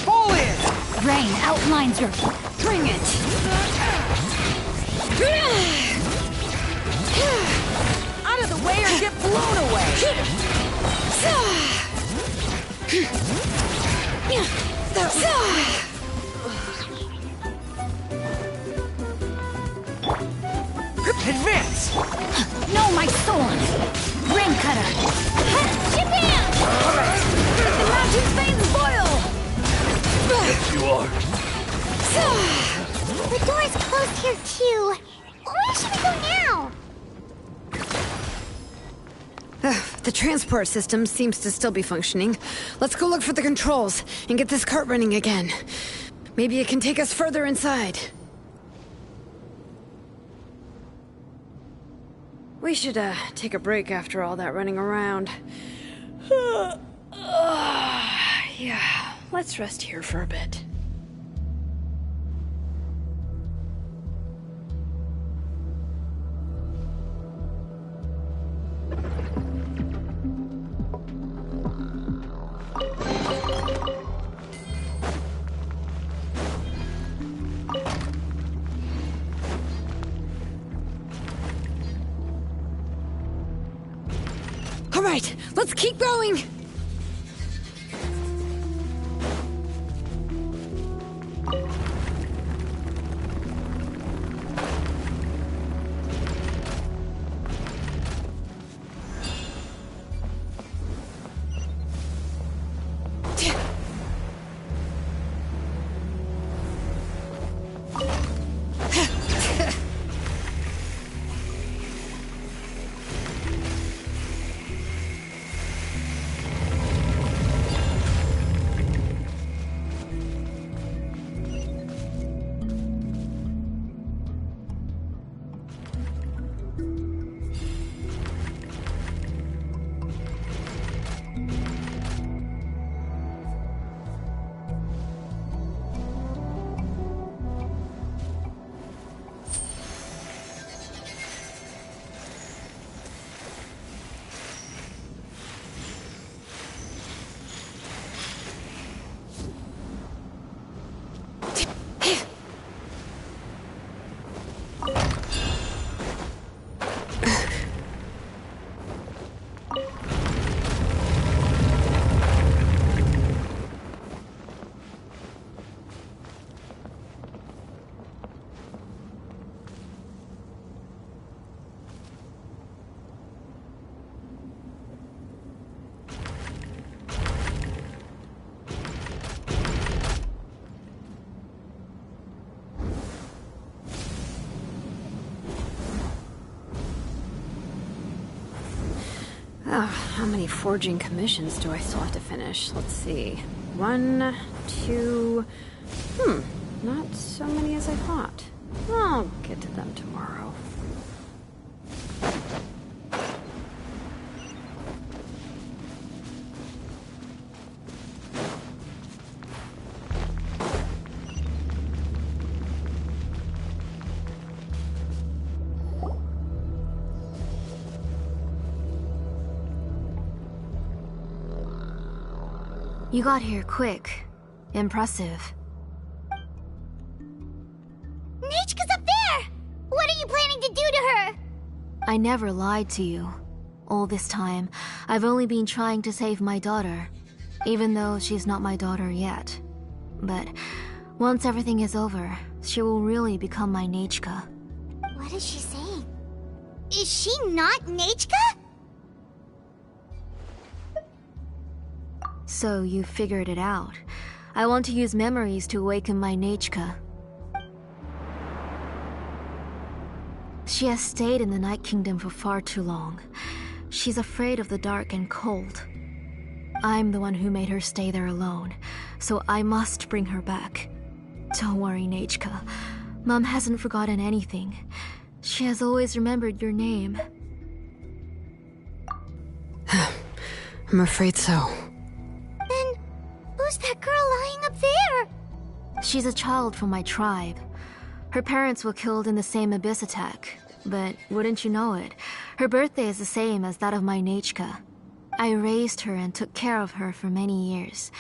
Fall in! Rain outlines your... Bring it! Out of the way or get blown away! Advance! No, my sword! Rain cutter! Japan! The mountain's veins boil! Yes, you are. The door's closed here, too. Where should we go now? The transport system seems to still be functioning. Let's go look for the controls and get this cart running again. Maybe it can take us further inside. We should, take a break after all that running around. Yeah, let's rest here for a bit. All right, let's keep going! How many forging commissions do I still have to finish? Let's see. 1, 2... not so many as I thought. I'll get to them tomorrow. You got here quick. Impressive. Nechka's up there! What are you planning to do to her? I never lied to you. All this time, I've only been trying to save my daughter, even though she's not my daughter yet. But once everything is over, she will really become my Nechka. What is she saying? Is she not Nechka? So you figured it out. I want to use memories to awaken my Nechka. She has stayed in the Night Kingdom for far too long. She's afraid of the dark and cold. I'm the one who made her stay there alone, so I must bring her back. Don't worry, Nechka. Mom hasn't forgotten anything. She has always remembered your name. I'm afraid so. Then, who's that girl lying up there? She's a child from my tribe. Her parents were killed in the same abyss attack. But wouldn't you know it, her birthday is the same as that of my Nechka. I raised her and took care of her for many years.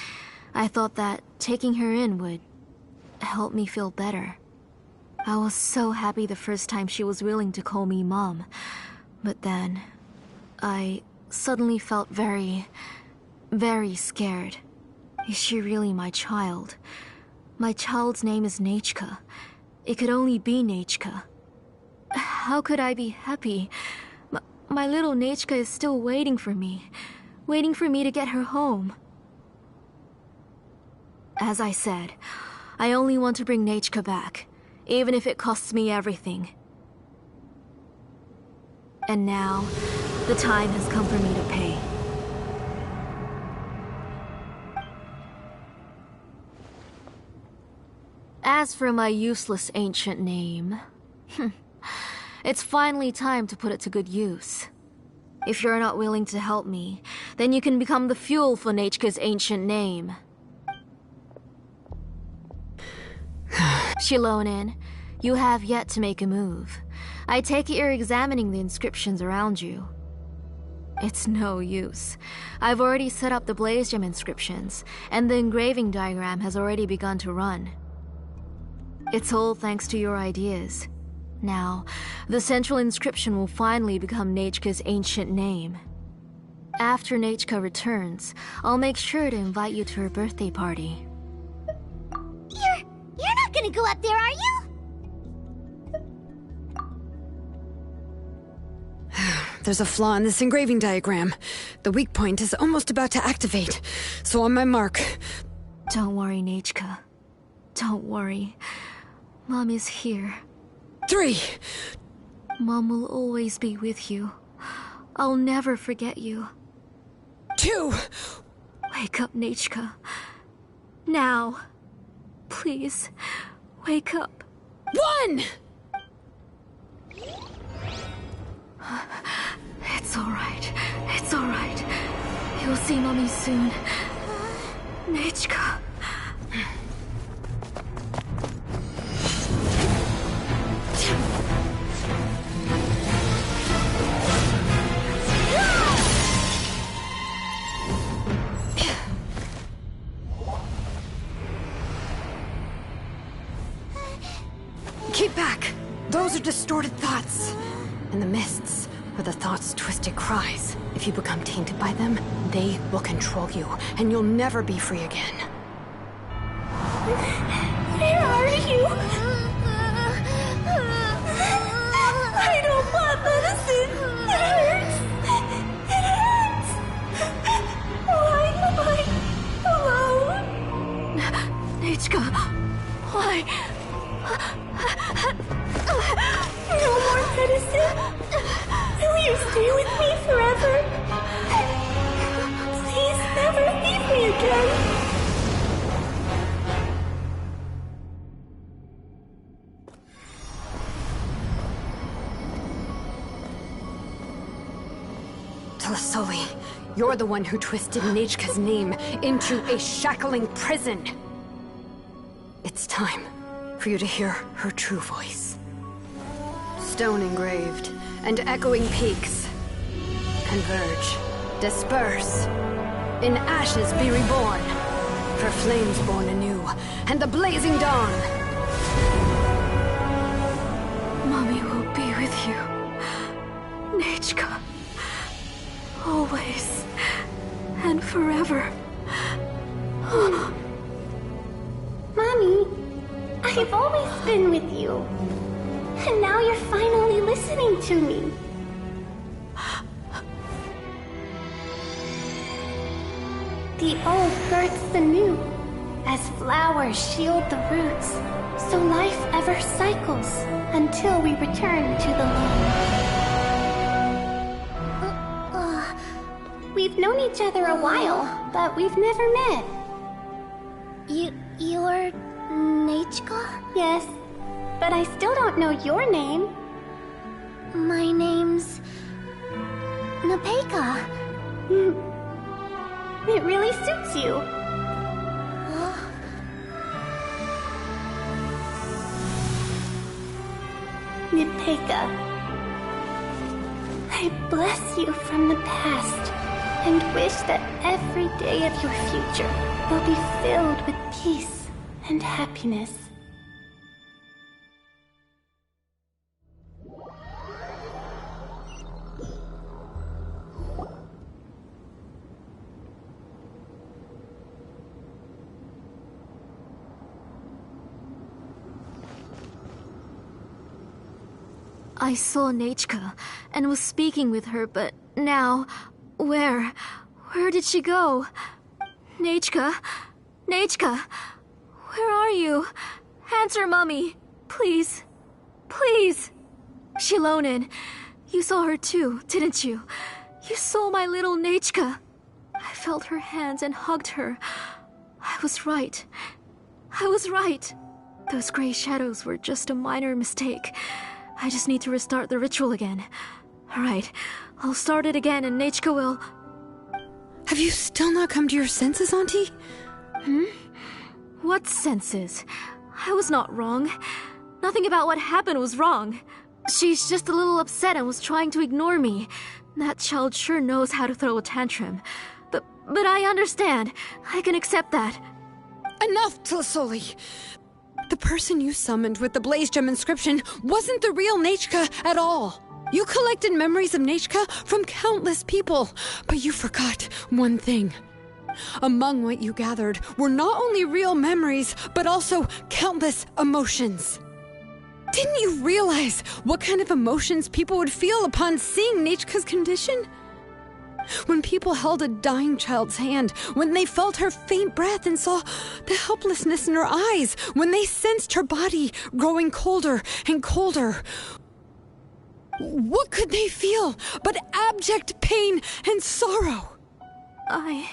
I thought that taking her in would help me feel better. I was so happy the first time she was willing to call me Mom. But then, I suddenly felt very, very scared. Is she really my child? My child's name is Nechka. It could only be Nechka. How could I be happy? My little Nechka is still waiting for me to get her home. As I said, I only want to bring Nechka back, even if it costs me everything. And now, the time has come for me to pay. As for my useless ancient name, it's finally time to put it to good use. If you're not willing to help me, then you can become the fuel for Nechka's ancient name. Shilonen, you have yet to make a move. I take it you're examining the inscriptions around you. It's no use. I've already set up the Blaze Gem inscriptions, and the engraving diagram has already begun to run. It's all thanks to your ideas. Now, the central inscription will finally become Nechka's ancient name. After Nechka returns, I'll make sure to invite you to her birthday party. You're not gonna go up there, are you? There's a flaw in this engraving diagram. The weak point is almost about to activate. So on my mark. Don't worry, Nechka. Don't worry. Mom is here. 3. Mom will always be with you. I'll never forget you. 2. Wake up, Nechka. Now. Please, wake up. 1! It's alright. It's alright. You'll see Mommy soon. Nechka. Keep back! Those are distorted thoughts. And the mists are the thoughts' twisted cries. If you become tainted by them, they will control you, and you'll never be free again. Where are you? I don't want medicine. It hurts. It hurts. Why am I alone? Nechka, why? No more medicine. Will you stay with me forever? Please never leave me again. Telasoli, you're the one who twisted Nechka's name into a shackling prison. It's time for you to hear her true voice. Stone engraved and echoing peaks converge, disperse, in ashes be reborn, for flames born anew, and the blazing dawn. Mommy will be with you, Nechka, always and forever. Mommy, I've always been with you. And now you're finally listening to me. The old births the new, as flowers shield the roots, so life ever cycles until we return to the loam. We've known each other a while, but we've never met. You're Nechka? Yes, but I still don't know your name. My name's Nepeka. It really suits you. Nepeka, I bless you from the past. and wish that every day of your future will be filled with peace and happiness. I saw Nechka and was speaking with her, but now, where did she go? Nechka? Nechka? Where are you? Answer, Mummy. Please. Please. Shilonen, you saw her too, didn't you? You saw my little Nechka. I felt her hands and hugged her. I was right. I was right. Those gray shadows were just a minor mistake. I just need to restart the ritual again. Alright, I'll start it again and Nechka will... Have you still not come to your senses, Auntie? What senses? I was not wrong. Nothing about what happened was wrong. She's just a little upset and was trying to ignore me. That child sure knows how to throw a tantrum. But I understand. I can accept that. Enough, Tlisoli! The person you summoned with the Blaze Gem inscription wasn't the real Nechka at all. You collected memories of Nechka from countless people, but you forgot one thing. Among what you gathered were not only real memories, but also countless emotions. Didn't you realize what kind of emotions people would feel upon seeing Nechka's condition? When people held a dying child's hand, when they felt her faint breath and saw the helplessness in her eyes, when they sensed her body growing colder and colder, what could they feel but abject pain and sorrow? I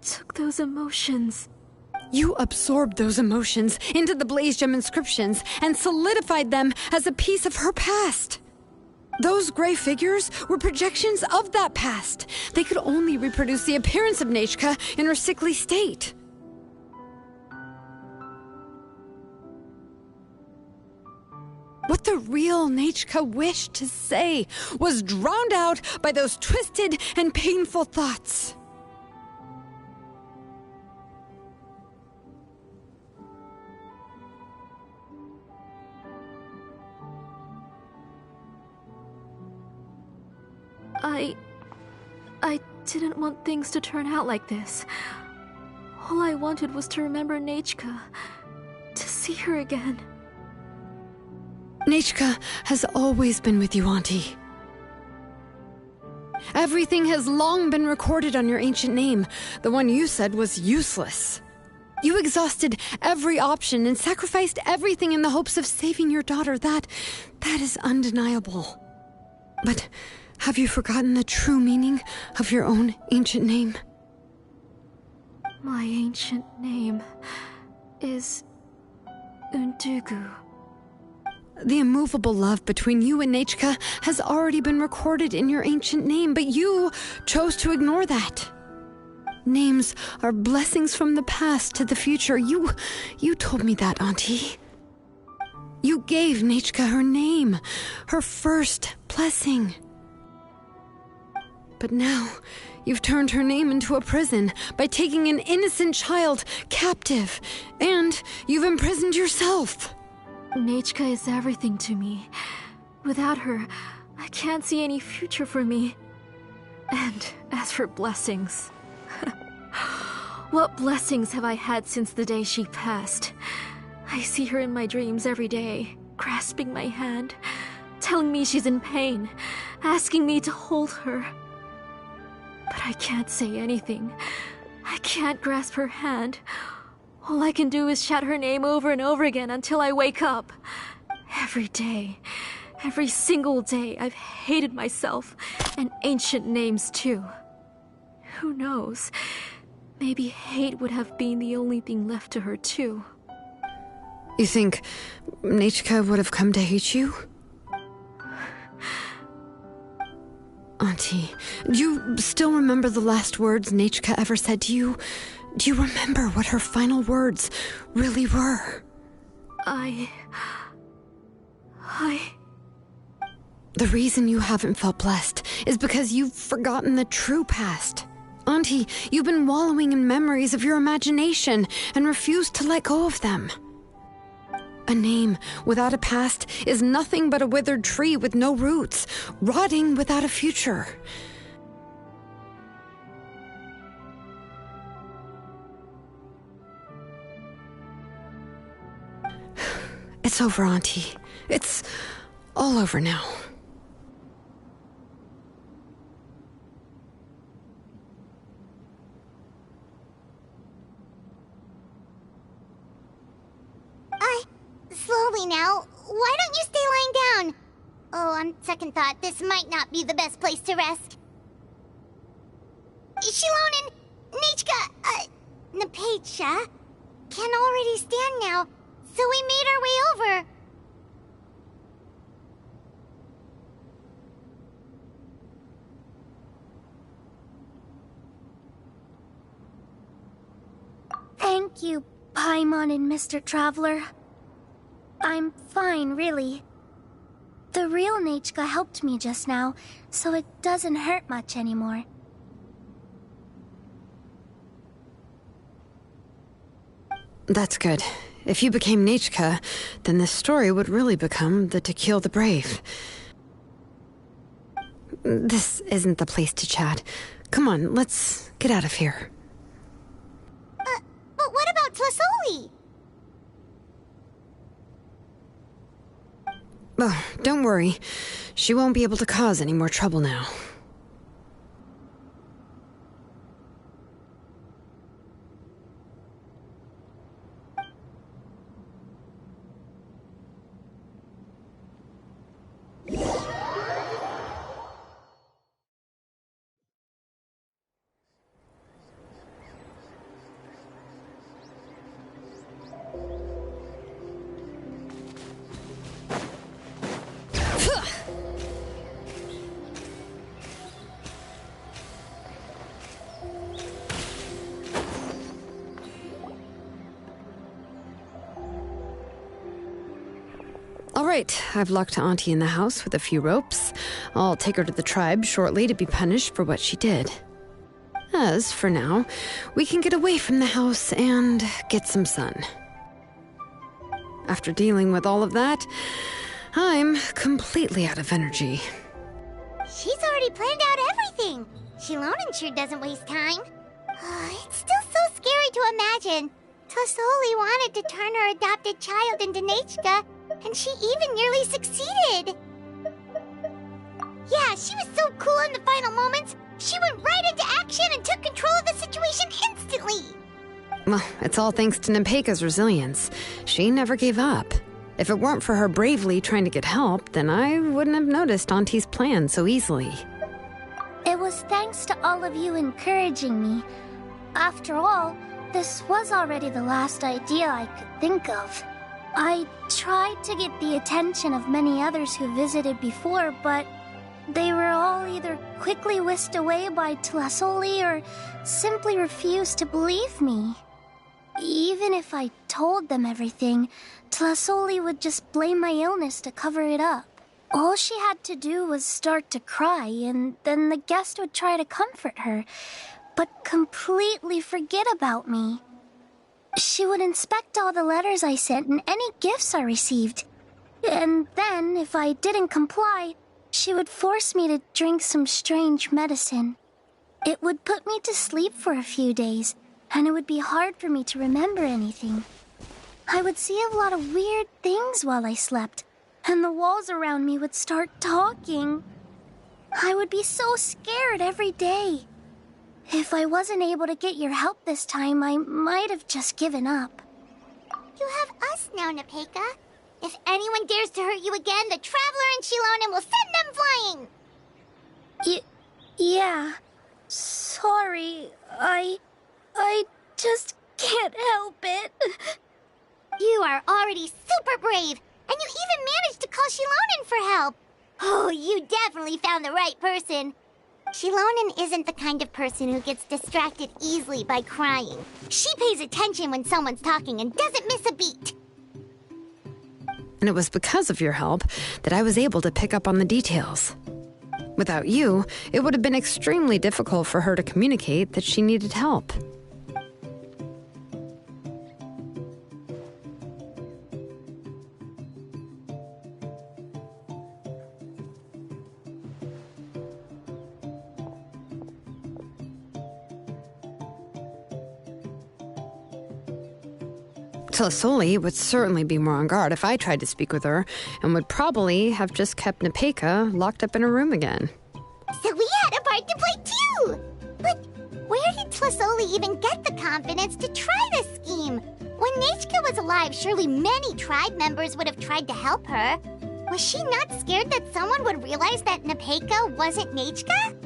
took those emotions. You absorbed those emotions into the Blaze Gem inscriptions and solidified them as a piece of her past. Those gray figures were projections of that past. They could only reproduce the appearance of Nechka in her sickly state. What the real Nechka wished to say was drowned out by those twisted and painful thoughts. I didn't want things to turn out like this. All I wanted was to remember Nechka, to see her again. Nechka has always been with you, Auntie. Everything has long been recorded on your ancient name. The one you said was useless. You exhausted every option and sacrificed everything in the hopes of saving your daughter. That is undeniable. But have you forgotten the true meaning of your own ancient name? My ancient name is Undugu. The immovable love between you and Nechka has already been recorded in your ancient name, but you chose to ignore that. Names are blessings from the past to the future. You told me that, Auntie. You gave Nechka her name, her first blessing. But now, you've turned her name into a prison by taking an innocent child captive, and you've imprisoned yourself. Nechka is everything to me. Without her, I can't see any future for me. And as for blessings... what blessings have I had since the day she passed? I see her in my dreams every day, grasping my hand, telling me she's in pain, asking me to hold her. But I can't say anything. I can't grasp her hand. All I can do is shout her name over and over again until I wake up. Every day, every single day, I've hated myself, and ancient names too. Who knows? Maybe hate would have been the only thing left to her too. You think Nechka would have come to hate you? Auntie, do you still remember the last words Nechka ever said to you? Do you remember what her final words really were? The reason you haven't felt blessed is because you've forgotten the true past. Auntie, you've been wallowing in memories of your imagination and refused to let go of them. A name without a past is nothing but a withered tree with no roots, rotting without a future. It's over, Auntie. It's all over now. Slowly now. Why don't you stay lying down? Oh, on second thought, this might not be the best place to rest. Xilonen, Nichka, Nepetya can already stand now, so we made our way over. Thank you, Paimon and Mr. Traveler. I'm fine, really. The real Nichka helped me just now, so it doesn't hurt much anymore. That's good. If you became Nichka, then this story would really become the To Kill the Brave. This isn't the place to chat. Come on, let's get out of here. But what about Tlisoli? Oh, don't worry. She won't be able to cause any more trouble now. All right, I've locked Auntie in the house with a few ropes. I'll take her to the tribe shortly to be punished for what she did. As for now, we can get away from the house and get some sun. After dealing with all of that, I'm completely out of energy. She's already planned out everything. Xilonen sure doesn't waste time. It's still so scary to imagine. Tlisoli wanted to turn her adopted child into Nichka, and she even nearly succeeded. Yeah, she was so cool in the final moments. She went right into action and took control of the situation instantly. Well, it's all thanks to Nepeka's resilience. She never gave up. If it weren't for her bravely trying to get help, then I wouldn't have noticed Auntie's plan so easily. It was thanks to all of you encouraging me. After all, this was already the last idea I could think of. I tried to get the attention of many others who visited before, but they were all either quickly whisked away by Tlisoli or simply refused to believe me. Even if I told them everything, Tlisoli would just blame my illness to cover it up. All she had to do was start to cry, and then the guest would try to comfort her, but completely forget about me. She would inspect all the letters I sent and any gifts I received. And then, if I didn't comply, she would force me to drink some strange medicine. It would put me to sleep for a few days, and it would be hard for me to remember anything. I would see a lot of weird things while I slept, and the walls around me would start talking. I would be so scared every day. If I wasn't able to get your help this time, I might have just given up. You have us now, Nepeka. If anyone dares to hurt you again, the Traveler and Xilonen will send them flying! Yeah. Sorry. I just can't help it. You are already super brave, and you even managed to call Xilonen for help. Oh, you definitely found the right person. Xilonen isn't the kind of person who gets distracted easily by crying. She pays attention when someone's talking and doesn't miss a beat. And it was because of your help that I was able to pick up on the details. Without you, it would have been extremely difficult for her to communicate that she needed help. Tlisoli would certainly be more on guard if I tried to speak with her, and would probably have just kept Nepeka locked up in her room again. So we had a part to play too! But where did Tlisoli even get the confidence to try this scheme? When Nechka was alive, surely many tribe members would have tried to help her. Was she not scared that someone would realize that Nepeka wasn't Nechka?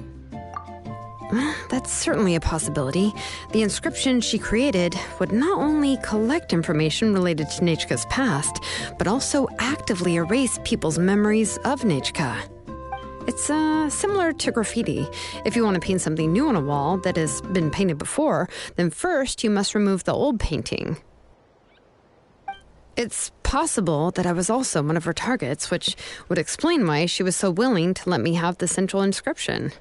That's certainly a possibility. The inscription she created would not only collect information related to Nechka's past, but also actively erase people's memories of Nechka. It's similar to graffiti. If you want to paint something new on a wall that has been painted before, then first you must remove the old painting. It's possible that I was also one of her targets, which would explain why she was so willing to let me have the central inscription.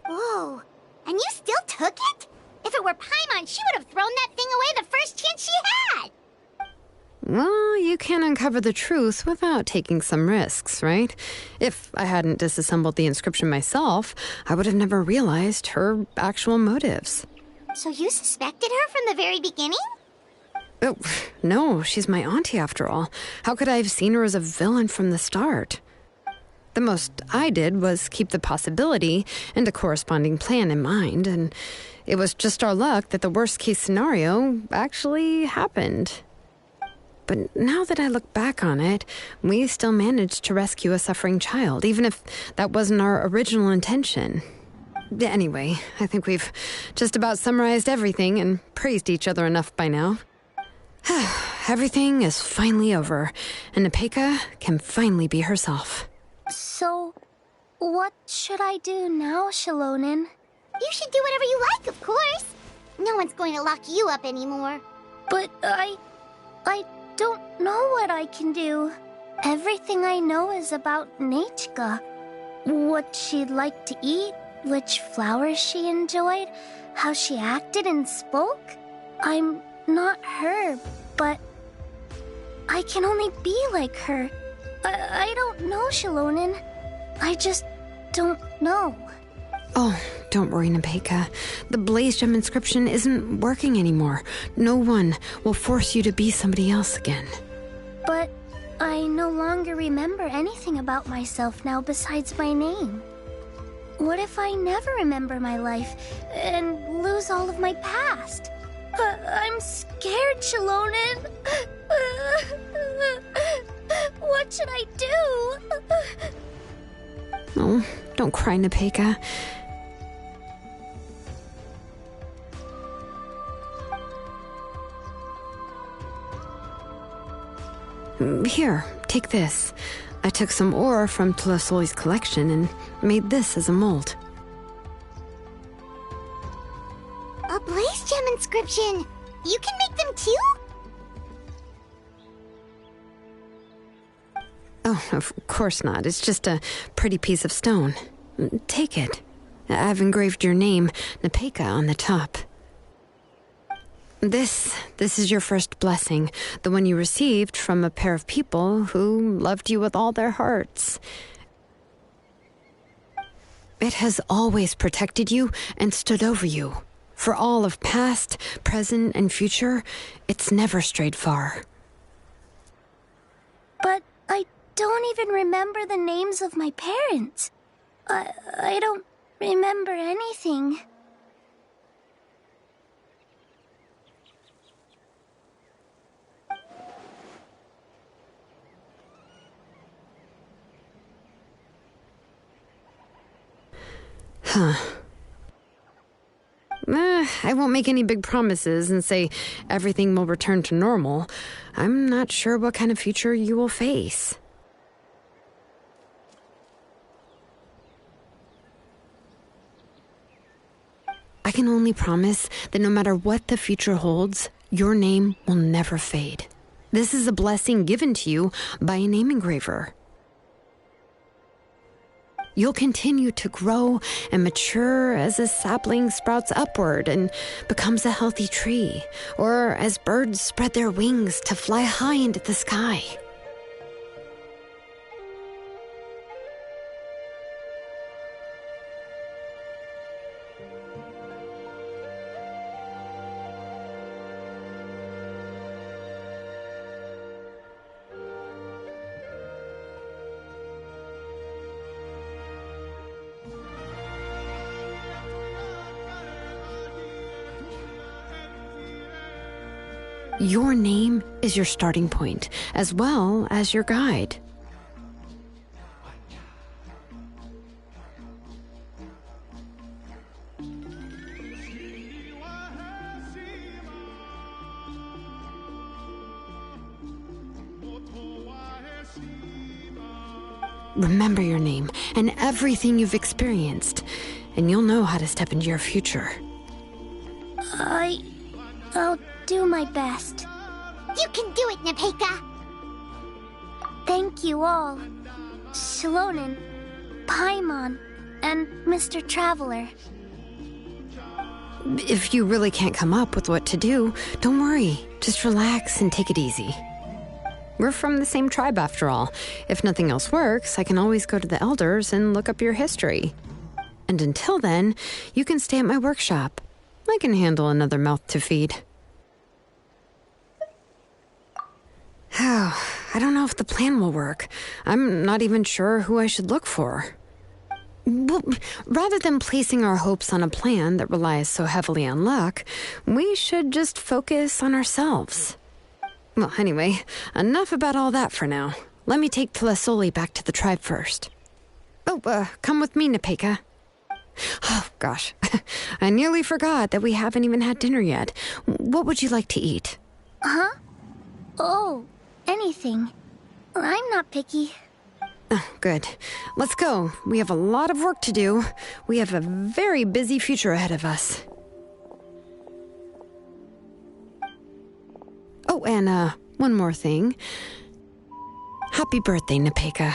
Whoa. And you still took it? If it were Paimon, she would have thrown that thing away the first chance she had! Well, you can uncover the truth without taking some risks, right? If I hadn't disassembled the inscription myself, I would have never realized her actual motives. So you suspected her from the very beginning? Oh, no, she's my auntie after all. How could I have seen her as a villain from the start? The most I did was keep the possibility and a corresponding plan in mind, and it was just our luck that the worst-case scenario actually happened. But now that I look back on it, we still managed to rescue a suffering child, even if that wasn't our original intention. Anyway, I think we've just about summarized everything and praised each other enough by now. Everything is finally over, and Nepeka can finally be herself. So, what should I do now, Xilonen? You should do whatever you like, of course. No one's going to lock you up anymore. But I don't know what I can do. Everything I know is about Nechka. What she'd like to eat, which flowers she enjoyed, how she acted and spoke. I'm not her, but I can only be like her. I don't know, Xilonen. I just don't know. Oh, don't worry, Nepeka. The Blaze Gem inscription isn't working anymore. No one will force you to be somebody else again. But I no longer remember anything about myself now besides my name. What if I never remember my life and lose all of my past? I'm scared, Xilonen. What should I do? Oh, don't cry, Nepeka. Here, take this. I took some ore from Tlisoli's collection and made this as a mold. A Blaze Gem inscription! You can make them too? Oh, of course not. It's just a pretty piece of stone. Take it. I've engraved your name, Nepeka, on the top. This is your first blessing, the one you received from a pair of people who loved you with all their hearts. It has always protected you and stood over you. For all of past, present, and future, it's never strayed far. But I don't even remember the names of my parents. I don't remember anything. Huh. I won't make any big promises and say everything will return to normal. I'm not sure what kind of future you will face. I can only promise that no matter what the future holds, your name will never fade. This is a blessing given to you by a name engraver. You'll continue to grow and mature as a sapling sprouts upward and becomes a healthy tree, or as birds spread their wings to fly high into the sky. Your name is your starting point, as well as your guide. Remember your name and everything you've experienced, and you'll know how to step into your future. I'll do my best. You can do it, Nepeka! Thank you all. Shilonen, Paimon, and Mr. Traveler. If you really can't come up with what to do, don't worry. Just relax and take it easy. We're from the same tribe after all. If nothing else works, I can always go to the elders and look up your history. And until then, you can stay at my workshop. I can handle another mouth to feed. Oh, I don't know if the plan will work. I'm not even sure who I should look for. Well, rather than placing our hopes on a plan that relies so heavily on luck, we should just focus on ourselves. Well, anyway, enough about all that for now. Let me take Tlisoli back to the tribe first. Oh, come with me, Nepeka. Oh, gosh. I nearly forgot that we haven't even had dinner yet. What would you like to eat? Huh? Oh, anything. I'm not picky. Oh, good. Let's go. We have a lot of work to do. We have a very busy future ahead of us. Oh, and, one more thing. Happy birthday, Nepeka.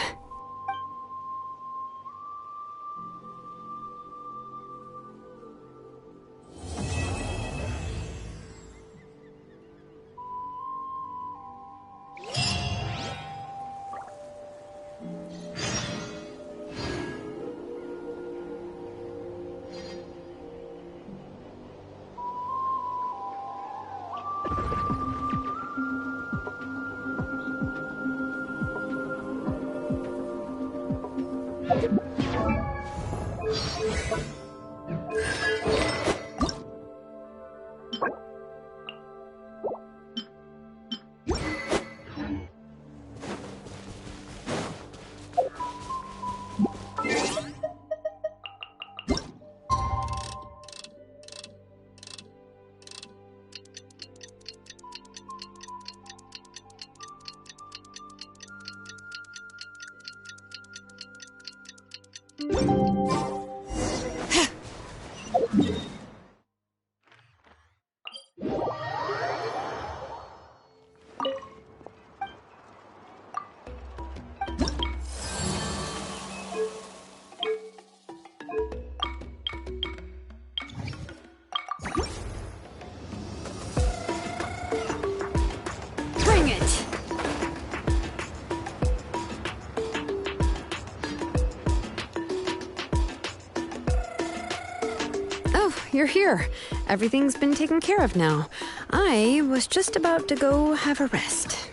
You're here. Everything's been taken care of now. I was just about to go have a rest.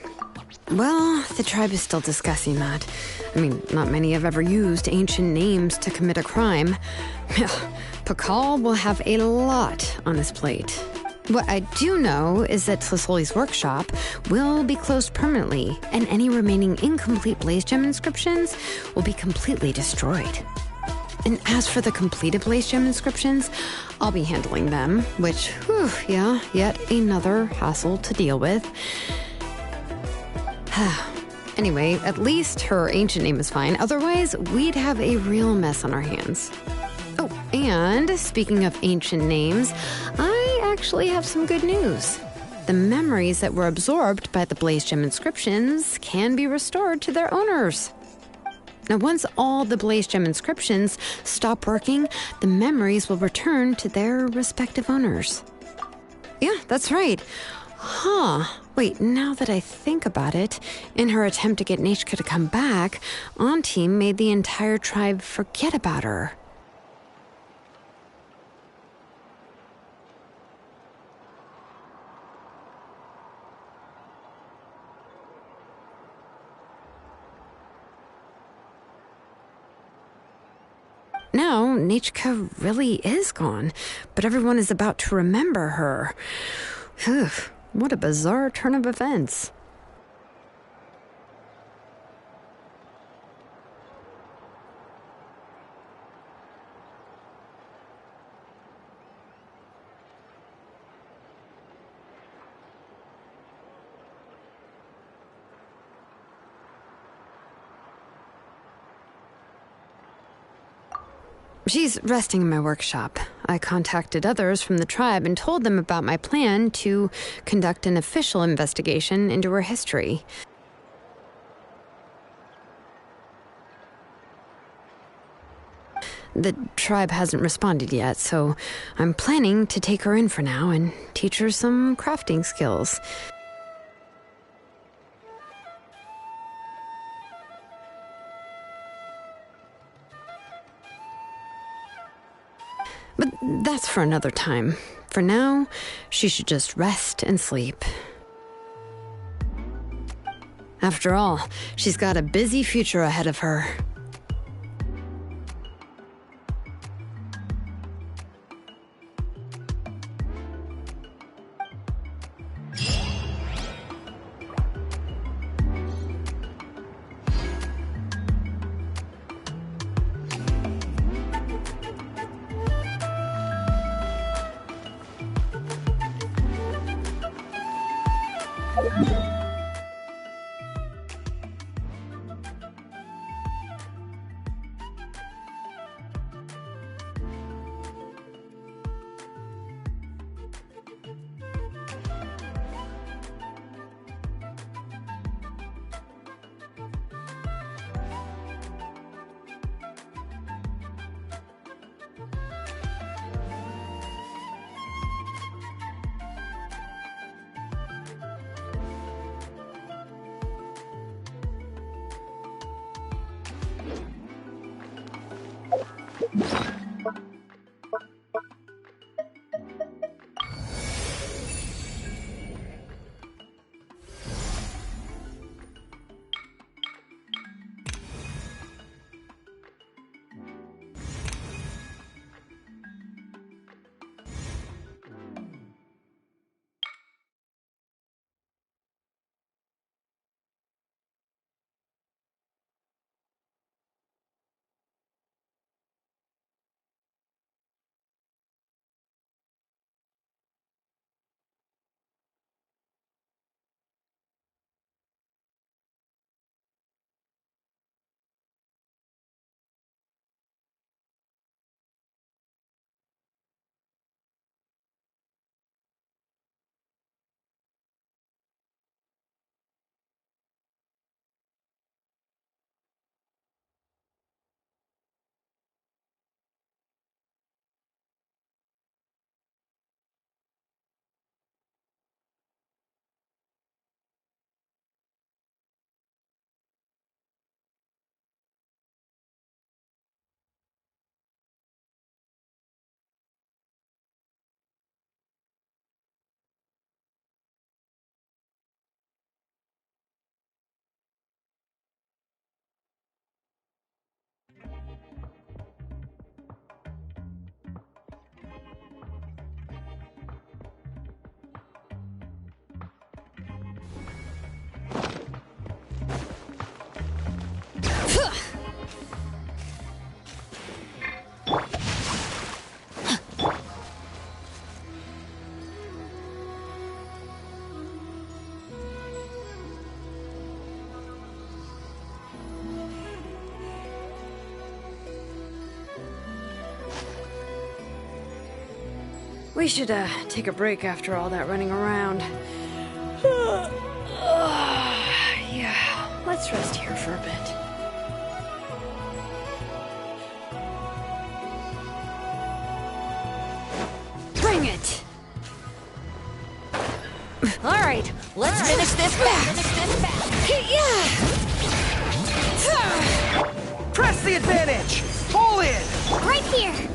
Well, the tribe is still discussing that. I mean, not many have ever used ancient names to commit a crime. Pakal will have a lot on his plate. What I do know is that Tlisoli's workshop will be closed permanently, and any remaining incomplete Blaze Gem inscriptions will be completely destroyed. And as for the completed Blaze Gem inscriptions, I'll be handling them, which, whew, yeah, yet another hassle to deal with. Anyway, at least her ancient name is fine. Otherwise, we'd have a real mess on our hands. Oh, and speaking of ancient names, I actually have some good news. the memories that were absorbed by the Blaze Gem inscriptions can be restored to their owners. Now, once all the Blaze Gem inscriptions stop working, the memories will return to their respective owners. Yeah, that's right. Huh. Wait, now that I think about it, in her attempt to get Nechka to come back, Auntie made the entire tribe forget about her. Now, Nechka really is gone, but everyone is about to remember her. Phew, what a bizarre turn of events. She's resting in my workshop. I contacted others from the tribe and told them about my plan to conduct an official investigation into her history. The tribe hasn't responded yet, so I'm planning to take her in for now and teach her some crafting skills. But that's for another time. For now, she should just rest and sleep. After all, she's got a busy future ahead of her. We should take a break after all that running around. Let's rest here for a bit. Bring it! Alright, let's finish this back. Yeah! Press the advantage! Pull in! Right here!